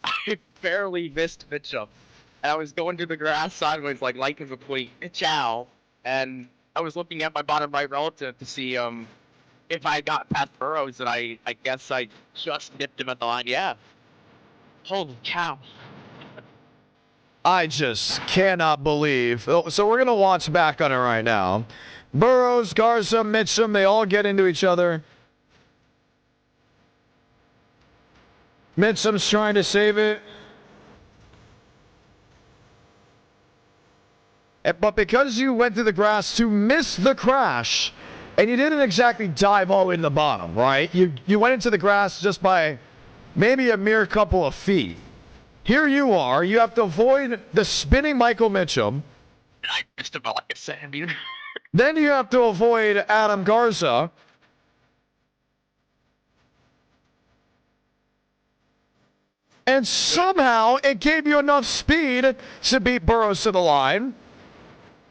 I barely missed Mitchum. And I was going through the grass sideways like light as a tweet. Ciao. And I was looking at my bottom right relative to see if I got past Burrows, and I guess I just nipped him at the line. Yeah. Holy cow. I just cannot believe. So we're going to watch back on it right now. Burrows, Garza, Mitchum, they all get into each other. Mitchum's trying to save it. But because you went through the grass to miss the crash, and you didn't exactly dive all the way to the bottom, right? You went into the grass just by maybe a mere couple of feet. Here you are. You have to avoid the spinning Michael Mitchum. I missed him by like a centimeter. Then you have to avoid Adam Garza. And somehow it gave you enough speed to beat Burrows to the line.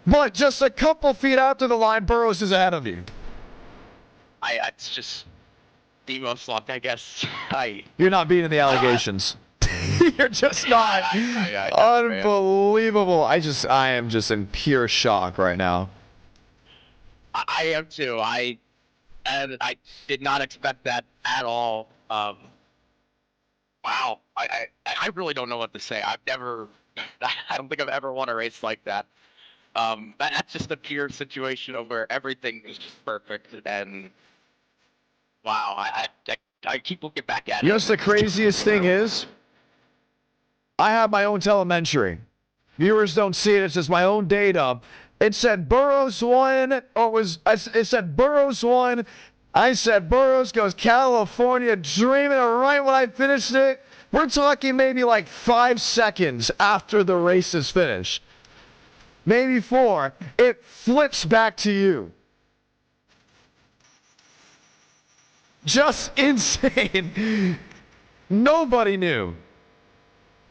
But just a couple feet after the line, Burrows is ahead of you. It's just Demos luck, I guess. You're not beating the allegations. You're just not. Unbelievable. I am just in pure shock right now. I am too. I did not expect that at all. Wow. I really don't know what to say. I don't think I've ever won a race like that. That's just a pure situation of where everything is just perfect, and wow, I keep looking back at it. You know what's the craziest thing is? I have my own telemetry. Viewers don't see it. It's just my own data. It said Burrows won, it said Burrows won. I said Burrows goes California dreaming, and right when I finished it, we're talking maybe like 5 seconds after the race is finished. Maybe 4. It flips back to you. Just insane. Nobody knew.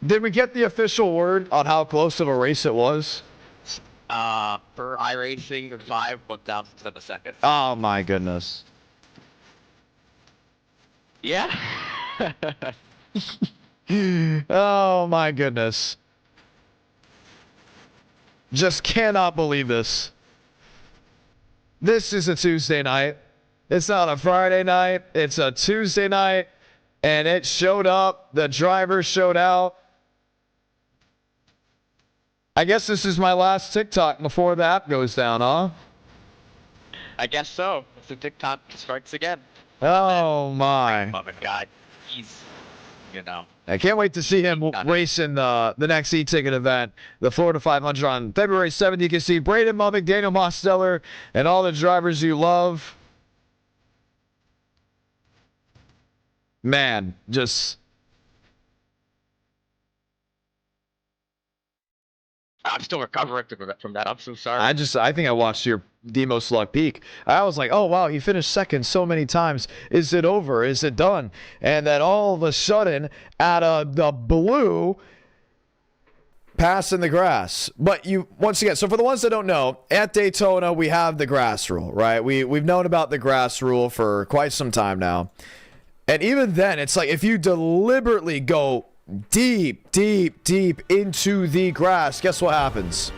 Did we get the official word on how close of a race it was? For iRacing, 5 went down to the second. Oh my goodness. Yeah. Oh my goodness. Just cannot believe this. This is a Tuesday night. It's not a Friday night. It's a Tuesday night. And it showed up. The driver showed out. I guess this is my last TikTok before the app goes down, huh? I guess so. If the TikTok strikes again. Oh my. God. He's, I can't wait to see him race in the next e-ticket event, the Florida 500 on February 7th. You can see Braden Mummick, Daniel Mosteller, and all the drivers you love. Man, just... I'm still recovering from that. I'm so sorry. I think I watched your Demos Luck peak. I was like, oh wow, he finished second so many times. Is it over? Is it done? And then all of a sudden, out of the blue, pass in the grass. But once again, so for the ones that don't know, at Daytona we have the grass rule, right? We've known about the grass rule for quite some time now. And even then, it's like if you deliberately go deep into the grass, guess what happens?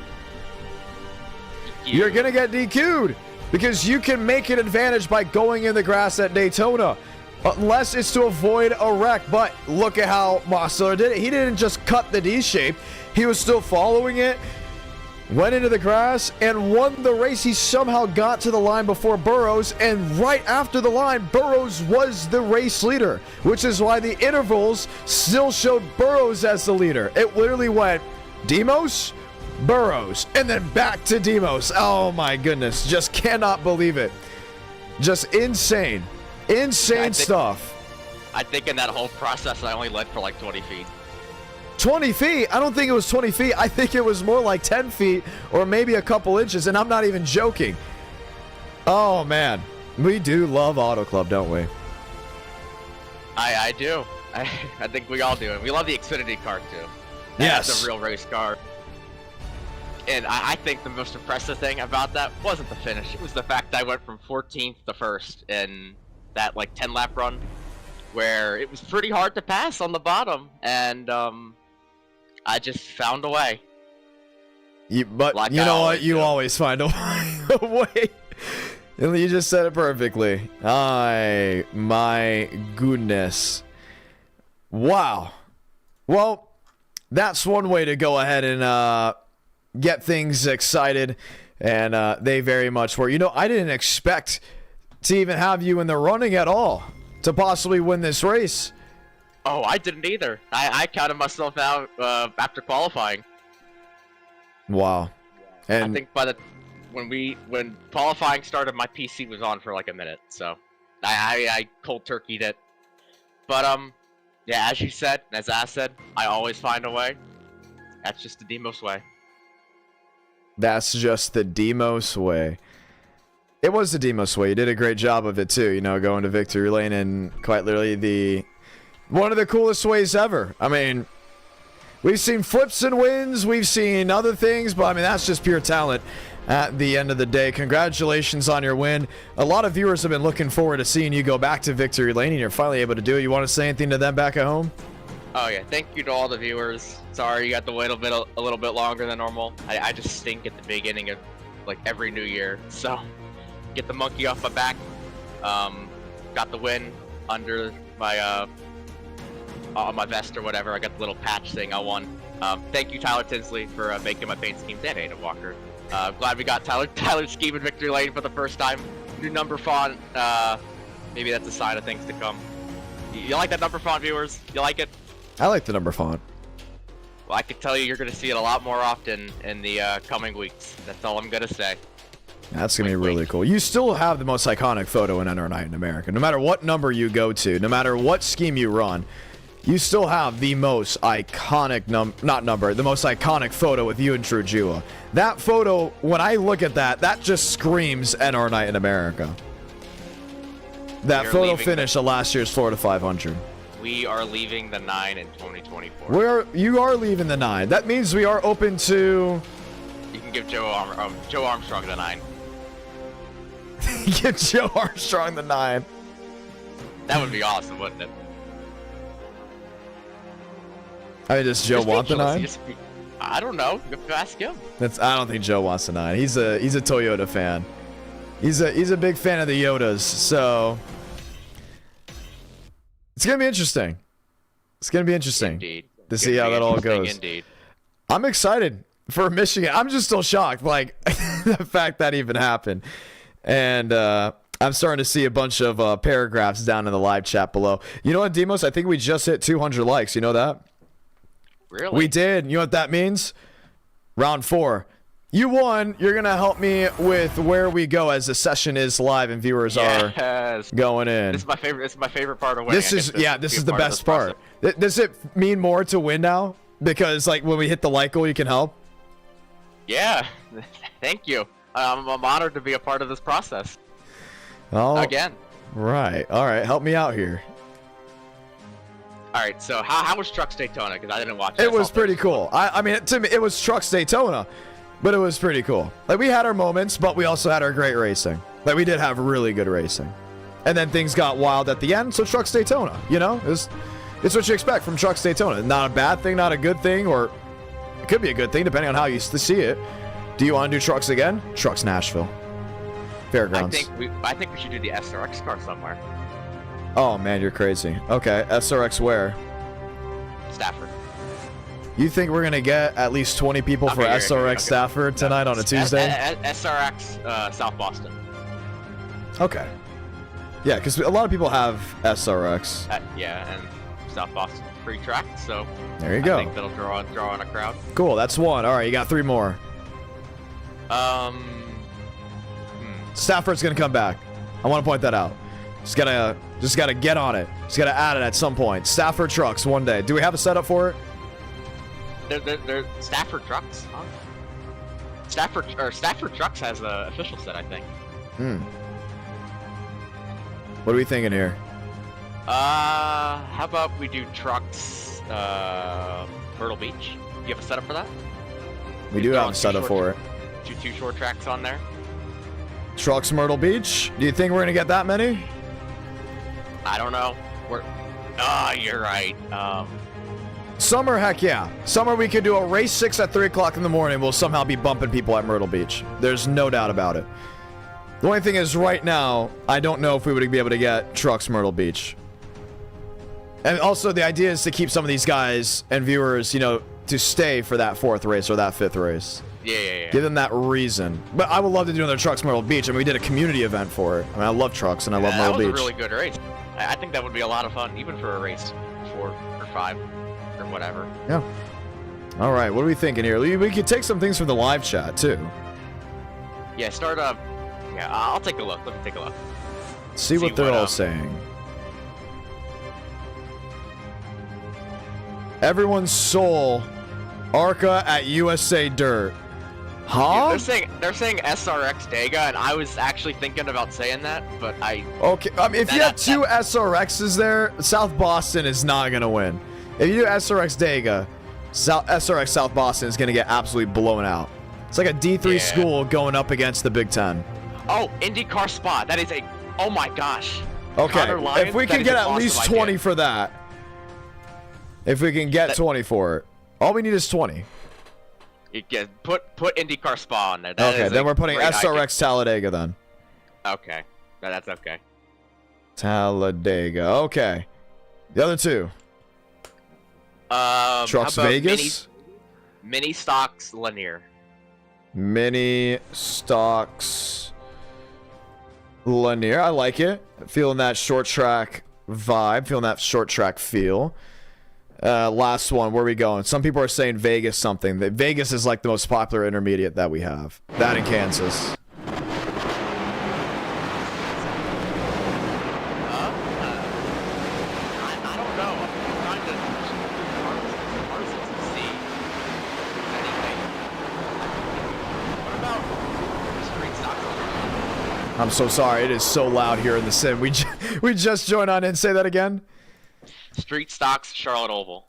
You're gonna get DQ'd because you can make an advantage by going in the grass at Daytona, unless it's to avoid a wreck. But look at how Mosteller did it. He didn't just cut the D shape, he was still following it, went into the grass and won the race. He somehow got to the line before Burrows, and right after the line, Burrows was the race leader, which is why the intervals still showed Burrows as the leader. It literally went Demos, Burrows, and then back to Demos. Oh my goodness, just cannot believe it. Just insane stuff. I think in that whole process I only led for like 20 feet. 20 feet? I don't think it was 20 feet. I think it was more like 10 feet or maybe a couple inches, and I'm not even joking. Oh, man. We do love Auto Club, don't we? I do. I think we all do. And we love the Xfinity car, too. Yes. That's a real race car. And I think the most impressive thing about that wasn't the finish. It was the fact that I went from 14th to 1st in that like 10-lap run, where it was pretty hard to pass on the bottom, and I just found a way. But you know what? You always find a way. You just said it perfectly. My goodness. Wow. Well, that's one way to go ahead and get things excited, and they very much were. You know, I didn't expect to even have you in the running at all to possibly win this race. Oh, I didn't either. I counted myself out after qualifying. Wow. And I think when qualifying started, my PC was on for like a minute, so I cold turkeyed it. But yeah, as you said, as I said, I always find a way. That's just the Demos way. That's just the Demos way. It was the Demos way. You did a great job of it too, you know, going to victory lane in quite literally one of the coolest ways ever. I mean, we've seen flips and wins, we've seen other things, but I mean, that's just pure talent at the end of the day. Congratulations on your win. A lot of viewers have been looking forward to seeing you go back to victory lane, and you're finally able to do it. You want to say anything to them back at home? Oh yeah, thank you to all the viewers. Sorry you got to wait a little bit longer than normal. I just stink at the beginning of like every new year, so get the monkey off my back. Got the win under my on my vest or whatever. I got the little patch thing. I won. Thank you, Tyler Tinsley, for making my paint scheme. And Ada Walker. Glad we got Tyler's scheme in victory lane for the first time. New number font. Maybe that's a sign of things to come. You like that number font, viewers? You like it? I like the number font. Well, I can tell you you're going to see it a lot more often in the coming weeks. That's all I'm going to say. That's going to be really cool. You still have the most iconic photo in NR Night in America. No matter what number you go to, no matter what scheme you run, you still have the most iconic the most iconic photo with you and True Jua. That photo, when I look at that, that just screams NR Night in America. That photo finish of last year's Florida 500. We are leaving the 9 in 2024. You are leaving the 9. That means we are open to... You can give Joe Armstrong the 9. Give Joe Armstrong the 9. That would be awesome, wouldn't it? I mean, does Joe want the 9? I don't know. You have to ask him. I don't think Joe wants the 9. He's a Toyota fan. He's a big fan of the Yodas, so it's gonna be interesting. It's gonna be interesting Indeed. To see how that all goes. Indeed. I'm excited for Michigan. I'm just still shocked, like the fact that even happened, and I'm starting to see a bunch of paragraphs down in the live chat below. You know what, Demos? I think we just hit 200 likes. You know that? Really? We did. You know what that means? Round 4. You won. You're gonna help me with where we go as the session is live and viewers are going in. This is my favorite. This is my favorite part of winning. This is the best part. Does it mean more to win now? Because like when we hit the like goal, you can help. Yeah. Thank you. I'm honored to be a part of this process. Oh. Again. Right. All right. Help me out here. All right. So how was Trucks Daytona? Because I didn't watch it. It was pretty cool. I mean, to me, it was Trucks Daytona. But it was pretty cool. Like, we had our moments, but we also had our great racing. Like, we did have really good racing. And then things got wild at the end, so Trucks Daytona, you know? It's what you expect from Trucks Daytona. Not a bad thing, not a good thing, or it could be a good thing, depending on how you see it. Do you want to do Trucks again? Trucks Nashville. Fairgrounds. I think we should do the SRX car somewhere. Oh, man, you're crazy. Okay, SRX where? Stafford. You think we're going to get at least 20 people for SRX Stafford tonight on a Tuesday? SRX South Boston. Okay. Yeah, because a lot of people have SRX. Yeah, and South Boston free track, so there you go. I think that'll draw on a crowd. Cool, that's one. All right, you got 3 more. Stafford's going to come back. I want to point that out. Just gotta get on it. Just gotta add it at some point. Stafford Trucks one day. Do we have a setup for it? They're Stafford Trucks. Huh? Stafford Trucks has an official set, I think. What are we thinking here? How about we do Trucks Myrtle Beach? Do you have a setup for that? We do have a setup for it. Two short tracks on there. Trucks Myrtle Beach. Do you think we're gonna get that many? I don't know. You're right. Summer, heck yeah. Summer, we could do a race 6 at 3 o'clock in the morning. We'll somehow be bumping people at Myrtle Beach. There's no doubt about it. The only thing is, right now, I don't know if we would be able to get Trucks Myrtle Beach. And also, the idea is to keep some of these guys and viewers, you know, to stay for that 4th race or that 5th race. Yeah. Give them that reason. But I would love to do another Trucks Myrtle Beach. I mean, we did a community event for it. I mean, I love trucks and I love Myrtle Beach. That was a really good race. I think that would be a lot of fun, even for a race 4 or 5 or whatever. Yeah. All right, what are we thinking here? We could take some things from the live chat, too. Yeah, start up. Yeah, I'll take a look. Let me take a look. See what they're all saying. Everyone's soul. Arca at USA Dirt. Huh? Yeah, they're saying SRX Dega, and I was actually thinking about saying that, but I... Okay, if you have 2 SRXs there, South Boston is not going to win. If you do SRX Dega, SRX South Boston is going to get absolutely blown out. It's like a D3 school going up against the Big Ten. Oh, IndyCar spot. That is a... Oh my gosh. Okay, Lyons, if we can get at least 20 for that. If we can get 20 for it. All we need is 20. You get, put IndyCar Spa on there. Okay, then we're putting SRX Talladega then. Okay. No, that's okay. Talladega. Okay. The other 2. Trucks Vegas? Mini Stocks Lanier. Mini Stocks Lanier. I like it. Feeling that short track vibe. Feeling that short track feel. Last one. Where are we going? Some people are saying Vegas something. Vegas is like the most popular intermediate that we have. That in Kansas. I don't know. I'm trying to see anything. What about street stocks? I'm so sorry. It is so loud here in the sim. We just joined on in. Say that again. Street Stocks Charlotte Oval.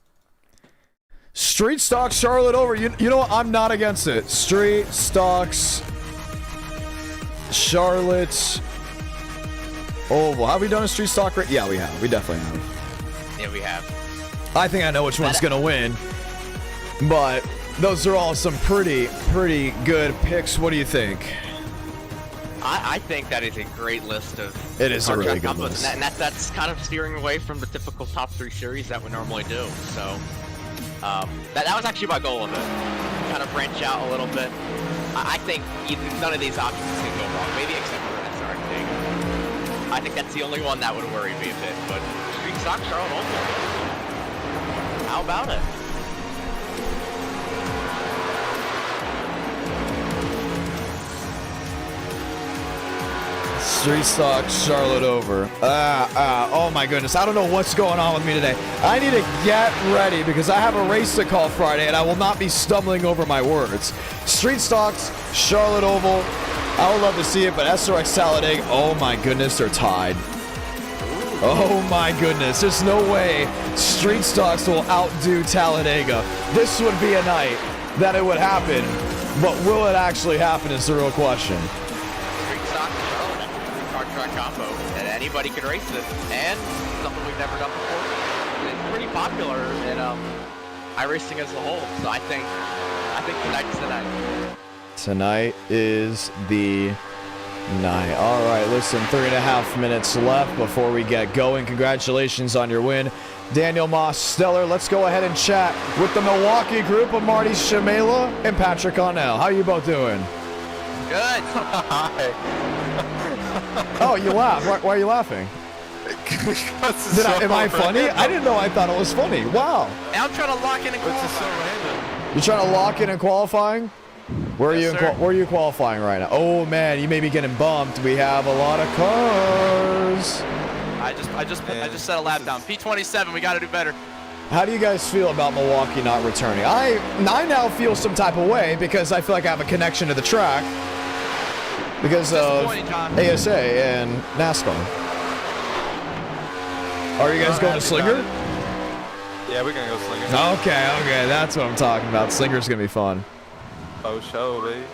Street Stocks Charlotte Oval. You know what? I'm not against it. Street Stocks Charlotte Oval. Have we done a Street Stock? Yeah, we have. We definitely have. Yeah, we have. I think I know which one's gonna win, but those are all some pretty good picks. What do you think? I think that is a great list of... It is a really good list. And that's kind of steering away from the typical top 3 series that we normally do. So, that was actually my goal of it. Kind of branch out a little bit. I think none of these options can go wrong. Maybe except for SRX Dega. I think that's the only one that would worry me a bit. But Street Stock Charlotte Oval. How about it? Street Stock Charlotte over. Oh my goodness. I don't know what's going on with me today. I need to get ready because I have a race to call Friday and I will not be stumbling over my words. Street Stocks Charlotte Oval. I would love to see it, but SRX Talladega, oh my goodness, they're tied. Oh my goodness. There's no way Street Stocks will outdo Talladega. This would be a night that it would happen, but will it actually happen is the real question. Track combo, and anybody can race it, and something we've never done before. It's pretty popular in iRacing as a whole, so I think tonight's the night. Tonight is the night. All right, listen, 3.5 minutes left before we get going. Congratulations on your win, Daniel Moss Stellar. Let's go ahead and chat with the Milwaukee group of Marty Shamela and Patrick Connell. How are you both doing? Good. Oh, you laugh. Why are you laughing? Am I funny? I didn't know. I thought it was funny. Wow. I'm trying to lock in and qualifying. You're trying to lock in and qualifying? Where are you qualifying right now? Oh man, you may be getting bumped. We have a lot of cars. I just set a lap down. P27. We got to do better. How do you guys feel about Milwaukee not returning? I now feel some type of way because I feel like I have a connection to the track. Because of ASA and NASCAR. Are you guys going to Slinger? Yeah, we're gonna go Slinger. Okay, that's what I'm talking about. Slinger's gonna be fun. post show, baby.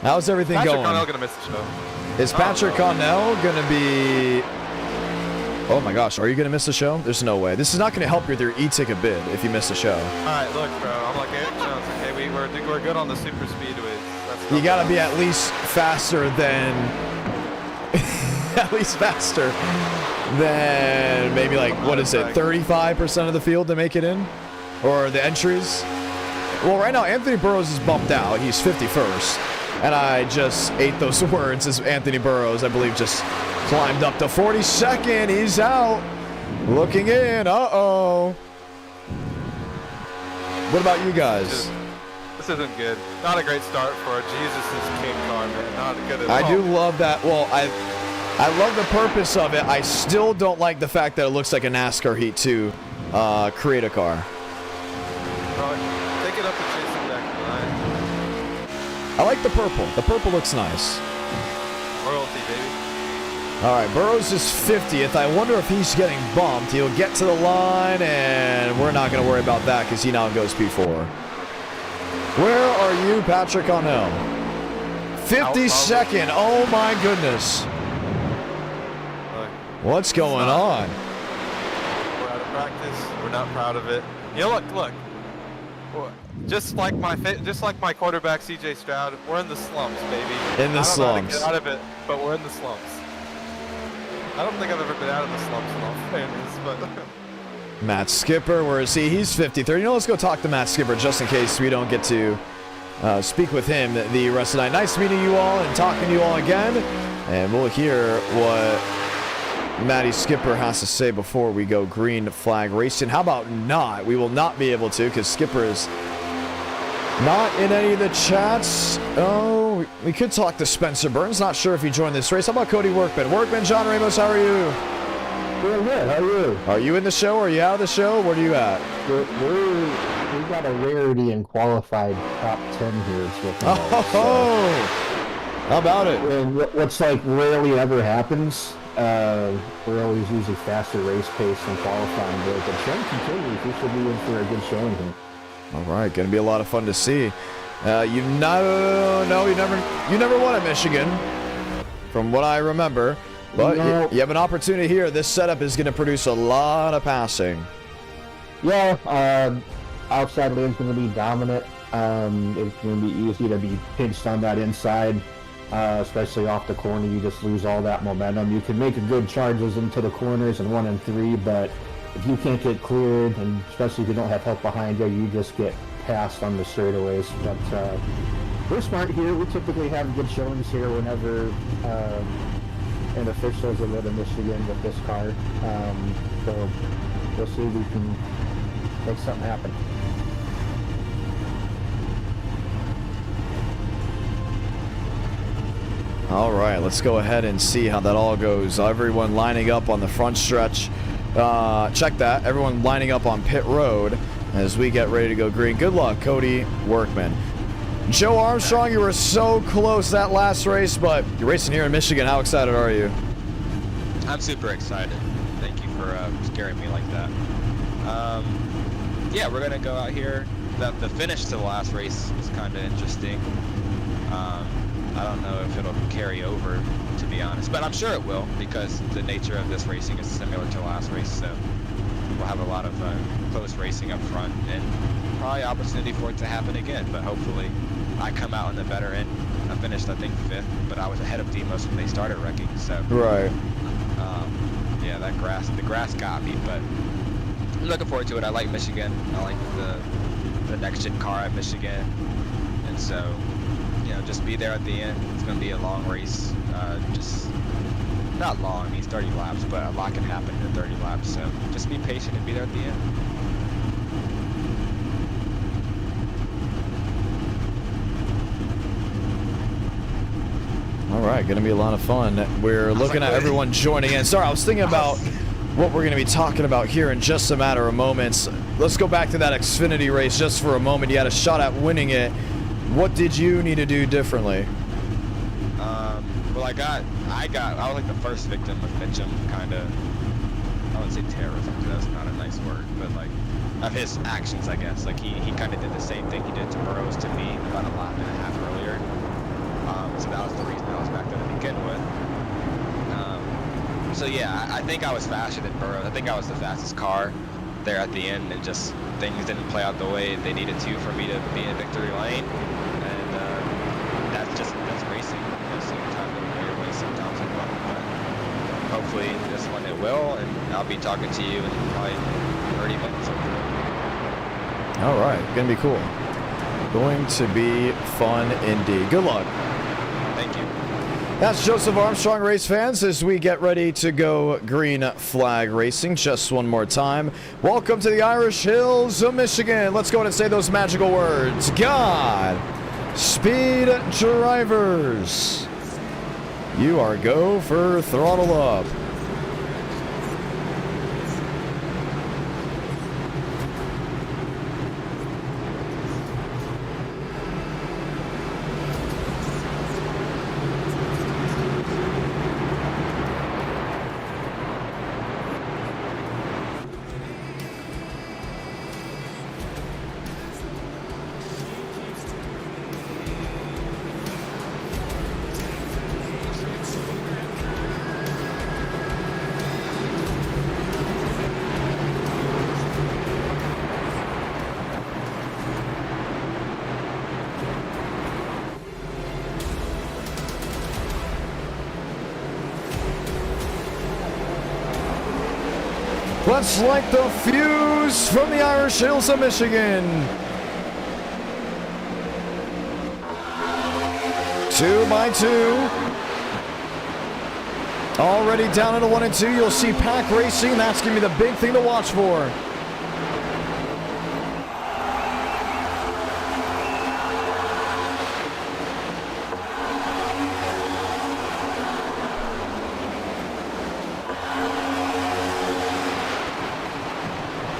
How's everything Patrick going? Connell gonna miss the show. Is Patrick Connell gonna be? Oh my gosh, are you gonna miss the show? There's no way. This is not gonna help with your e-ticket bid if you miss the show. All right, look, bro. I'm like Eric Jones. Okay, we're good on the super speedways. That's You gotta be at least faster than maybe like, what is it, 35% of the field to make it in, or the entries. Well, right now Anthony Burrows is bumped out. He's 51st, and I just ate those words as Anthony Burrows, I believe, just climbed up to 42nd. He's out. Looking in. Uh-oh. What about you guys? This isn't good. Not a great start for Jesus' King car, man. Not good at all. I do love that. Well, I love the purpose of it. I still don't like the fact that it looks like a NASCAR Heat 2 create a car. Bro, take it up and chase him back to the line. I like the purple. The purple looks nice. Royalty, baby. All right, Burrows is 50th. I wonder if he's getting bumped. He'll get to the line, and we're not going to worry about that because he now goes P4. Where are you, Patrick Connell? 52nd. Oh, my goodness. What's going on? We're out of practice. We're not proud of it. You know, look. Just like my quarterback, C.J. Stroud, we're in the slumps, baby. In the slumps. I don't know how to get out of it, but we're in the slumps. I don't think I've ever been out of the slumps in all fairness, but... Matt Skipper, where is he? He's 53rd. You know, let's go talk to Matt Skipper just in case we don't get to speak with him the rest of the night. Nice meeting you all and talking to you all again. And we'll hear what Matty Skipper has to say before we go green flag racing. How about not? We will not be able to because Skipper is not in any of the chats. Oh, we could talk to Spencer Burns. Not sure if he joined this race. How about Cody Workman? Workman, John Ramos, how are you? Doing good. How are you? Are you in the show? Are you out of the show? Where are you at? We've got a rarity in qualified top 10 here. How about it? And what's like rarely ever happens. We're always usually faster race pace than qualifying, but if the trend continues, we should be in for a good showing here. All right, going to be a lot of fun to see. You never won at Michigan, from what I remember. But you have an opportunity here. This setup is going to produce a lot of passing. Yeah, outside lane's going to be dominant. It's going to be easy to be pinched on that inside, especially off the corner. You just lose all that momentum. You can make good charges into the corners in 1 and 3, but if you can't get cleared, and especially if you don't have help behind you, you just get passed on the straightaways. But we're smart here. We typically have good showings here whenever an official's a little Michigan with this car. So we'll see if we can make something happen. All right, let's go ahead and see how that all goes. Everyone lining up on the front stretch. Check that. Everyone lining up on pit road as we get ready to go green. Good luck, Cody Workman. Joe Armstrong, you were so close that last race, but you're racing here in Michigan. How excited are you? I'm super excited. Thank you for scaring me like that. Yeah, we're going to go out here. The finish to the last race was kind of interesting. I don't know if it'll carry over, to be honest, but I'm sure it will because the nature of this racing is similar to the last race, so we'll have a lot of close racing up front and probably opportunity for it to happen again, but hopefully I come out on the better end. I finished, I think, 5th, but I was ahead of Demos when they started wrecking, so. Right. Yeah, the grass got me, but I'm looking forward to it. I like Michigan. I like the next-gen car at Michigan, and so, just be there at the end. It's going to be a long race. Just not long, I mean, it's 30 laps, but a lot can happen in 30 laps, so just be patient and be there at the end. All right, going to be a lot of fun. We're looking at everyone joining in. Sorry, I was thinking about what we're going to be talking about here in just a matter of moments. Let's go back to that Xfinity race just for a moment. You had a shot at winning it. What did you need to do differently? Well, I was like the first victim of Mitchum, kind of, I wouldn't say terrorism, because that's not a nice word, but like, his actions, I guess. Like he kind of did the same thing he did to Burrows to me about a lap and a half earlier. So that was the reason I was back there to begin with. So yeah, I think I was faster than Burrows. I think I was the fastest car there at the end, and just things didn't play out the way they needed to for me to be in victory lane. And that's racing. Sometimes it'll go your way, sometimes it won't. But hopefully this one it will, and I'll be talking to you in probably 30 minutes. All right, gonna be cool. Going to be fun indeed. Good luck. Thank you. That's Joseph Armstrong, race fans, as we get ready to go green flag racing. Just one more time. Welcome to the Irish Hills of Michigan. Let's go ahead and say those magical words. God, speed drivers. You are go for throttle up. Let's light the fuse from the Irish Hills of Michigan. 2 by 2. Already down into 1 and 2. You'll see pack racing. That's going to be the big thing to watch for.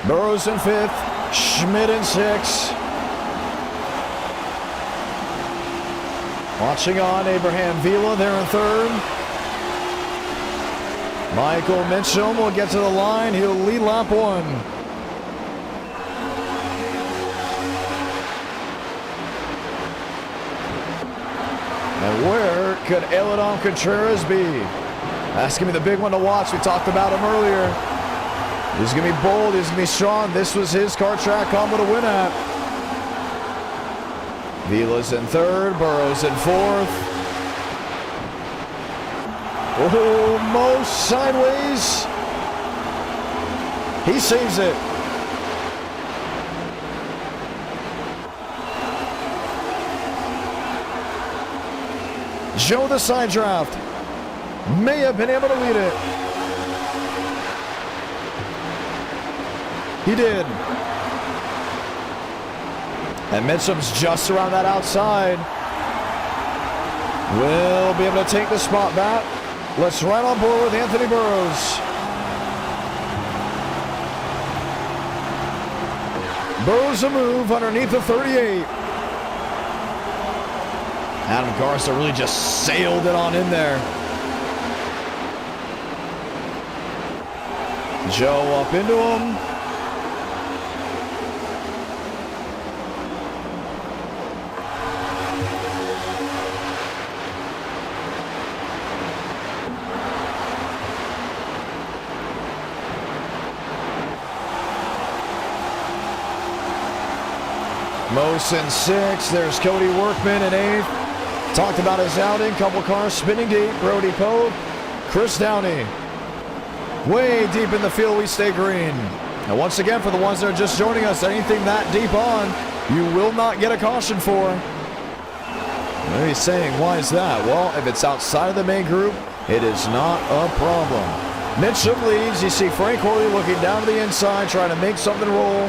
Burrows in 5th, Schmidt in 6th. Watching on, Abraham Vila there in 3rd. Michael Mitchum will get to the line. He'll lead lap 1. And where could Eladon Contreras be? That's going to be the big one to watch. We talked about him earlier. He's going to be bold. He's going to be strong. This was his car track combo to win at. Vila's in 3rd. Burrows in 4th. Oh, Mo sideways. He saves it. Joe the side draft may have been able to lead it. He did. And Mitchum's just around that outside. Will be able to take the spot back. Let's right on board with Anthony Burrows. Burrows a move underneath the 38. Adam Garza really just sailed it on in there. Joe up into him. Mose in 6th. There's Cody Workman in 8th. Talked about his outing. Couple cars spinning deep. Brody Pope. Chris Downey. Way deep in the field, we stay green. And once again, for the ones that are just joining us, anything that deep on, you will not get a caution for. Maybe saying, why is that? Well, if it's outside of the main group, it is not a problem. Mitchum leads. You see Frank Horley looking down to the inside, trying to make something roll.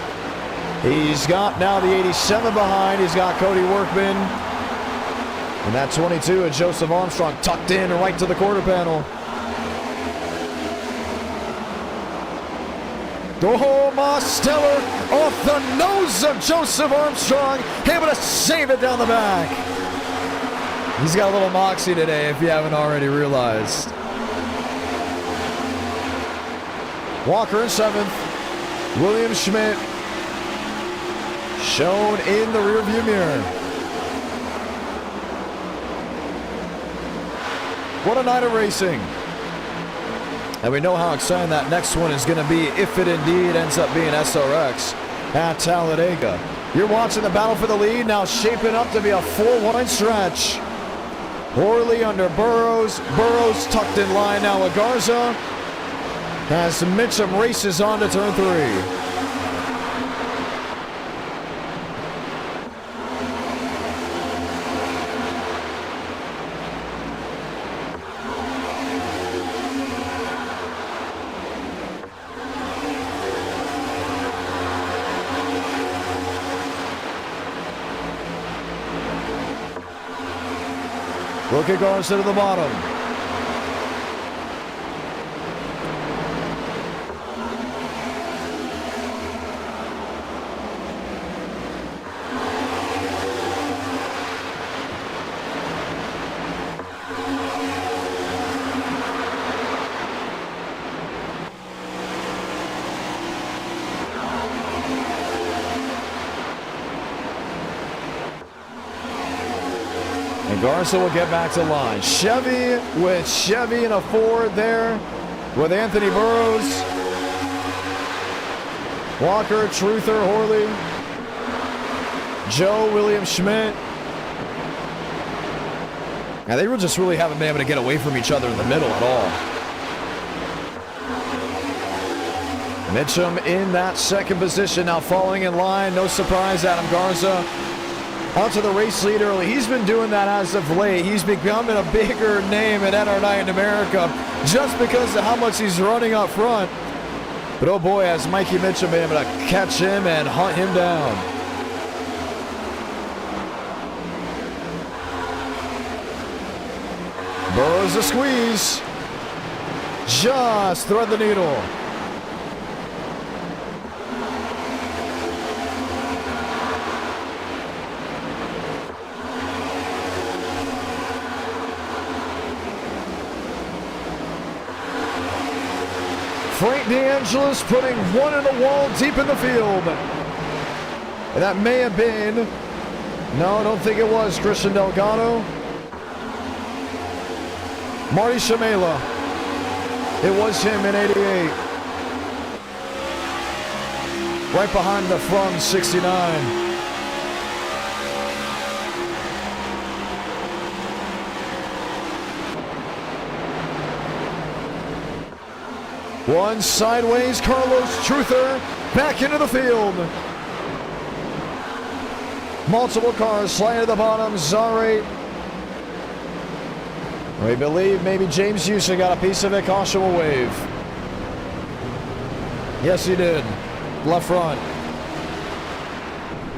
He's got now the 87 behind. He's got Cody Workman. And that 22 is Joseph Armstrong tucked in right to the quarter panel. Oh, Mosteller off the nose of Joseph Armstrong. Able to save it down the back. He's got a little moxie today if you haven't already realized. Walker in 7th. William Schmidt shown in the rearview mirror. What a night of racing. And we know how exciting that next one is going to be if it indeed ends up being SRX at Talladega. You're watching the battle for the lead, now shaping up to be a 4-1 stretch. Horley under Burrows. Burrows tucked in line now with Garza as Mitchum races on to turn 3. Look at Garza to the bottom. Garza will get back to line. Chevy with Chevy in a Ford there with Anthony Burrows. Walker, Truther, Horley. Joe, William Schmidt. Now they just really haven't been able to get away from each other in the middle at all. Mitchum in that second position, now falling in line. No surprise, Adam Garza out to the race lead early. He's been doing that as of late. He's becoming a bigger name at NR9 in America just because of how much he's running up front. But oh boy, has Mikey Mitchum been able to catch him and hunt him down. Burrows a squeeze. Just thread the needle. Frank DeAngelis putting one in the wall deep in the field. And that may have been, no, I don't think it was, Christian Delgado. Marty Shamela. It was him in 88. Right behind the from 69. One sideways, Carlos Truther back into the field. Multiple cars sliding to the bottom. Zarate. We believe maybe James Houston got a piece of it. Caution will wave. Yes, he did. Left front.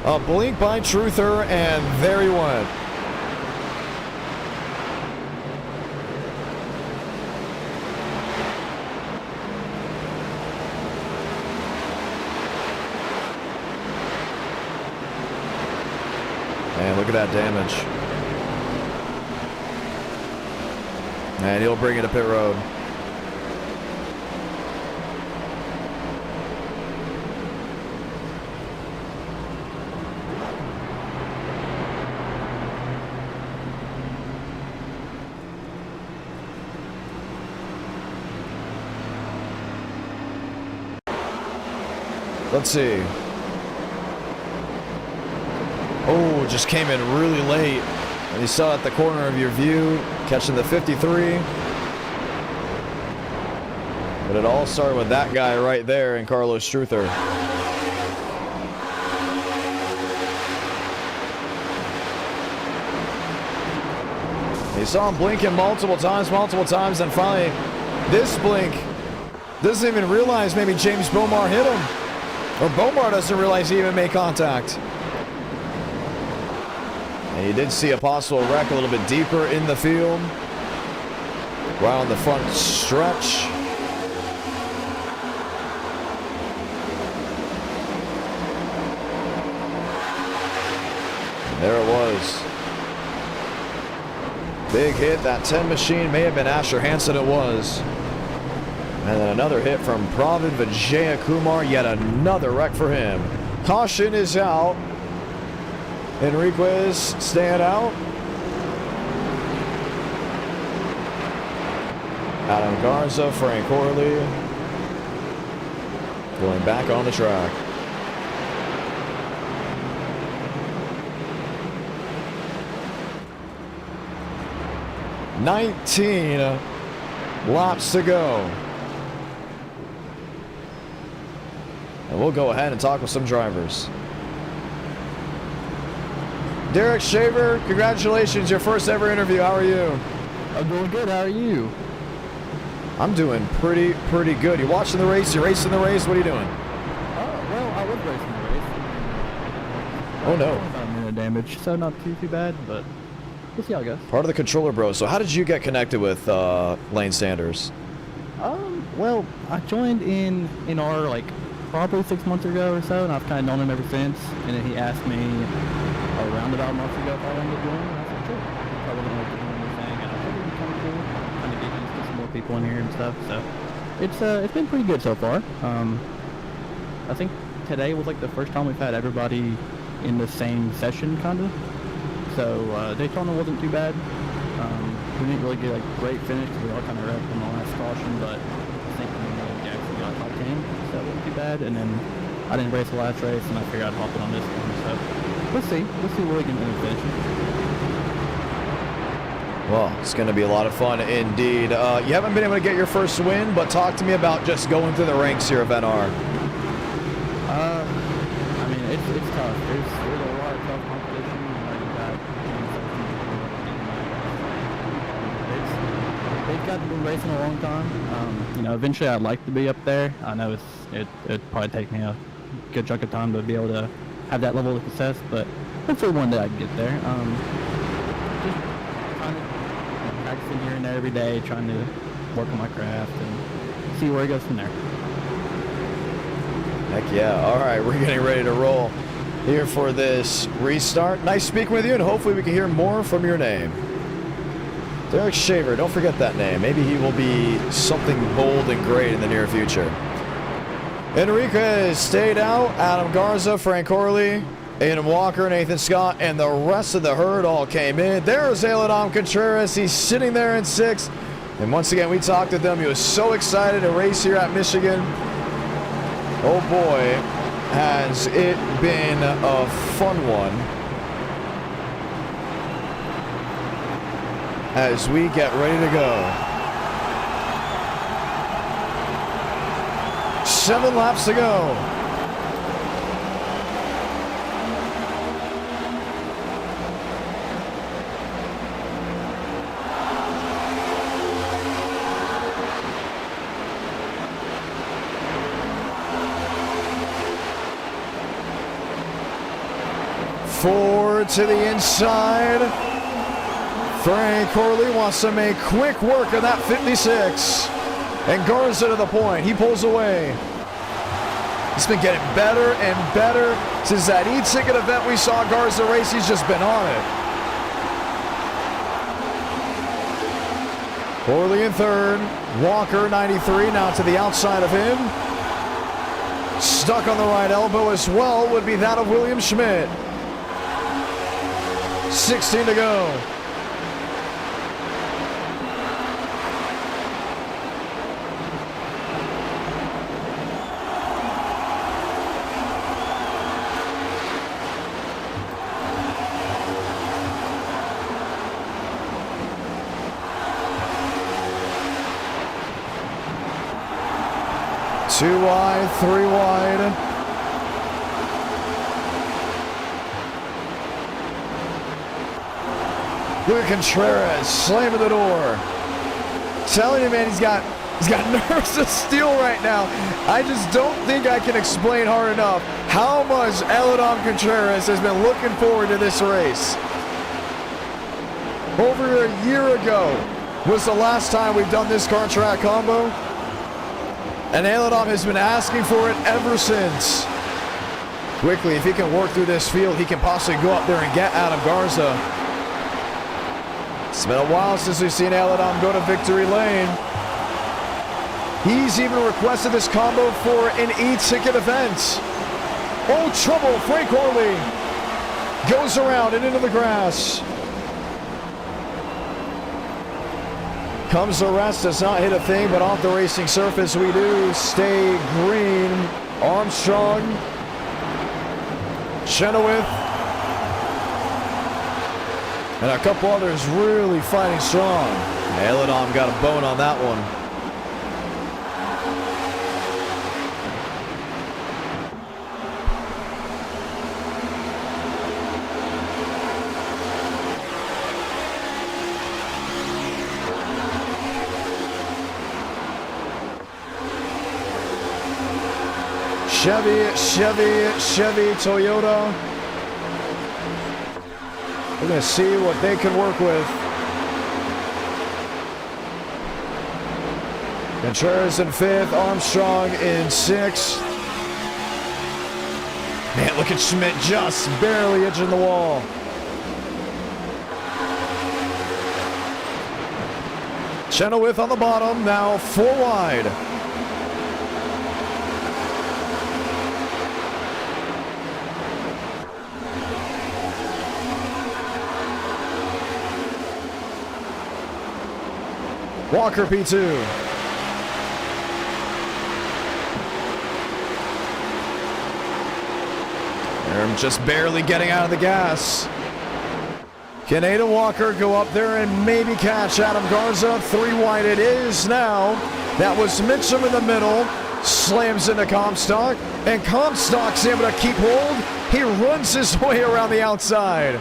A blink by Truther, and there he went. Man, look at that damage. And he'll bring it to pit road. Let's see. Oh, just came in really late. And you saw at the corner of your view, catching the 53. But it all started with that guy right there in Carlos Truther. You saw him blinking multiple times, and finally this blink doesn't even realize maybe James Bomar hit him. Or Bomar doesn't realize he even made contact. And you did see a possible wreck a little bit deeper in the field. Right on the front stretch. There it was. Big hit. That 10 machine may have been Asher Hansen. It was. And then another hit from Pravin Vijaya Kumar. Yet another wreck for him. Caution is out. Enriquez staying out. Adam Garza, Frank Horley going back on the track. $19 laps to go. And we'll go ahead and talk with some drivers. Derek Shaver, congratulations, your first ever interview. How are you? I'm doing good. How are you? I'm doing pretty good. You watching the race? You racing the race? What are you doing? Well, I was racing the race. Oh no. About a minute of damage, so not too bad, but we'll see how it goes. Part of the controller bros. So how did you get connected with Lane Sanders? Well, I joined in NR like probably 6 months ago or so, and I've kind of known him ever since. And then he asked me around about a month ago if I wanted to join, and I said sure. Probably didn't like doing anything, and I thought it'd be kind of cool, kind of get used to some more people in here and stuff. So it's been pretty good so far. I think today was like the first time we've had everybody in the same session, kind of. So Daytona wasn't too bad. We didn't really get like great finish because we all kind of wrecked on the last caution, but I think we Jackson got top 10, so it wasn't too bad. And then I didn't race the last race, and I figured I'd hop in on this one. So we'll see where we can finish. Well, it's going to be a lot of fun indeed. You haven't been able to get your first win, but talk to me about just going through the ranks here of NR. I mean, it's tough. There's a lot of tough competition. They've been racing a long time. You know, eventually I'd like to be up there. I know it'd probably take me a good chunk of time to be able to have that level of success, but hopefully one day I can get there. Just kind of practicing here and there every day, trying to work on my craft and see where it goes from there. Heck yeah. All right, we're getting ready to roll here for this restart. Nice speaking with you, and hopefully we can hear more from your name. Derek Shaver, don't forget that name. Maybe he will be something bold and great in the near future. Enriquez stayed out. Adam Garza, Frank Horley, Adam Walker, Nathan Scott, and the rest of the herd all came in. There's Adam Contreras. He's sitting there in 6th. And once again, we talked to them. He was so excited to race here at Michigan. Oh boy, has it been a fun one. As we get ready to go. 7 laps to go. Forward to the inside. Frank Horley wants to make quick work of that 56. And Garza to the point. He pulls away. He's been getting better and better since that e-ticket event we saw Garza race. He's just been on it. Horley in 3rd. Walker 93 now to the outside of him. Stuck on the right elbow as well would be that of William Schmidt. 16 to go. Two wide, 3 wide. Look at Contreras slamming the door. Telling you, man, he's got nerves of steel right now. I just don't think I can explain hard enough how much Adam Contreras has been looking forward to this race. Over a year ago was the last time we've done this car track combo. And Adam has been asking for it ever since. Quickly, if he can work through this field, he can possibly go up there and get Adam Garza. It's been a while since we've seen Adam go to victory lane. He's even requested this combo for an e-ticket event. Oh, trouble, Frank Horley. Goes around and into the grass. Comes the rest, does not hit a thing, but off the racing surface we do stay green. Armstrong, Chenoweth, and a couple others really fighting strong. Elidom got a bone on that one. Chevy, Toyota. We're going to see what they can work with. Contreras in 5th, Armstrong in 6th. Man, look at Schmidt just barely edging the wall. Chenoweth on the bottom, now 4 wide. Walker P2. They're just barely getting out of the gas. Can Aiden Walker go up there and maybe catch Adam Garza? 3 wide it is now. That was Mitchum in the middle. Slams into Comstock. And Comstock's able to keep hold. He runs his way around the outside.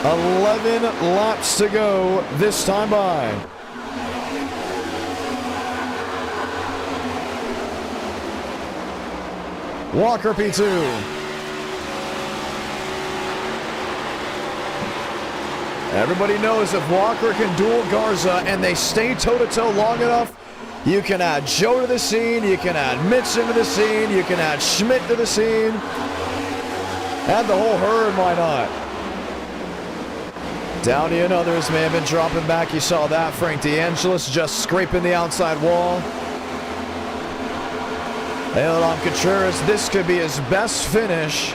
11 laps to go this time by. Walker P2. Everybody knows if Walker can duel Garza and they stay toe-to-toe long enough, you can add Joe to the scene, you can add Mitchum to the scene, you can add Schmidt to the scene. Add the whole herd, why not? Downey and others may have been dropping back. You saw that. Frank DeAngelis just scraping the outside wall. Elidom Contreras, this could be his best finish.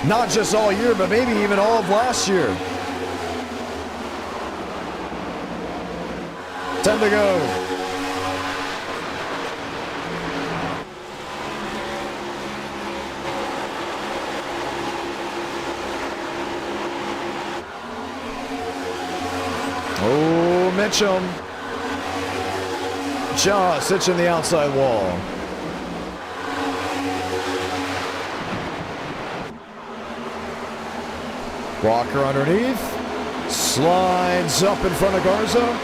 Not just all year, but maybe even all of last year. 10 to go. Oh, Mitchum. Just itching the outside wall. Walker underneath. Slides up in front of Garza.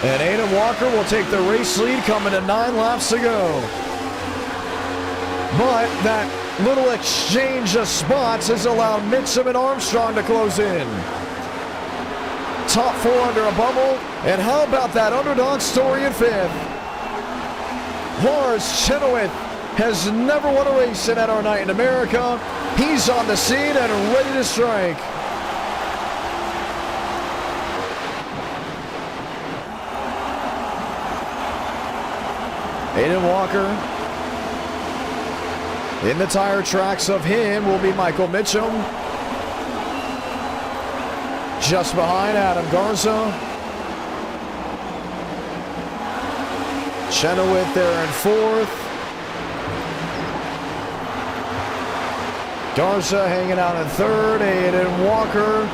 And Aiden Walker will take the race lead coming to 9 laps to go. But that little exchange of spots has allowed Mitchum and Armstrong to close in. Top 4 under a bubble. And how about that underdog story in 5th? Lars Chenoweth has never won a race in NR Night in America. He's on the scene and ready to strike. Aiden Walker. In the tire tracks of him will be Michael Mitchum. Just behind Adam Garza. Chenoweth there in 4th. Garza hanging out in 3rd. Aiden Walker.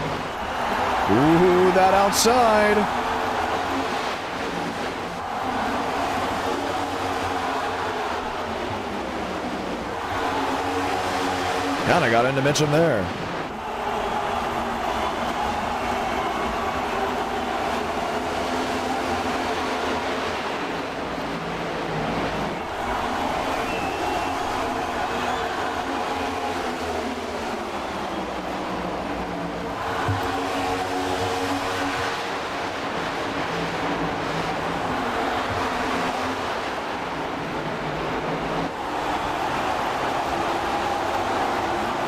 Ooh, that outside. Kind of got into Mitchum there.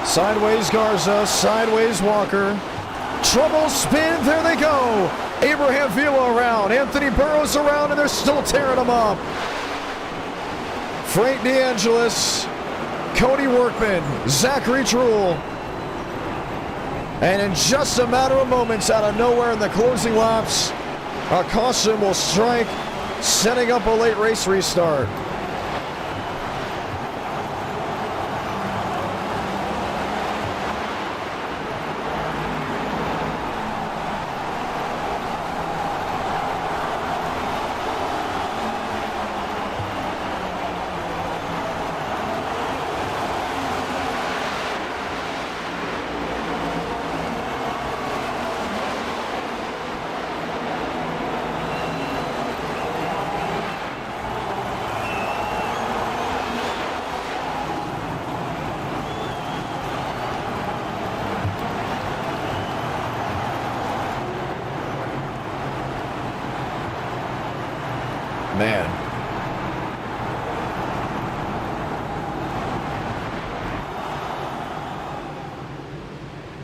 Sideways Garza, sideways Walker. Trouble spin, there they go. Abraham Vila around. Anthony Burrows around, and they're still tearing him up. Frank DeAngelis, Cody Workman, Zachary Truel. And in just a matter of moments, out of nowhere in the closing laps, a caution will strike, setting up a late race restart. Man.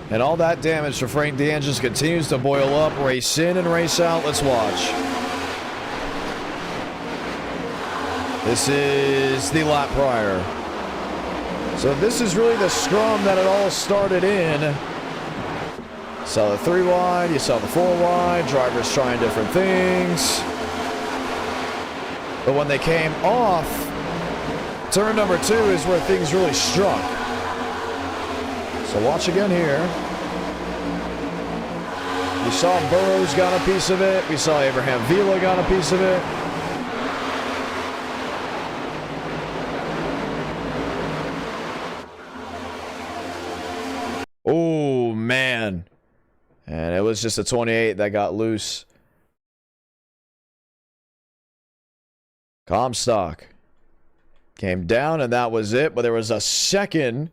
And all that damage for Frank DeAngelis continues to boil up, race in and race out. Let's watch. This is the lap prior. So this is really the scrum that it all started in. Saw the 3 wide, you saw the 4 wide, drivers trying different things. But when they came off, turn number 2 is where things really struck. So watch again here. We saw Burrows got a piece of it. We saw Abraham Vila got a piece of it. Oh, man. And it was just a 28 that got loose. Comstock came down, and that was it. But there was a second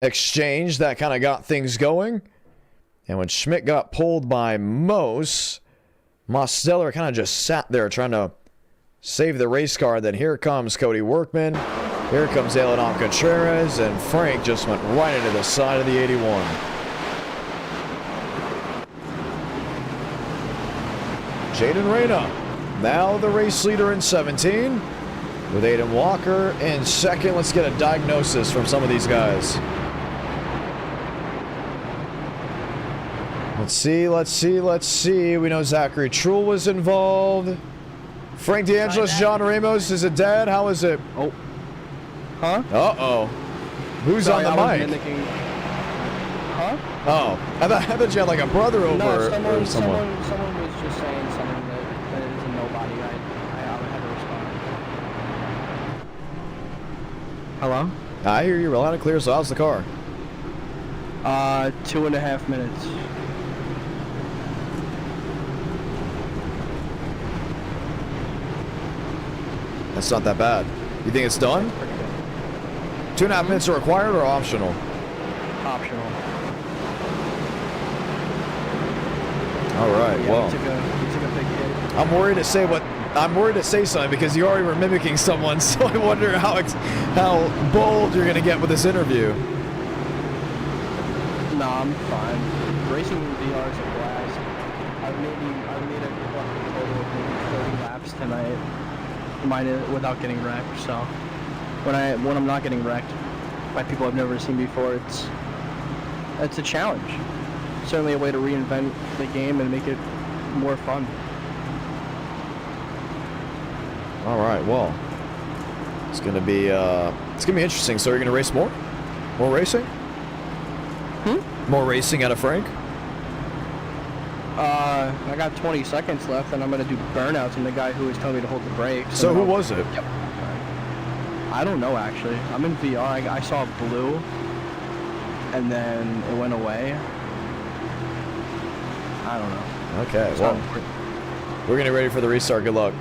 exchange that kind of got things going. And when Schmidt got pulled by Mose, Mosteller kind of just sat there trying to save the race car. Then here comes Cody Workman. Here comes Eladon Contreras. And Frank just went right into the side of the 81. Jaden Reyna, now the race leader in 17, with Aiden Walker in second. Let's get a diagnosis from some of these guys. Let's see. We know Zachary Truel was involved. Frank DeAngelis, John Ramos, is it dead? How is it? Oh. Huh? Uh-oh. Who's Sorry, on the mic? Huh? Oh. I thought you had like a brother over No, or someone. someone was just saying something that is a nobody. I had to respond. Hello? I hear you loud and clear, so how's the car? 2.5 minutes. That's not that bad. You think it's done? 2.5 minutes are required or optional? Optional. All right. Yeah, Well, we took a big hit. I'm worried to say something because you already were mimicking someone. So I wonder how bold you're gonna get with this interview. No, I'm fine. Racing VR is a blast. I've made a total of maybe 30 laps tonight, without getting wrecked. So when I'm not getting wrecked by people I've never seen before, it's a challenge. Certainly a way to reinvent the game and make it more fun. All right. Well, it's gonna be interesting. So you're gonna race more? More racing? More racing out of Frank? I got 20 seconds left, and I'm gonna do burnouts on the guy who was telling me to hold the brakes. So who was it? Yep. I don't know actually. I'm in VR. I saw blue, and then it went away. I don't know. Okay. Well, we're gonna get ready for the restart. Good luck.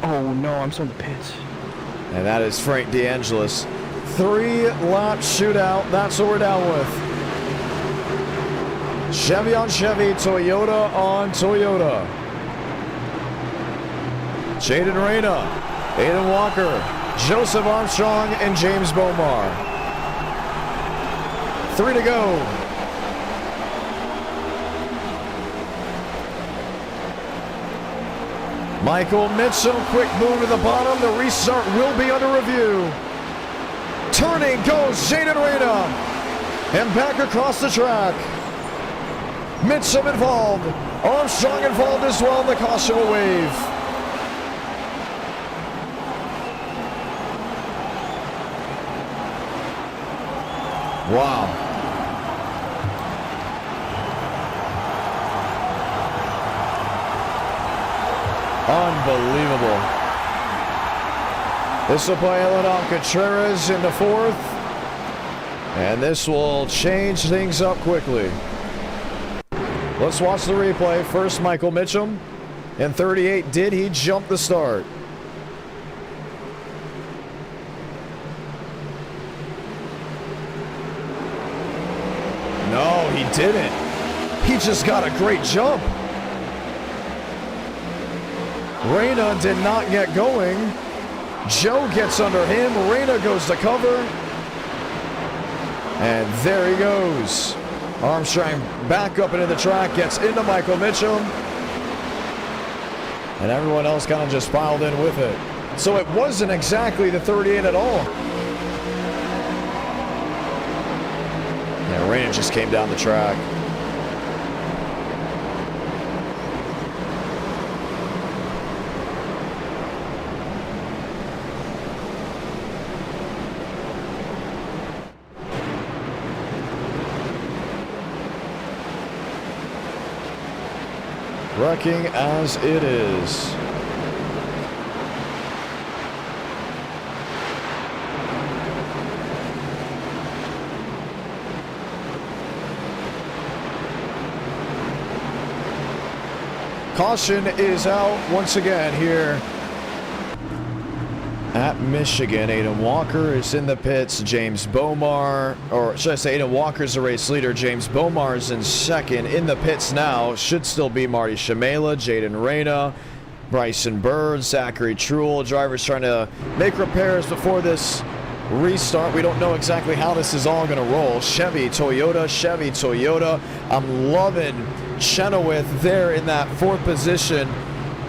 Oh no, I'm still in the pits. And that is Frank DeAngelis. 3-lap shootout. That's what we're down with. Chevy on Chevy, Toyota on Toyota. Jaden Reyna, Aiden Walker, Joseph Armstrong, and James Bomar. 3 to go. Michael Mitchell, quick move to the bottom. The restart will be under review. Turning goes Jaden Reyna. And back across the track. Mitchell involved. Armstrong involved as well. The caution will wave. Wow. Unbelievable. This will play Eladon Contreras into fourth. And this will change things up quickly. Let's watch the replay. First, Michael Mitchum. In 38, did he jump the start? No, he didn't. He just got a great jump. Reyna did not get going. Joe gets under him. Reyna goes to cover. And there he goes. Armstrong back up into the track, gets into Michael Mitchum. And everyone else kind of just piled in with it. So it wasn't exactly the 38 at all. Yeah, Reyna just came down the track. Wrecking as it is. Caution is out once again here at Michigan. Aiden Walker is in the pits. James Bomar, or should I say Aiden Walker's the race leader. James Bomar is in second. In the pits now should still be Marty Shamela, Jaden Reyna, Bryson Bird, Zachary Truel. Drivers trying to make repairs before this restart. We don't know exactly how this is all going to roll. Chevy, Toyota. I'm loving Chenoweth there in that fourth position.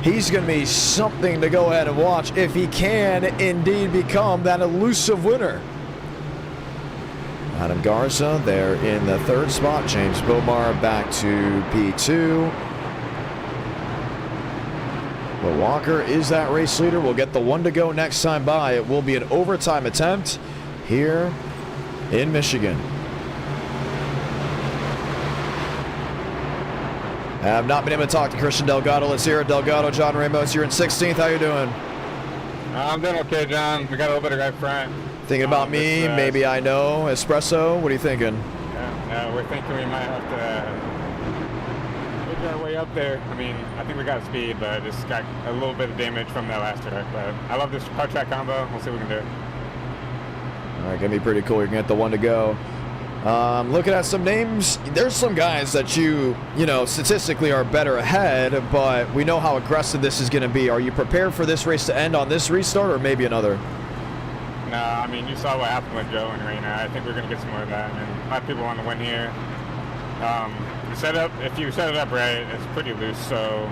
He's going to be something to go ahead and watch if he can indeed become that elusive winner. Adam Garza there in the third spot. James Bomar back to P2. But Walker is that race leader. We'll get the one to go next time by. It will be an overtime attempt here in Michigan. I have not been able to talk to Christian Delgado. Let's hear it. Delgado, John Ramos, you're in 16th. How you doing? I'm doing okay, John. We got a little bit of right front. Thinking about me? Maybe I know. Espresso? What are you thinking? Yeah, we're thinking we might have to make our way up there. I mean, I think we got speed, but just got a little bit of damage from that last track. But I love this car track combo. We'll see what we can do. All right, gonna be pretty cool. You're gonna get the one to go. Looking at some names, there's some guys that you know, statistically are better ahead, but we know how aggressive this is going to be. Are you prepared for this race to end on this restart or maybe another? No, I mean, you saw what happened with Joe and Reyna. I think we're going to get some more of that, and a lot of people want to win here. If you set it up right, it's pretty loose, so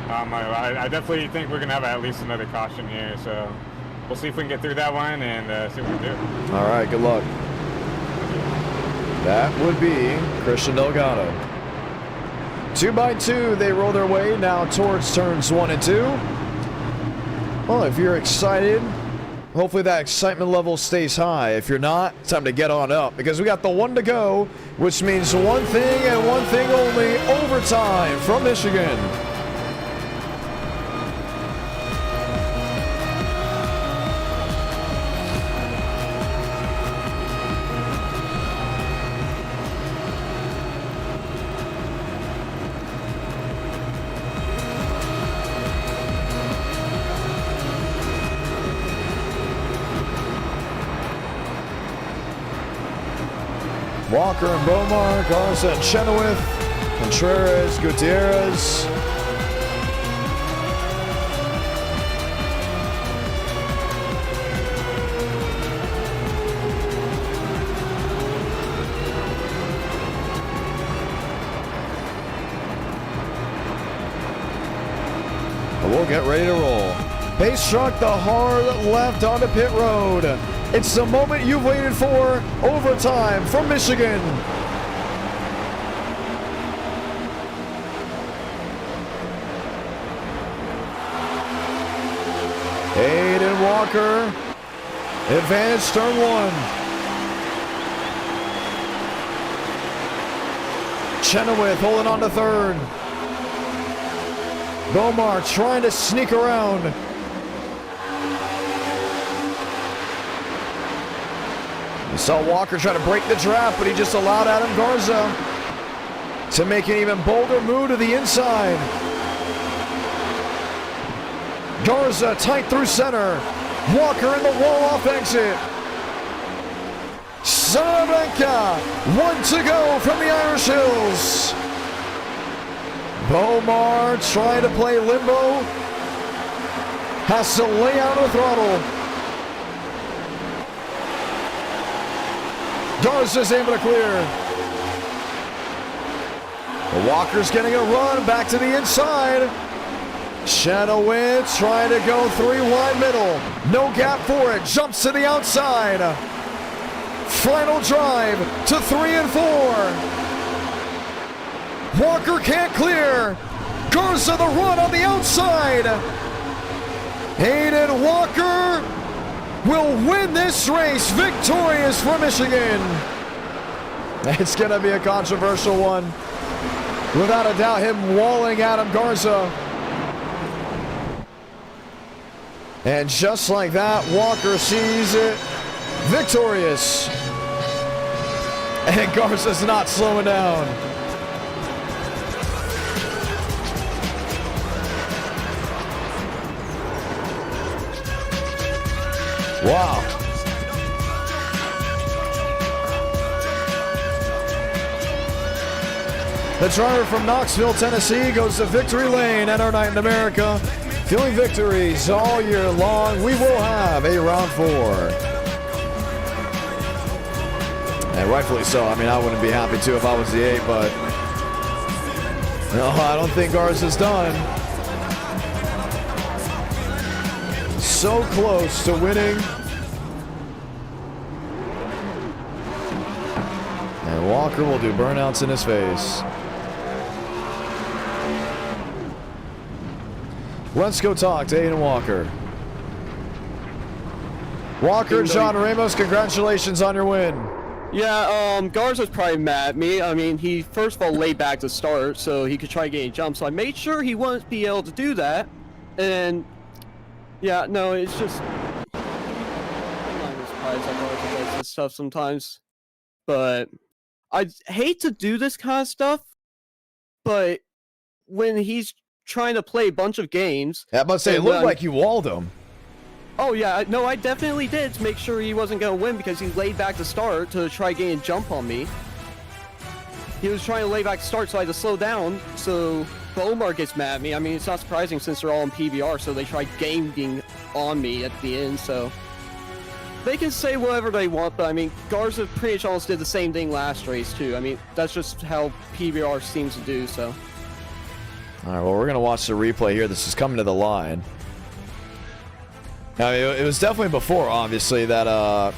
I definitely think we're going to have at least another caution here, so we'll see if we can get through that one and see what we can do. All right, good luck. That would be Christian Delgado. 2x2, they roll their way now towards turns 1 and 2. Well, if you're excited, hopefully that excitement level stays high. If you're not, it's time to get on up because we got the one to go, which means one thing and one thing only, overtime from Michigan. Walker and Bomar, Garza and Chenoweth, Contreras, Gutierrez. We'll get ready to roll. Pace truck the hard left onto pit road. It's the moment you've waited for. Overtime from Michigan. Hayden Walker, advantage turn 1. Chenoweth holding on to 3rd. Bomar trying to sneak around. You saw Walker try to break the draft, but he just allowed Adam Garza to make an even bolder move to the inside. Garza tight through center. Walker in the wall-off exit. Salamanca, 1 to go from the Irish Hills. Bomar trying to play limbo. Has to lay out the throttle. Garza's able to clear. Walker's getting a run back to the inside. Chenoweth trying to go 3 wide middle. No gap for it. Jumps to the outside. Final drive to 3 and 4. Walker can't clear. Garza the run on the outside. Hayden Walker will win this race, victorious for Michigan. It's going to be a controversial one. Without a doubt, him walling Adam Garza. And just like that, Walker sees it, victorious. And Garza's not slowing down. Wow. The driver from Knoxville, Tennessee goes to victory lane at our night in America. Feeling victories all year long. We will have a round 4. And rightfully so. I mean, I wouldn't be happy too if I was the 8, but no, I don't think Garza's done. So close to winning. And Walker will do burnouts in his face. Let's go talk to Hayden Walker. Walker, John Ramos, congratulations on your win. Yeah, Garza's probably mad at me. I mean, he first of all laid back to start so he could try getting jumps. So I made sure he wouldn't be able to do that. And yeah, no, it's just I'm not surprised that Garza does this stuff sometimes. But I hate to do this kind of stuff. But when he's trying to play a bunch of games, I must say, it looked like you walled him. Oh yeah, no, I definitely did to make sure he wasn't going to win because he laid back to start to try getting a jump on me. He was trying to lay back to start, so I had to slow down, so Bomar gets mad at me. I mean, it's not surprising since they're all in PBR, so they tried gaming on me at the end, so they can say whatever they want, but I mean, Garza pretty much almost did the same thing last race too. I mean, that's just how PBR seems to do, so. All right, well, we're going to watch the replay here. This is coming to the line. Now, it was definitely before, obviously, that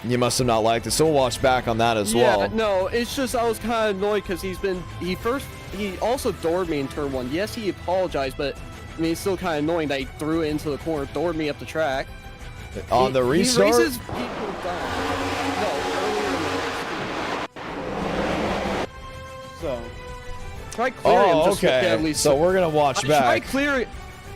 you must have not liked it. So we'll watch back on that as well. Yeah, no, it's just I was kind of annoyed because he also doored me in turn 1. Yes, he apologized, but I mean, it's still kind of annoying that he threw it into the corner, doored me up the track. On the restart? He races people down. No, earlier in the race. So. Try clearing him just at least. So we're gonna watch back.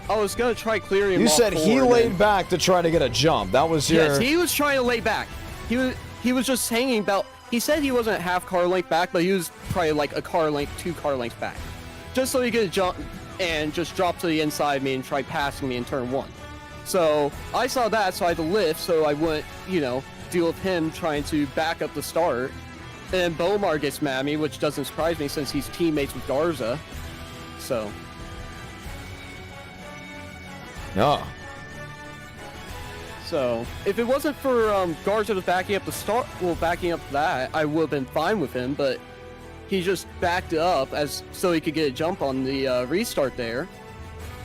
I was gonna try clearing him. You off said he laid back to try to get a jump. That was your. Yes, he was trying to lay back. He was just hanging about. He said he wasn't half car length back, but he was probably like a car length, 2 car lengths back, just so he could jump and just drop to the inside of me and try passing me in turn 1. So I saw that, so I had to lift, so I wouldn't, deal with him trying to back up the start. And Bomar gets mad at me, which doesn't surprise me since he's teammates with Garza. So. No. So, if it wasn't for Garza backing up the start, backing up that, I would have been fine with him, but he just backed up so he could get a jump on the restart there.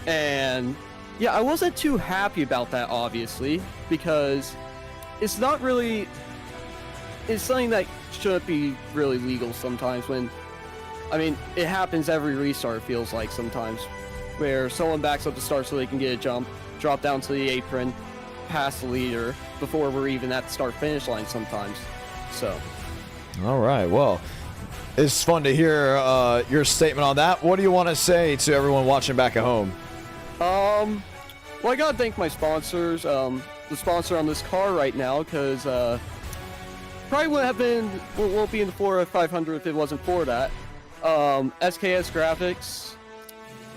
And Yeah, I wasn't too happy about that, obviously, because it's not really... It's something that shouldn't be really legal sometimes when... I mean, it happens every restart, it feels like, sometimes, where someone backs up the start so they can get a jump, drop down to the apron, pass the leader, before we're even at the start-finish line sometimes, so... All right, well, it's fun to hear your statement on that. What do you want to say to everyone watching back at home? Well, I gotta thank my sponsors, the sponsor on this car right now, because, probably won't be in the 400-500 if it wasn't for that. SKS Graphics,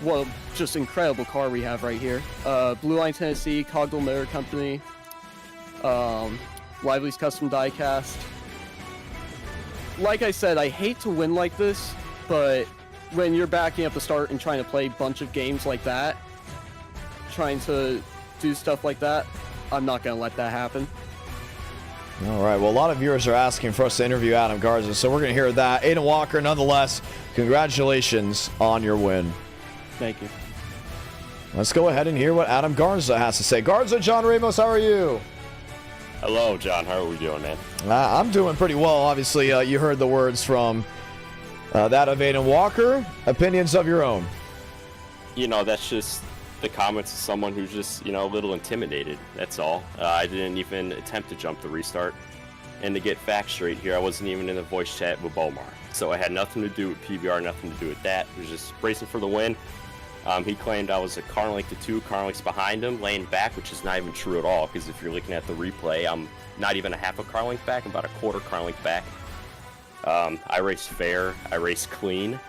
what just incredible car we have right here. Blue Line Tennessee, Cogdell Motor Company, Lively's Custom Diecast. Like I said, I hate to win like this, but when you're backing up the start and trying to play a bunch of games like that, trying to do stuff like that, I'm not going to let that happen. All right, well, a lot of viewers are asking for us to interview Adam Garza, so we're going to hear that. Aiden Walker, nonetheless, congratulations on your win. Thank you. Let's go ahead and hear what Adam Garza has to say. Garza, John Ramos, how are you? Hello, John. How are we doing, man? I'm doing pretty well. Obviously, you heard the words from that of Aiden Walker. Opinions of your own? You know, that's just the comments of someone who's just, you know, a little intimidated. That's all. I didn't even attempt to jump the restart. And to get facts straight here, I wasn't even in the voice chat with Bomar. So I had nothing to do with PBR, nothing to do with that. It was just racing for the win. He claimed I was a car length to 2 car lengths behind him, laying back, which is not even true at all, because if you're looking at the replay, I'm not even a half a car length back, I'm about a quarter car length back. I race fair, I race clean.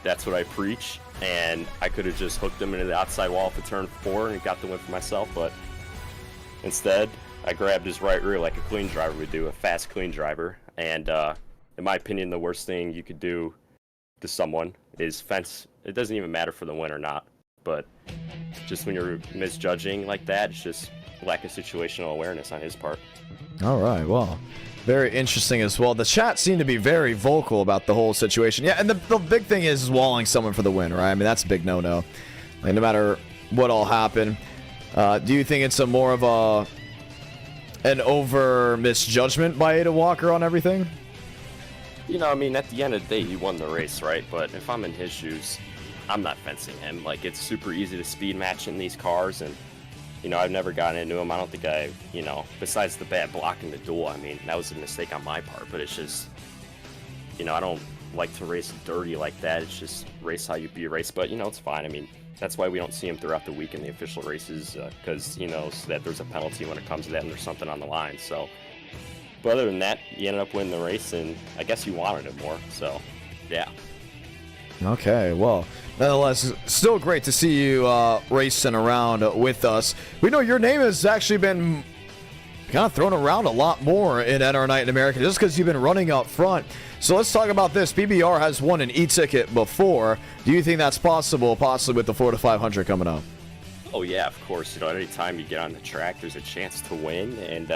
That's what I preach, and I could have just hooked him into the outside wall for turn 4 and got the win for myself, but instead, I grabbed his right rear like a clean driver would do, a fast, clean driver, and in my opinion, the worst thing you could do to someone is fence. It doesn't even matter for the win or not, but just when you're misjudging like that, it's just lack of situational awareness on his part. All right, well, very interesting as well. The chat seemed to be very vocal about the whole situation. Yeah, and the big thing is walling someone for the win, right? I mean, that's a big no-no. Like, no matter what all happened. Do you think it's a more of an over misjudgment by Ada Walker on everything? You know, I mean, at the end of the day, he won the race, right? But if I'm in his shoes, I'm not fencing him. Like, it's super easy to speed match in these cars, and, you know, I've never gotten into him. I don't think I, you know, besides the bad blocking the duel, I mean, that was a mistake on my part, but it's just, you know, I don't like to race dirty like that. It's just race how you be raced, but, you know, it's fine. I mean, that's why we don't see him throughout the week in the official races, because he knows that there's a penalty when it comes to that and there's something on the line, so. But other than that, you ended up winning the race, and I guess you wanted it more, so, yeah. Okay, well, nonetheless, still great to see you racing around with us. We know your name has actually been kind of thrown around a lot more in NR Night in America, just because you've been running up front. So let's talk about this. PBR has won an e-ticket before. Do you think that's possible, possibly with the 400-500 coming up? Oh, yeah, of course. You know, anytime you get on the track, there's a chance to win, and,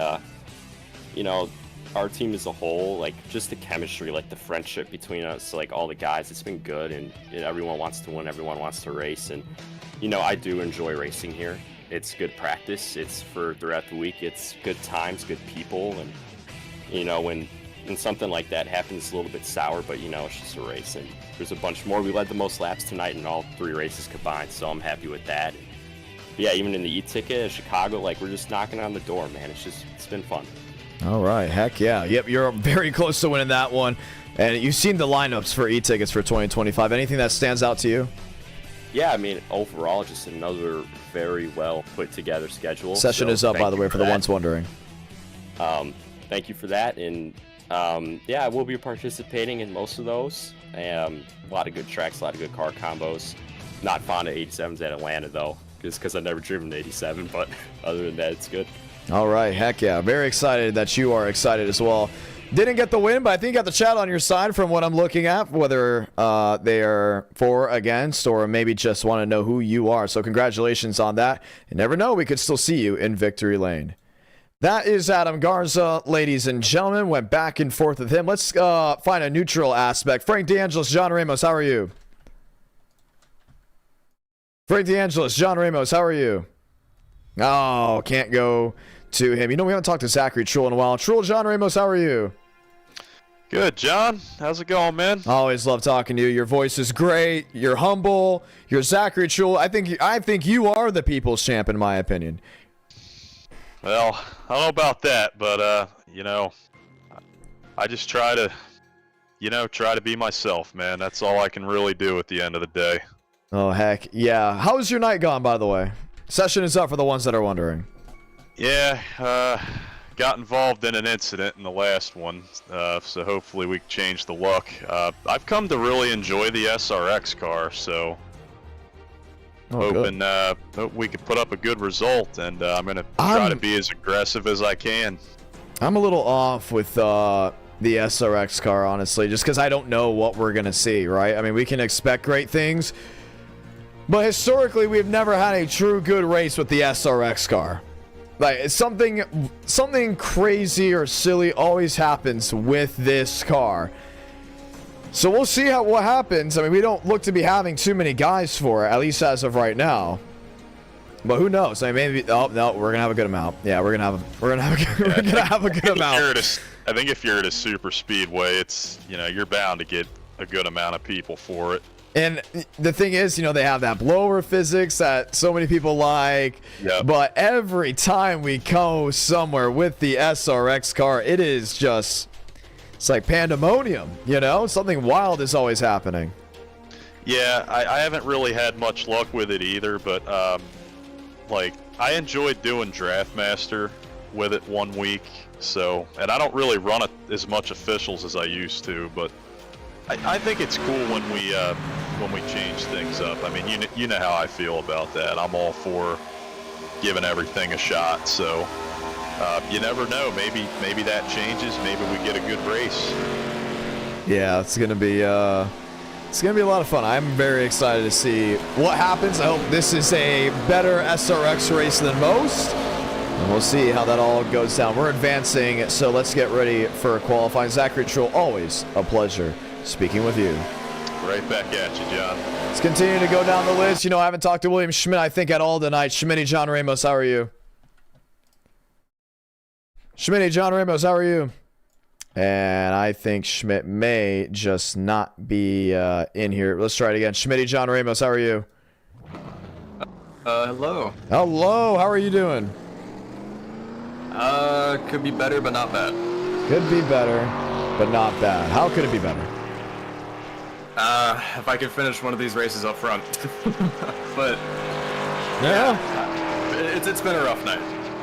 you know, our team as a whole, like, just the chemistry, like, the friendship between us, like, all the guys, it's been good, and everyone wants to win, everyone wants to race, and, you know, I do enjoy racing here. It's good practice, it's for throughout the week, it's good times, good people, and, you know, when something like that happens, it's a little bit sour, but, you know, it's just a race, and there's a bunch more. We led the most laps tonight in all 3 races combined, so I'm happy with that. And, yeah, even in the e-ticket in Chicago, like, we're just knocking on the door, man. It's been fun. All right, heck yeah. Yep, you're very close to winning that one. And you've seen the lineups for e-tickets for 2025. Anything that stands out to you? Yeah, I mean, overall, just another very well put together schedule. Session is up, by the way, for the ones wondering. Thank you for that. And yeah, I will be participating in most of those. A lot of good tracks, a lot of good car combos. Not fond of 87s at Atlanta, though, just because I've never driven an 87, but other than that, it's good. All right, heck yeah. Very excited that you are excited as well. Didn't get the win, but I think you got the chat on your side from what I'm looking at, whether they are for, against, or maybe just want to know who you are. So congratulations on that. You never know, we could still see you in victory lane. That is Adam Garza, ladies and gentlemen. Went back and forth with him. Let's find a neutral aspect. Frank DeAngelis, John Ramos, how are you? Frank DeAngelis, John Ramos, how are you? Oh, can't go to him. You know, we haven't talked to Zachary Truel in a while. Truel, John Ramos, how are you? Good, John. How's it going, man? Always love talking to you. Your voice is great. You're humble. You're Zachary Truel. I think you are the people's champ, in my opinion. Well, I don't know about that, but you know, I just try to, try to be myself, man. That's all I can really do at the end of the day. Oh, heck. Yeah. How's your night gone, by the way? Session is up for the ones that are wondering. Yeah, got involved in an incident in the last one, so hopefully we can change the luck. I've come to really enjoy the SRX car, so hoping hope we can put up a good result, and I'm going to try to be as aggressive as I can. I'm a little off with the SRX car, honestly, just because I don't know what we're going to see, right? I mean, we can expect great things, but historically, we've never had a true good race with the SRX car. Like, something crazy or silly always happens with this car. So we'll see what happens. I mean, we don't look to be having too many guys for it, at least as of right now. But who knows? I mean, maybe. Oh no, we're gonna have a good amount. Yeah, we're gonna have a good amount. I think if you're at a super speedway, it's you're bound to get a good amount of people for it. And the thing is, they have that blower physics that so many people like. Yep. But every time we go somewhere with the SRX car, it is just. It's like pandemonium, Something wild is always happening. Yeah, I haven't really had much luck with it either, but like I enjoyed doing Draft Master with it one week. So, and I don't really run as much officials as I used to, but I think it's cool when we change things up. I mean, you know how I feel about that. I'm all for giving everything a shot. So. You never know. Maybe that changes. Maybe we get a good race. Yeah, it's gonna be a lot of fun. I'm very excited to see what happens. I hope this is a better SRX race than most, and we'll see how that all goes down. We're advancing, so let's get ready for qualifying. Zachary Truel, always a pleasure speaking with you. Right back at you, John. Let's continue to go down the list. I haven't talked to William Schmidt, I think, at all tonight. Schmitty, John Ramos, how are you? Schmitty, John Ramos, how are you? And I think Schmidt may just not be in here. Let's try it again. Schmitty, John Ramos, how are you? Hello. Hello, how are you doing? Could be better, but not bad. Could be better, but not bad. How could it be better? If I could finish one of these races up front. But yeah, it's been a rough night.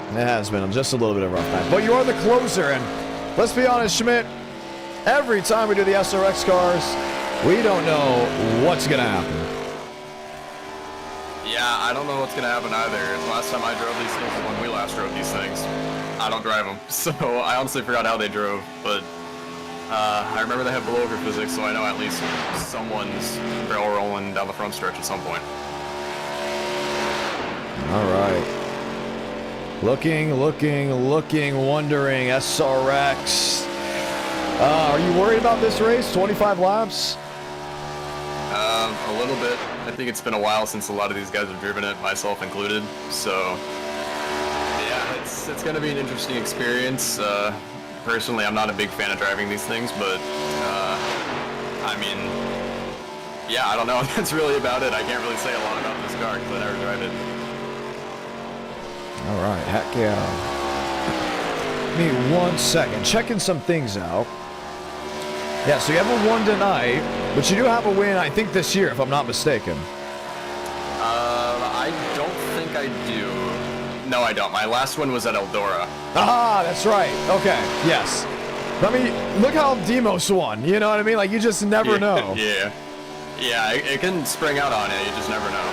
It has been just a little bit of a rough night. But you are the closer, and let's be honest, Schmidt, every time we do the SRX cars, we don't know what's going to happen. Yeah, I don't know what's going to happen either. The last time I drove these things was when we last drove these things. I don't drive them, so I honestly forgot how they drove, but I remember they have blowover physics, so I know at least someone's barrel rolling down the front stretch at some point. All right. Looking, wondering, SRX. Are you worried about this race? 25 laps? A little bit. I think it's been a while since a lot of these guys have driven it, myself included. So, yeah, it's going to be an interesting experience. Personally, I'm not a big fan of driving these things, but, I mean, yeah, I don't know. That's really about it. I can't really say a lot about this car because I never drive it. All right, heck yeah. Give me 1 second. Checking some things out. Yeah, so you have a 1 tonight, but you do have a win, I think, this year, if I'm not mistaken. I don't think I do. No, I don't. My last one was at Eldora. Ah, that's right. Okay, yes. I mean, look how Demos won. You know what I mean? Like, you just never know. Yeah. Yeah, it can spring out on you. You just never know.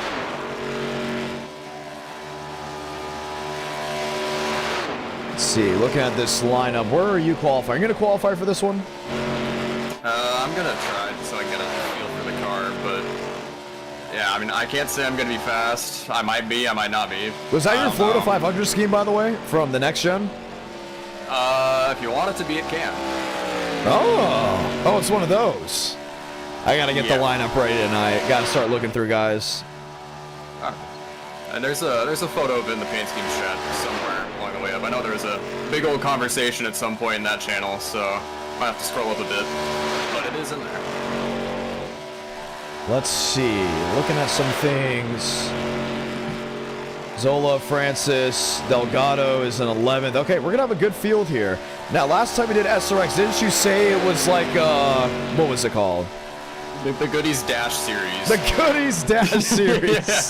Let's see, looking at this lineup, where are you qualifying? Are you going to qualify for this one? I'm going to try just so I can get a feel for the car, but yeah, I mean, I can't say I'm going to be fast. I might be, I might not be. Was that your Florida 500 scheme, by the way, from the next gen? If you want it to be, it can. Oh, it's one of those. I got to get the lineup ready tonight. Got to start looking through guys. and there's a photo of it in the paint schemes chat somewhere along the way up. I know there was a big old conversation at some point in that channel, so might have to scroll up a bit, but it is in there. Let's see. Looking at some things. Zola, Francis, Delgado is in 11th. Okay, we're gonna have a good field here. Now, last time we did SRX, didn't you say it was like, what was it called? The Goodies Dash Series. The Goodies Dash Series.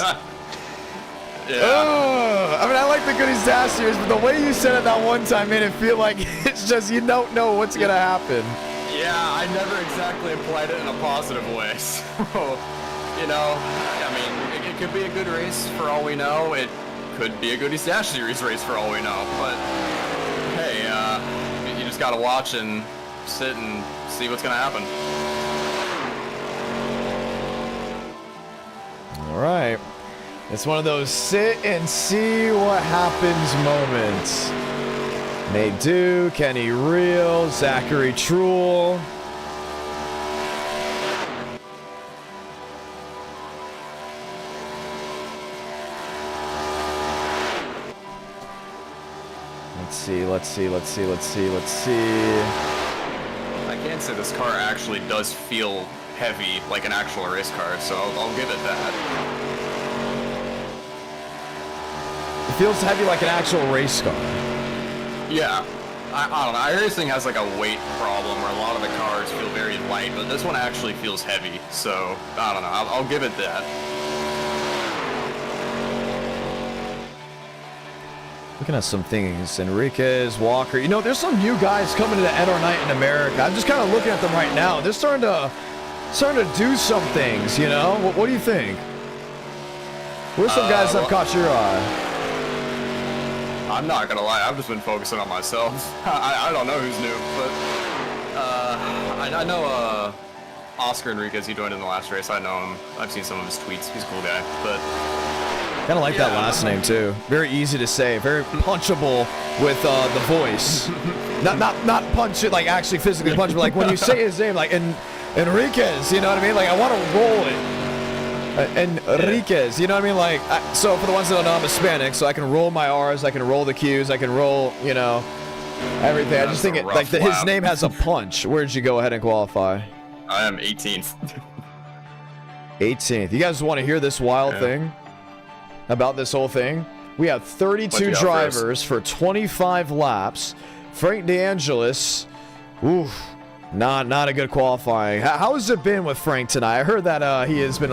Yeah. Oh, I mean, I like the Goodies Dash Series, but the way you said it that one time made it feel like it's just you don't know what's gonna happen. Yeah, I never exactly implied it in a positive way, so, you know, I mean, it could be a good race for all we know. It could be a Goodies Dash Series race for all we know, but hey, you just gotta watch and sit and see what's gonna happen. All right. It's one of those sit and see what happens moments. Nate Dew, Kenny Reel, Zachary Truel. Let's see. I can say this car actually does feel heavy like an actual race car, so I'll give it that. It feels heavy like an actual race car. Yeah. I don't know. iRacing has like a weight problem where a lot of the cars feel very light, but this one actually feels heavy, so I don't know. I'll give it that. Looking at some things, Enriquez, Walker. You know, there's some new guys coming to the NR Night in America. I'm just kind of looking at them right now. They're starting to do some things, you know? What do you think? What are some guys that have caught your eye? I'm not gonna lie, I've just been focusing on myself. I don't know who's new, but I know Oscar Enriquez, he joined in the last race. I know him. I've seen some of his tweets. He's a cool guy, but Kind of like that last name too. Very easy to say. Very punchable with the voice. not punch it like actually physically punch, but like when you say his name, like Enriquez. You know what I mean? Like I want to roll it. Enriquez. You know what I mean? Like so for the ones that don't know, I'm Hispanic, so I can roll my R's, I can roll the Q's, I can roll everything. I just think his name has a punch. Where did you go ahead and qualify? I am 18th. 18th. You guys want to hear this wild thing about this whole thing? We have 32 drivers for 25 laps. Frank DeAngelis, not a good qualifying. How has it been with Frank tonight? I heard that he has been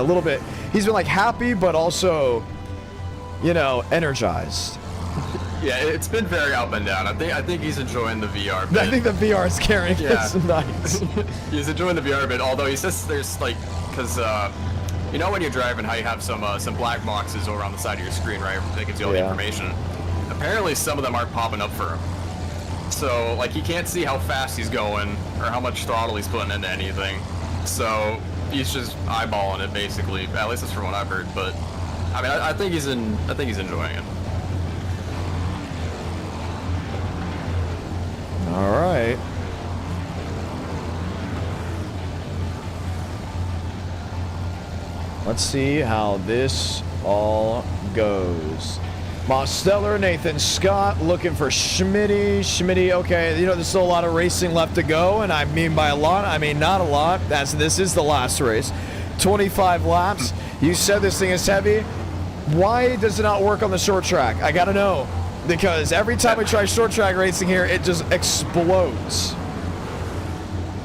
he's been like happy, but also, energized. Yeah, it's been very up and down. I think he's enjoying the VR bit. I think the VR is carrying his nights. He's enjoying the VR bit, although he says there's because you know when you're driving how you have some black boxes over on the side of your screen, right? That gives you all the information. Apparently some of them aren't popping up for him. So like he can't see how fast he's going or how much throttle he's putting into anything. So he's just eyeballing it basically. At least that's from what I've heard. But I mean I think he's enjoying it. All right. Let's see how this all goes. Mosteller, Nathan Scott looking for Schmitty. Schmitty, okay, there's still a lot of racing left to go, and I mean by a lot, I mean not a lot. This is the last race. 25 laps. You said this thing is heavy. Why does it not work on the short track? I gotta know. Because every time we try short track racing here, it just explodes.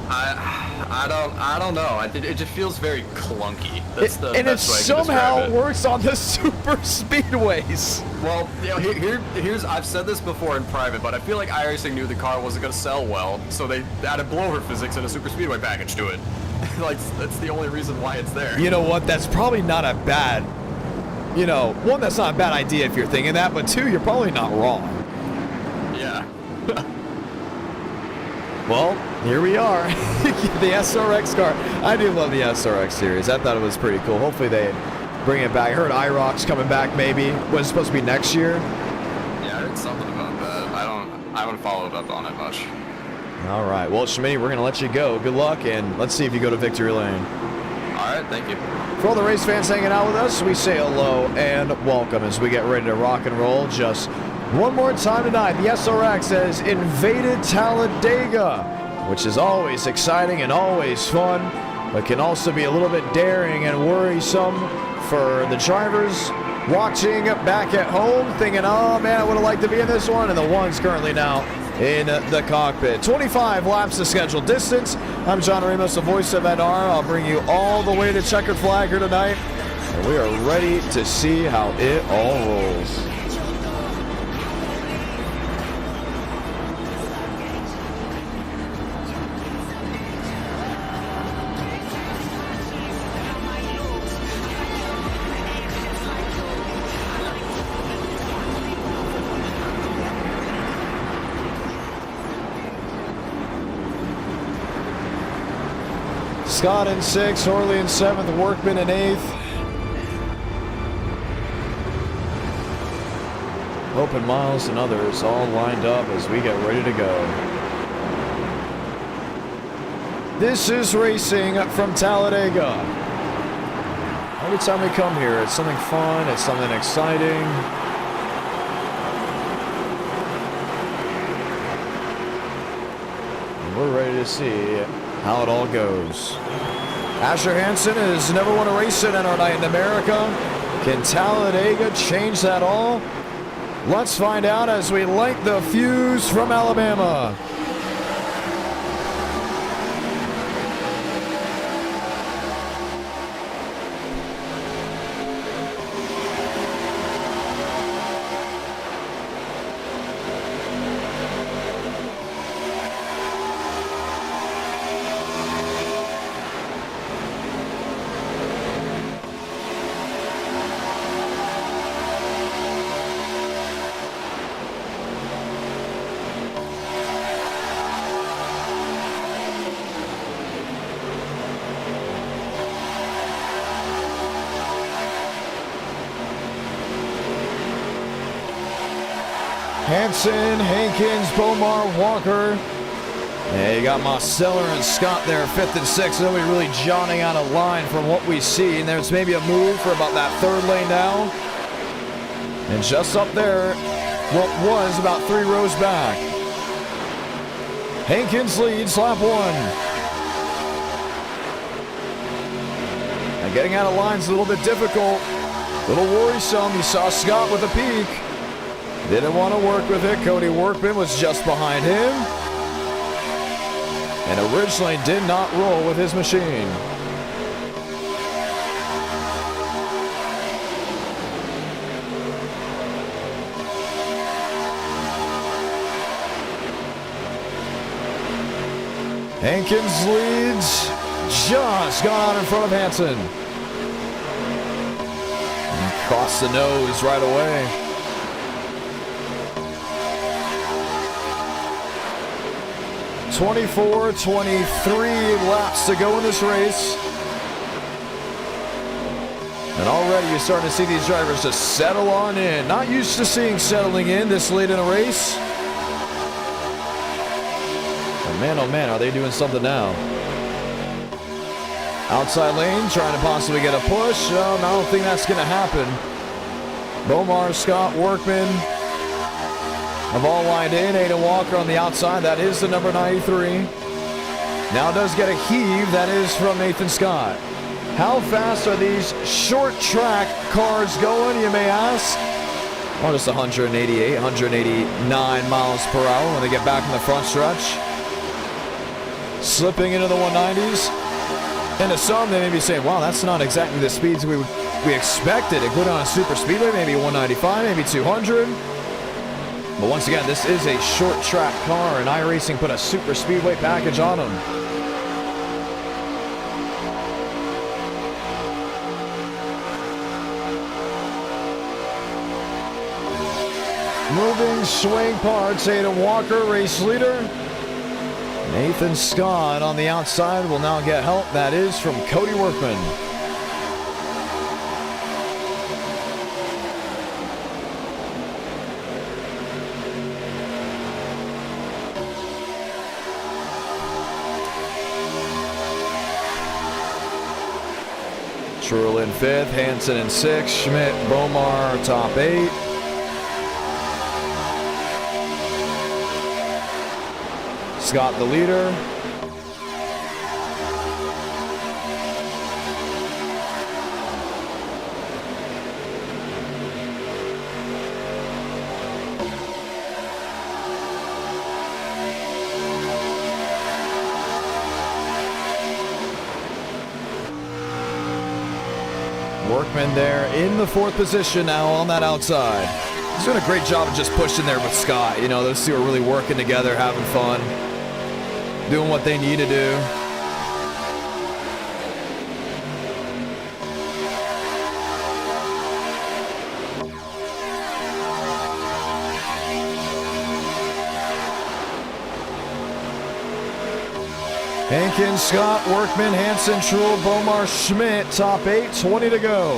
I don't know. It just feels very clunky. That's the best way I can it somehow describe it. works on the super speedways. Well, here's I've said this before in private, but I feel like iRacing knew the car wasn't going to sell well, so they added blower physics and a super speedway package to it. Like that's the only reason why it's there. You know what? That's probably not a bad. One, that's not a bad idea if you're thinking that, but two, you're probably not wrong. Yeah. Well, here we are. The SRX car. I do love the SRX series. I thought it was pretty cool. Hopefully they bring it back. I heard iRock's coming back maybe. Was it supposed to be next year? Yeah, I heard something about that. I haven't followed up on it much. All right. Well, Schmitty, we're going to let you go. Good luck, and let's see if you go to victory lane. All right, thank you. For all the race fans hanging out with us, we say hello and welcome as we get ready to rock and roll. Just one more time tonight, the SRX has invaded Talladega, which is always exciting and always fun, but can also be a little bit daring and worrisome for the drivers watching back at home, thinking, oh man, I would have liked to be in this one, and the ones currently now in the cockpit. 25 laps of scheduled distance. I'm John Ramos, the voice of NR. I'll bring you all the way to checkered flag here tonight, and we are ready to see how it all rolls. Scott in 6th, Horley in 7th, Workman in 8th. Hope and Miles and others all lined up as we get ready to go. This is racing from Talladega. Every time we come here, it's something fun, it's something exciting. And we're ready to see how it all goes. Asher Hansen has never won a race in NR Night in America. Can Talladega change that all? Let's find out as we light the fuse from Alabama. Hansen, Hankins, Bomar, Walker. Yeah, you got Marceller and Scott there, 5th and 6th. Nobody really jotting out a line from what we see. And there's maybe a move for about that 3rd lane now. And just up there, what was about 3 rows back. Hankins leads lap 1. Now getting out of line is a little bit difficult. A little worrisome. You saw Scott with a peak. Didn't want to work with it. Cody Workman was just behind him. And originally did not roll with his machine. Hankins leads. Just got out in front of Hansen. Crossed the nose right away. 24, 23 laps to go in this race. And already you're starting to see these drivers just settle on in. Not used to seeing settling in this late in a race. But oh man, are they doing something now? Outside lane, trying to possibly get a push. I don't think that's going to happen. Bomar, Scott, Workman have all lined in. Aiden Walker on the outside. That is the number 93. Now does get a heave. That is from Nathan Scott. How fast are these short track cars going, you may ask? Oh, just 188, 189 miles per hour when they get back in the front stretch. Slipping into the 190s. And to some, they may be saying, wow, that's not exactly the speeds we expected, including on a super speedway, maybe 195, maybe 200. But once again, this is a short track car, and iRacing put a super speedway package on them. Moving swing parts, Aiden Walker, race leader. Nathan Scott on the outside will now get help. That is from Cody Workman. Truel in 5th, Hansen in 6th, Schmidt, Bomar top 8. Scott the leader. Workman there in the 4th position now on that outside. He's doing a great job of just pushing there with Scott. You know, those two are really working together, having fun, doing what they need to do. Hankins, Scott, Workman, Hansen, Truel, Bomar, Schmidt, top 8, 20 to go.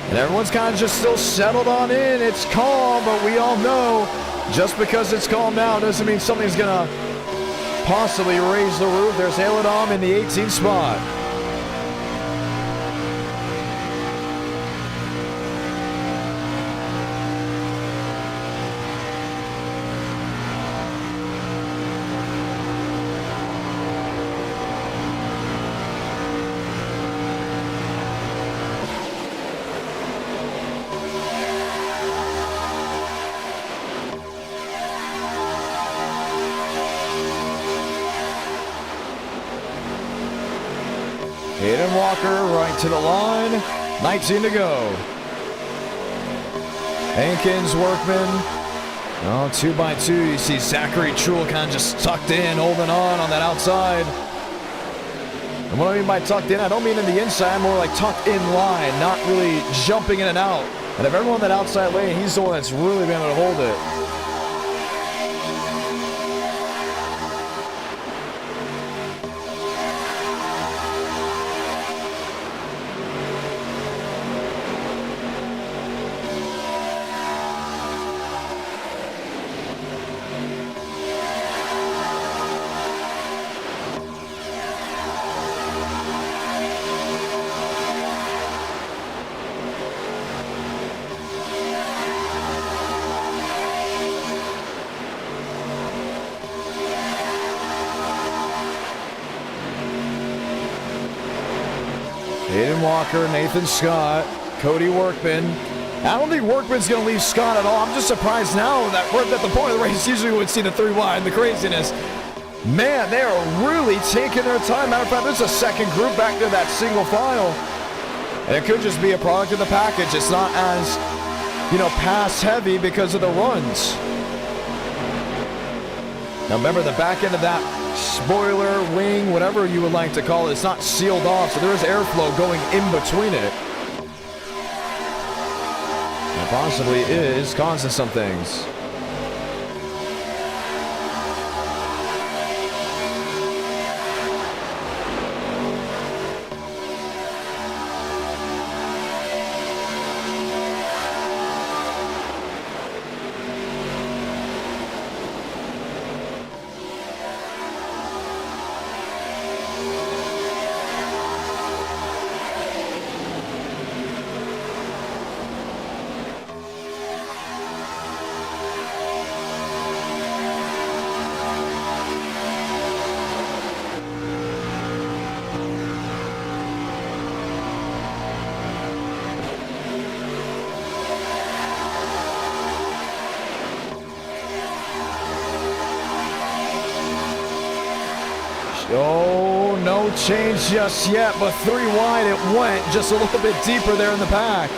And everyone's kind of just still settled on in. It's calm, but we all know just because it's calm now doesn't mean something's going to possibly raise the roof. There's Haladom in the 18th spot. Hayden Walker right to the line. 19 to go. Hankins, Workman. Oh, 2x2. You see Zachary Truel kind of just tucked in, holding on that outside. And what I mean by tucked in, I don't mean in the inside, more like tucked in line, not really jumping in and out. And if everyone on that outside lane, he's the one that's really been able to hold it. Hayden Walker, Nathan Scott, Cody Workman. I don't think Workman's going to leave Scott at all. I'm just surprised now that we're at the point of the race. Usually we would see the 3 wide, the craziness. Man, they are really taking their time. Matter of fact, there's a second group back to that single file. And it could just be a product of the package. It's not as, you know, pass heavy because of the runs. Now remember, the back end of that spoiler, wing, whatever you would like to call it, it's not sealed off, so there is airflow going in between it. And possibly is causing some things. Oh, no change just yet, but 3 wide it went, just a little bit deeper there in the pack.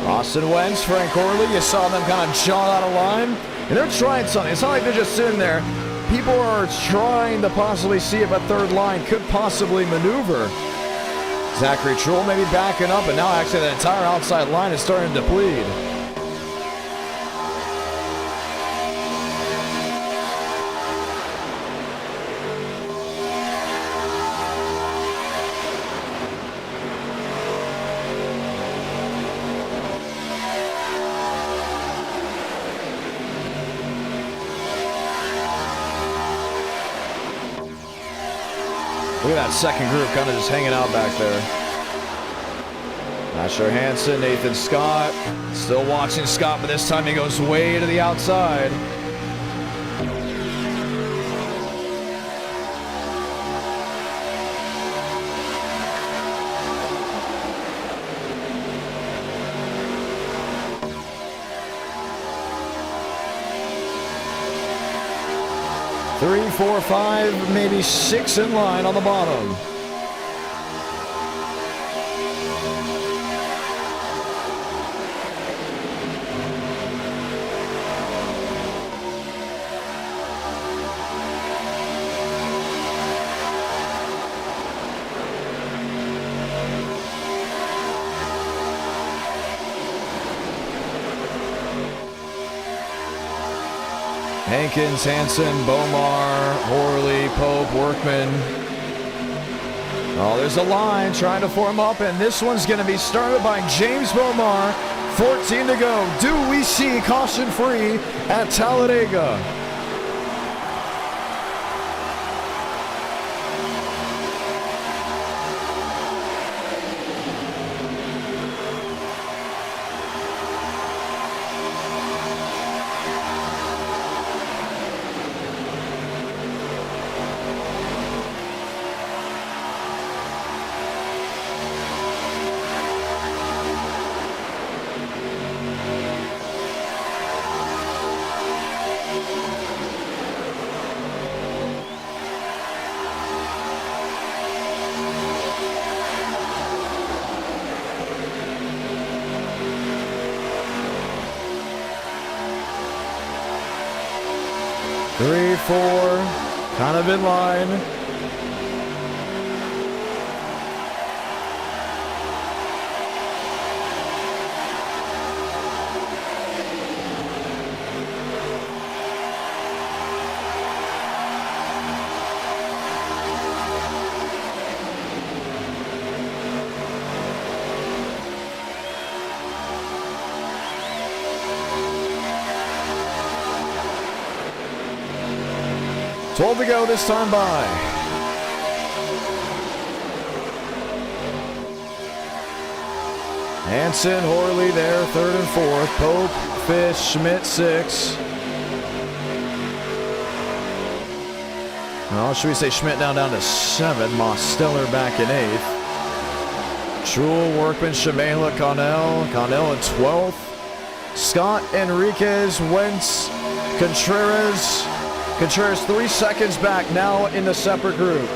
Austin Wentz, Frank Orley, you saw them kind of jaw out of line, and they're trying something. It's not like they're just sitting there. People are trying to possibly see if a third line could possibly maneuver. Zachary Truel maybe backing up, and now actually the entire outside line is starting to bleed. Look at that second group kind of just hanging out back there. Asher Hansen, Nathan Scott. Still watching Scott, but this time he goes way to the outside. Three, four, five, maybe six in line on the bottom. Hankins, Hansen, Bomar, Horley, Pope, Workman. Oh, there's a line trying to form up, and this one's going to be started by James Bomar. 14 to go. Do we see caution free at Talladega? Three, four, kind of in line. Twelve to go this time by. Hansen, Horley there, third and fourth. Pope, Fish, Schmidt, six. Oh, should we say Schmidt down to seven? Mosteller back in eighth. Truel, Workman, Shamela, Connell in 12th. Scott, Enriquez, Wentz, Contreras 3 seconds back now in the separate group.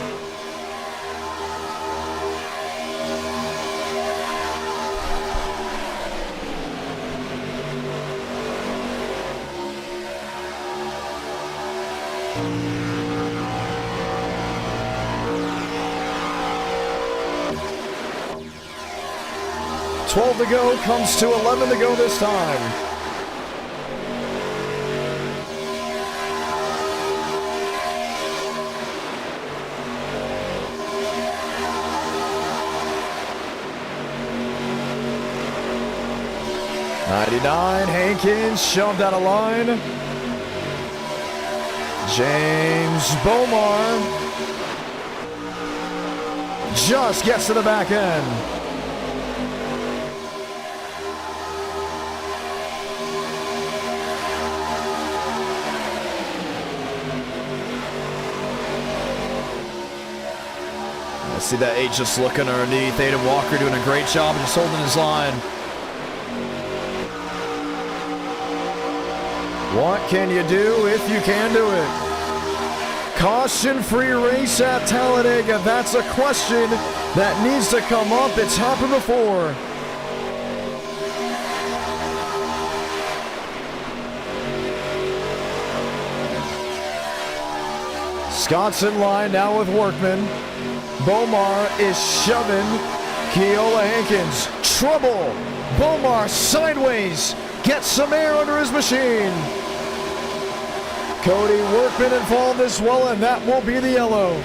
$12 to go, comes to 11 to go this time. '99, Hankins shoved out of line. James Bomar just gets to the back end. I see that 8 just looking underneath. Aiden Walker doing a great job just holding his line. What can you do if you can do it? Caution-free race at Talladega. That's a question that needs to come up. It's happened before. Scott's in line now with Workman. Bomar is shoving Keola Hankins. Trouble. Bomar sideways. Gets some air under his machine. Cody Workman involved as well, and that will be the yellow.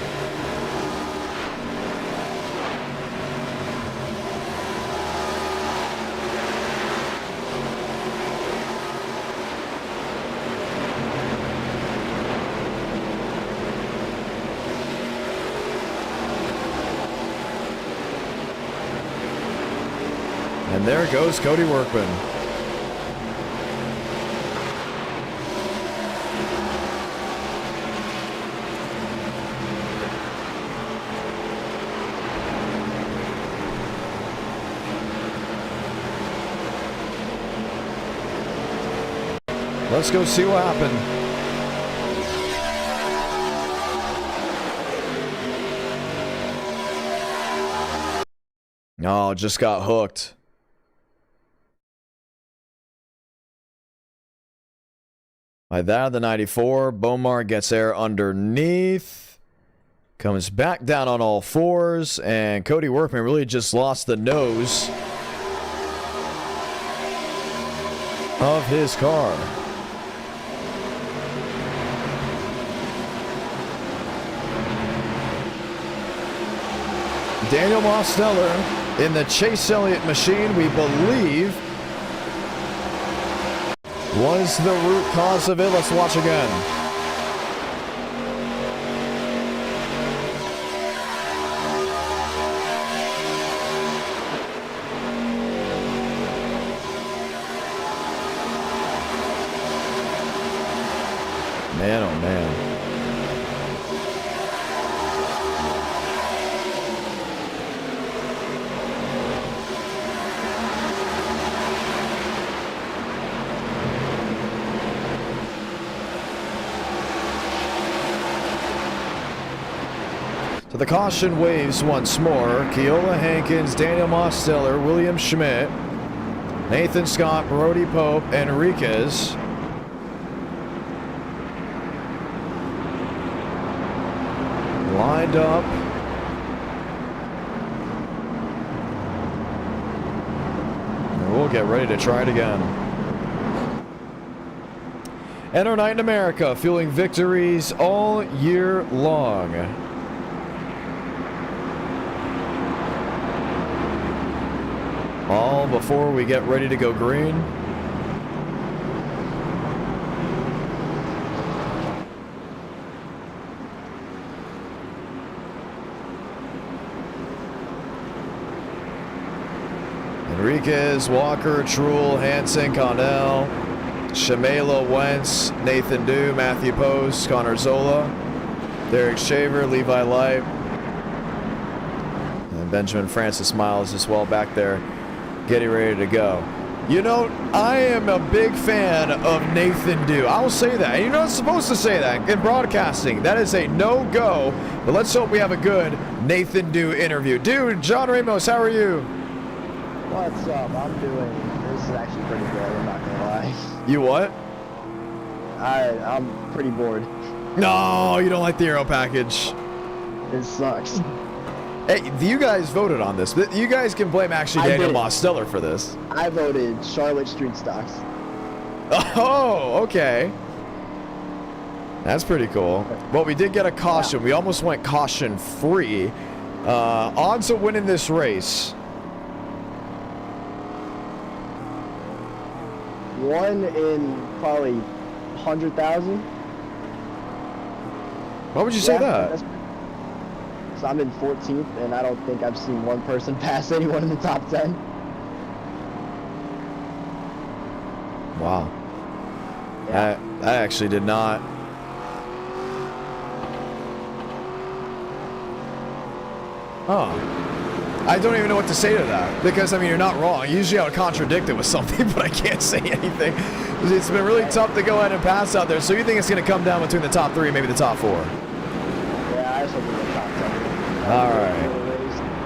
there goes Cody Workman. Let's go see what happened. Oh, just got hooked. By that, the 94. Bomar gets there underneath. Comes back down on all fours. And Cody Workman really just lost the nose of his car. Daniel Mosteller in the Chase Elliott machine, we believe, was the root cause of it. Let's watch again. Man, oh man. So the caution waves once more. Keola Hankins, Daniel Mosteller, William Schmidt, Nathan Scott, Brody Pope, Enriquez. Lined up. And we'll get ready to try it again. And our night in America, fueling victories all year long. All before we get ready to go green. Enriquez, Walker, Truel, Hansen, Connell, Shamela, Wentz, Nathan Dew, Matthew Post, Connor Zola, Derek Shaver, Levi Light, and Benjamin Francis Miles as well back there, getting ready to go. You know, I am a big fan of Nathan Dew. I will say that. And you're not supposed to say that in broadcasting. That is a no-go. But let's hope we have a good Nathan Dew interview. Dude, John Ramos, how are you? What's up? I'm doing, this is actually pretty good, I'm not gonna lie. You what? I'm pretty bored. No, you don't like the Aero package. It sucks. Hey, you guys voted on this. You guys can blame actually Daniel Mosteller for this. I voted Charlotte Street Stocks. Oh, okay. That's pretty cool. Well, we did get a caution. We almost went caution-free. Odds of winning this race. One in probably 100,000. Why would you say that? So I'm in 14th, and I don't think I've seen one person pass anyone in the top 10. Wow. Yeah. I actually did not. Oh. I don't even know what to say to that. Because, I mean, you're not wrong. Usually I would contradict it with something, but I can't say anything. It's been really tough to go ahead and pass out there. So you think it's going to come down between the top 3 and maybe the top 4? Yeah, I just hope we're the top 10. All right.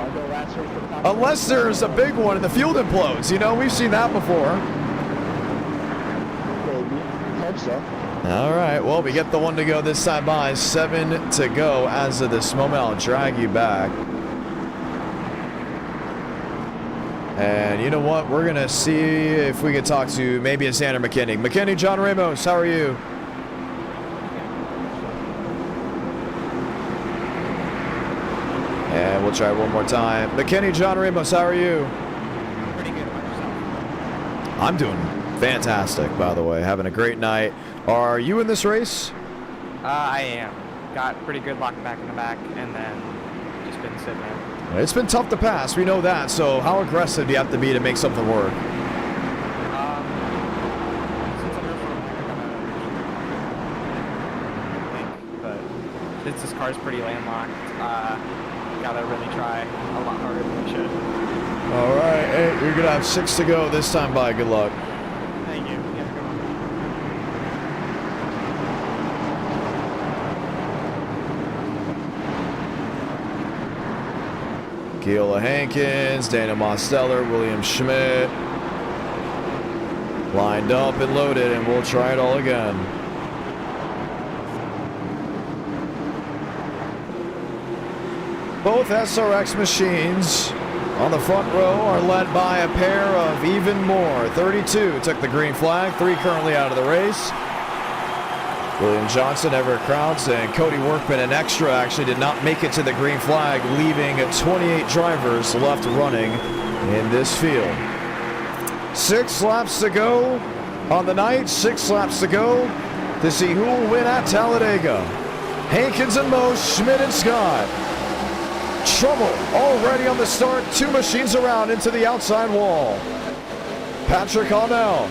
I'll go last race for the top Unless there's a big one and the field implodes. You know, we've seen that before. Maybe. Hope so. All right. Well, we get the one to go this time by. 7 to go as of this moment. I'll drag you back. And you know what? We're going to see if we can talk to maybe a Xander McKinney. McKinney, John Ramos, how are you? And we'll try one more time. McKinney, John Ramos, how are you? Pretty good about yourself. I'm doing fantastic, by the way. Having a great night. Are you in this race? I am. Got pretty good luck back in the back, and then just been sitting there. It's been tough to pass, we know that, so how aggressive do you have to be to make something work? Since I'm here for a while, but since this car's pretty landlocked, gotta really try a lot harder than we should. All right, hey, you're gonna have 6 to go this time by. Good luck. Thank you. You have a good one. Keela Hankins, Dana Mosteller, William Schmidt. Lined up and loaded, and we'll try it all again. Both SRX machines on the front row are led by a pair of even more. 32 took the green flag, 3 currently out of the race. William Johnson, Everett Krauts, and Cody Workman, an extra, actually did not make it to the green flag, leaving 28 drivers left running in this field. 6 laps to go on the night, 6 laps to go to see who will win at Talladega. Hankins and Moe, Schmidt and Scott. Trouble already on the start, 2 machines around into the outside wall. Patrick Honnell.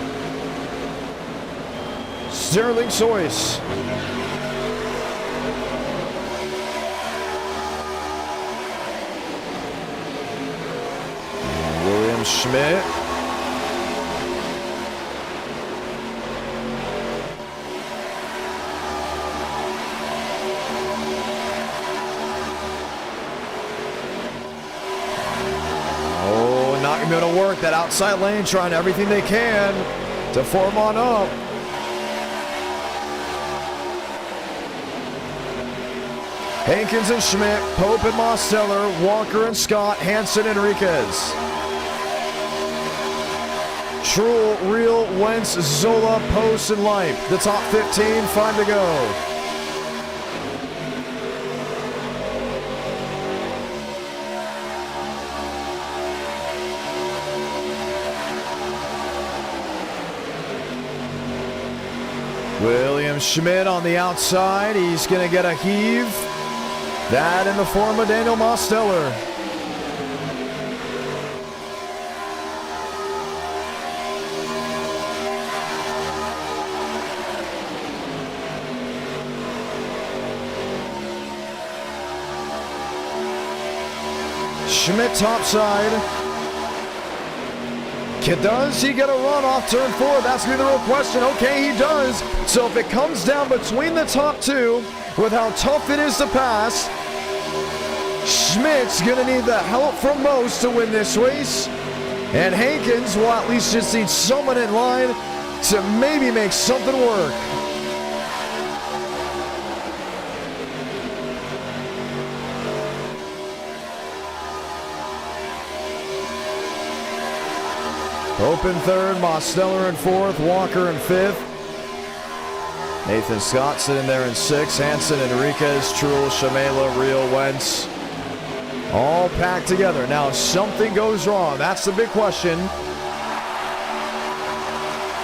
Sterling Soyce. William Schmidt. Oh, not going to be able to work that outside lane, trying everything they can to form on up. Hankins and Schmidt, Pope and Mosteller, Walker and Scott, Hansen, Enriquez. Truel, Reel, Wentz, Zola, Post, and Lipe. The top 15, 5 to go. William Schmidt on the outside. He's going to get a heave. That in the form of Daniel Mosteller. Schmidt topside. Does he get a run off turn 4? That's going to be the real question. Okay, he does. So if it comes down between the top 2 with how tough it is to pass, Schmidt's going to need the help from most to win this race. And Hankins will at least just need someone in line to maybe make something work. Pope in 3rd, Mosteller in 4th, Walker in 5th. Nathan Scott sitting there in 6th, Hansen, Enriquez, Truel, Shamela, Reel, Wentz. All packed together. Now, if something goes wrong, that's the big question.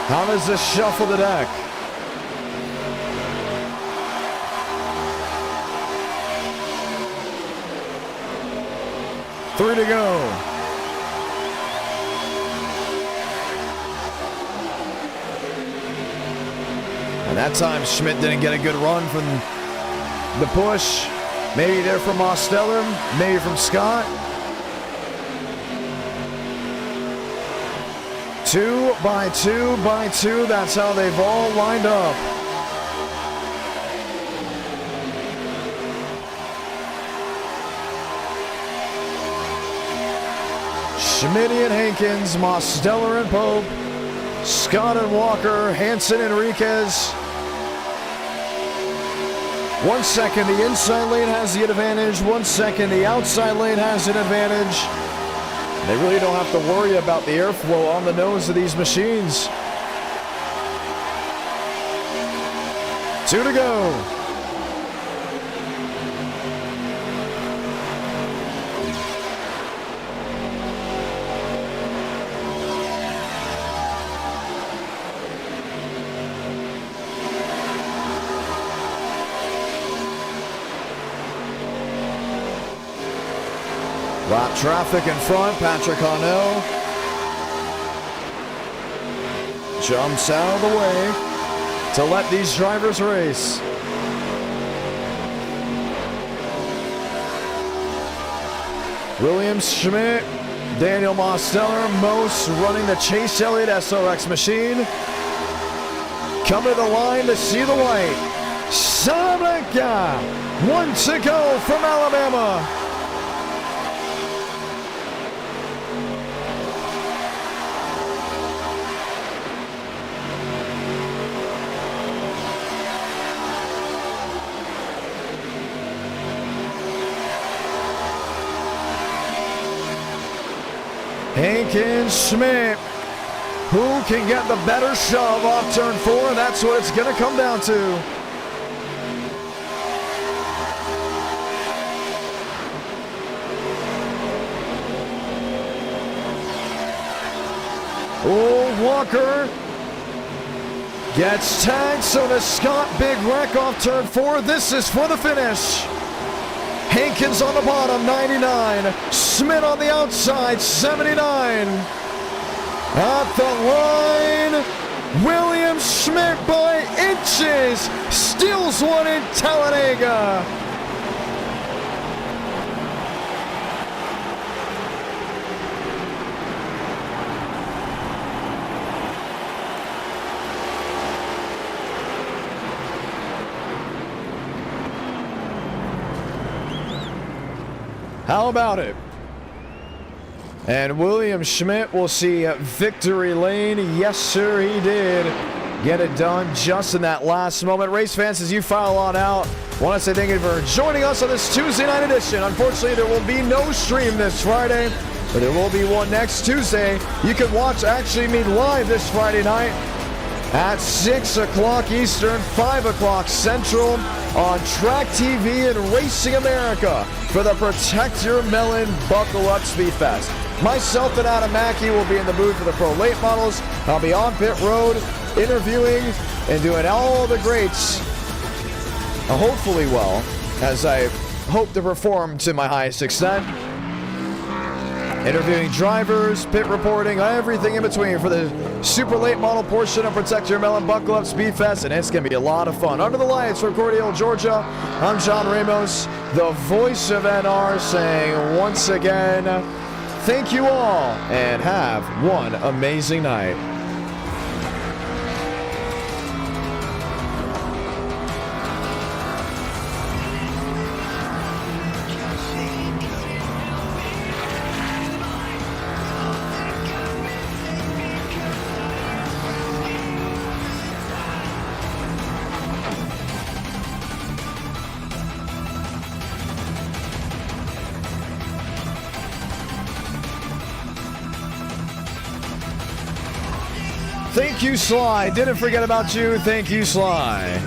How does this shuffle the deck? Three to go. And that time Schmidt didn't get a good run from the push. Maybe there from Mosteller, maybe from Scott. 2 by 2 by 2, that's how they've all lined up. Schmidt and Hankins, Mosteller and Pope, Scott and Walker, Hansen, Enriquez. 1 second, the inside lane has the advantage. 1 second, the outside lane has an advantage. They really don't have to worry about the airflow on the nose of these machines. 2 to go. Lap traffic in front. Patrick Harnell jumps out of the way to let these drivers race. William Schmidt, Daniel Mosteller, Mose running the Chase Elliott SRX machine. Coming to the line to see the white. Salamanca, 1 to go from Alabama. Hankins Schmidt, who can get the better shove off turn 4? That's what it's going to come down to. Oh, Walker gets tagged, so does Scott. Big wreck off turn 4. This is for the finish. Hankins on the bottom, 99. Schmidt on the outside, 79. At the line, William Schmidt by inches steals one in Talladega. How about it? And William Schmidt will see victory lane. Yes, sir, he did. Get it done just in that last moment. Race fans, as you file on out, want to say thank you for joining us on this Tuesday night edition. Unfortunately, there will be no stream this Friday, but there will be one next Tuesday. You can watch Actually Me live this Friday night at 6 o'clock Eastern, 5 o'clock Central on Track TV and Racing America for the Protect Your Melon Buckle Up Speed Fest. Myself and Adam Mackey will be in the booth for the Pro Late Models. I'll be on pit road interviewing and doing all the greats, hopefully well, as I hope to perform to my highest extent. Interviewing drivers, pit reporting, everything in between for the super late model portion of Protect Your Melon Buckle Up Speed Fest, and it's going to be a lot of fun. Under the lights from Cordial, Georgia, I'm John Ramos, the voice of NR, saying once again, thank you all, and have one amazing night. Thank you, Sly. Didn't forget about you. Thank you, Sly.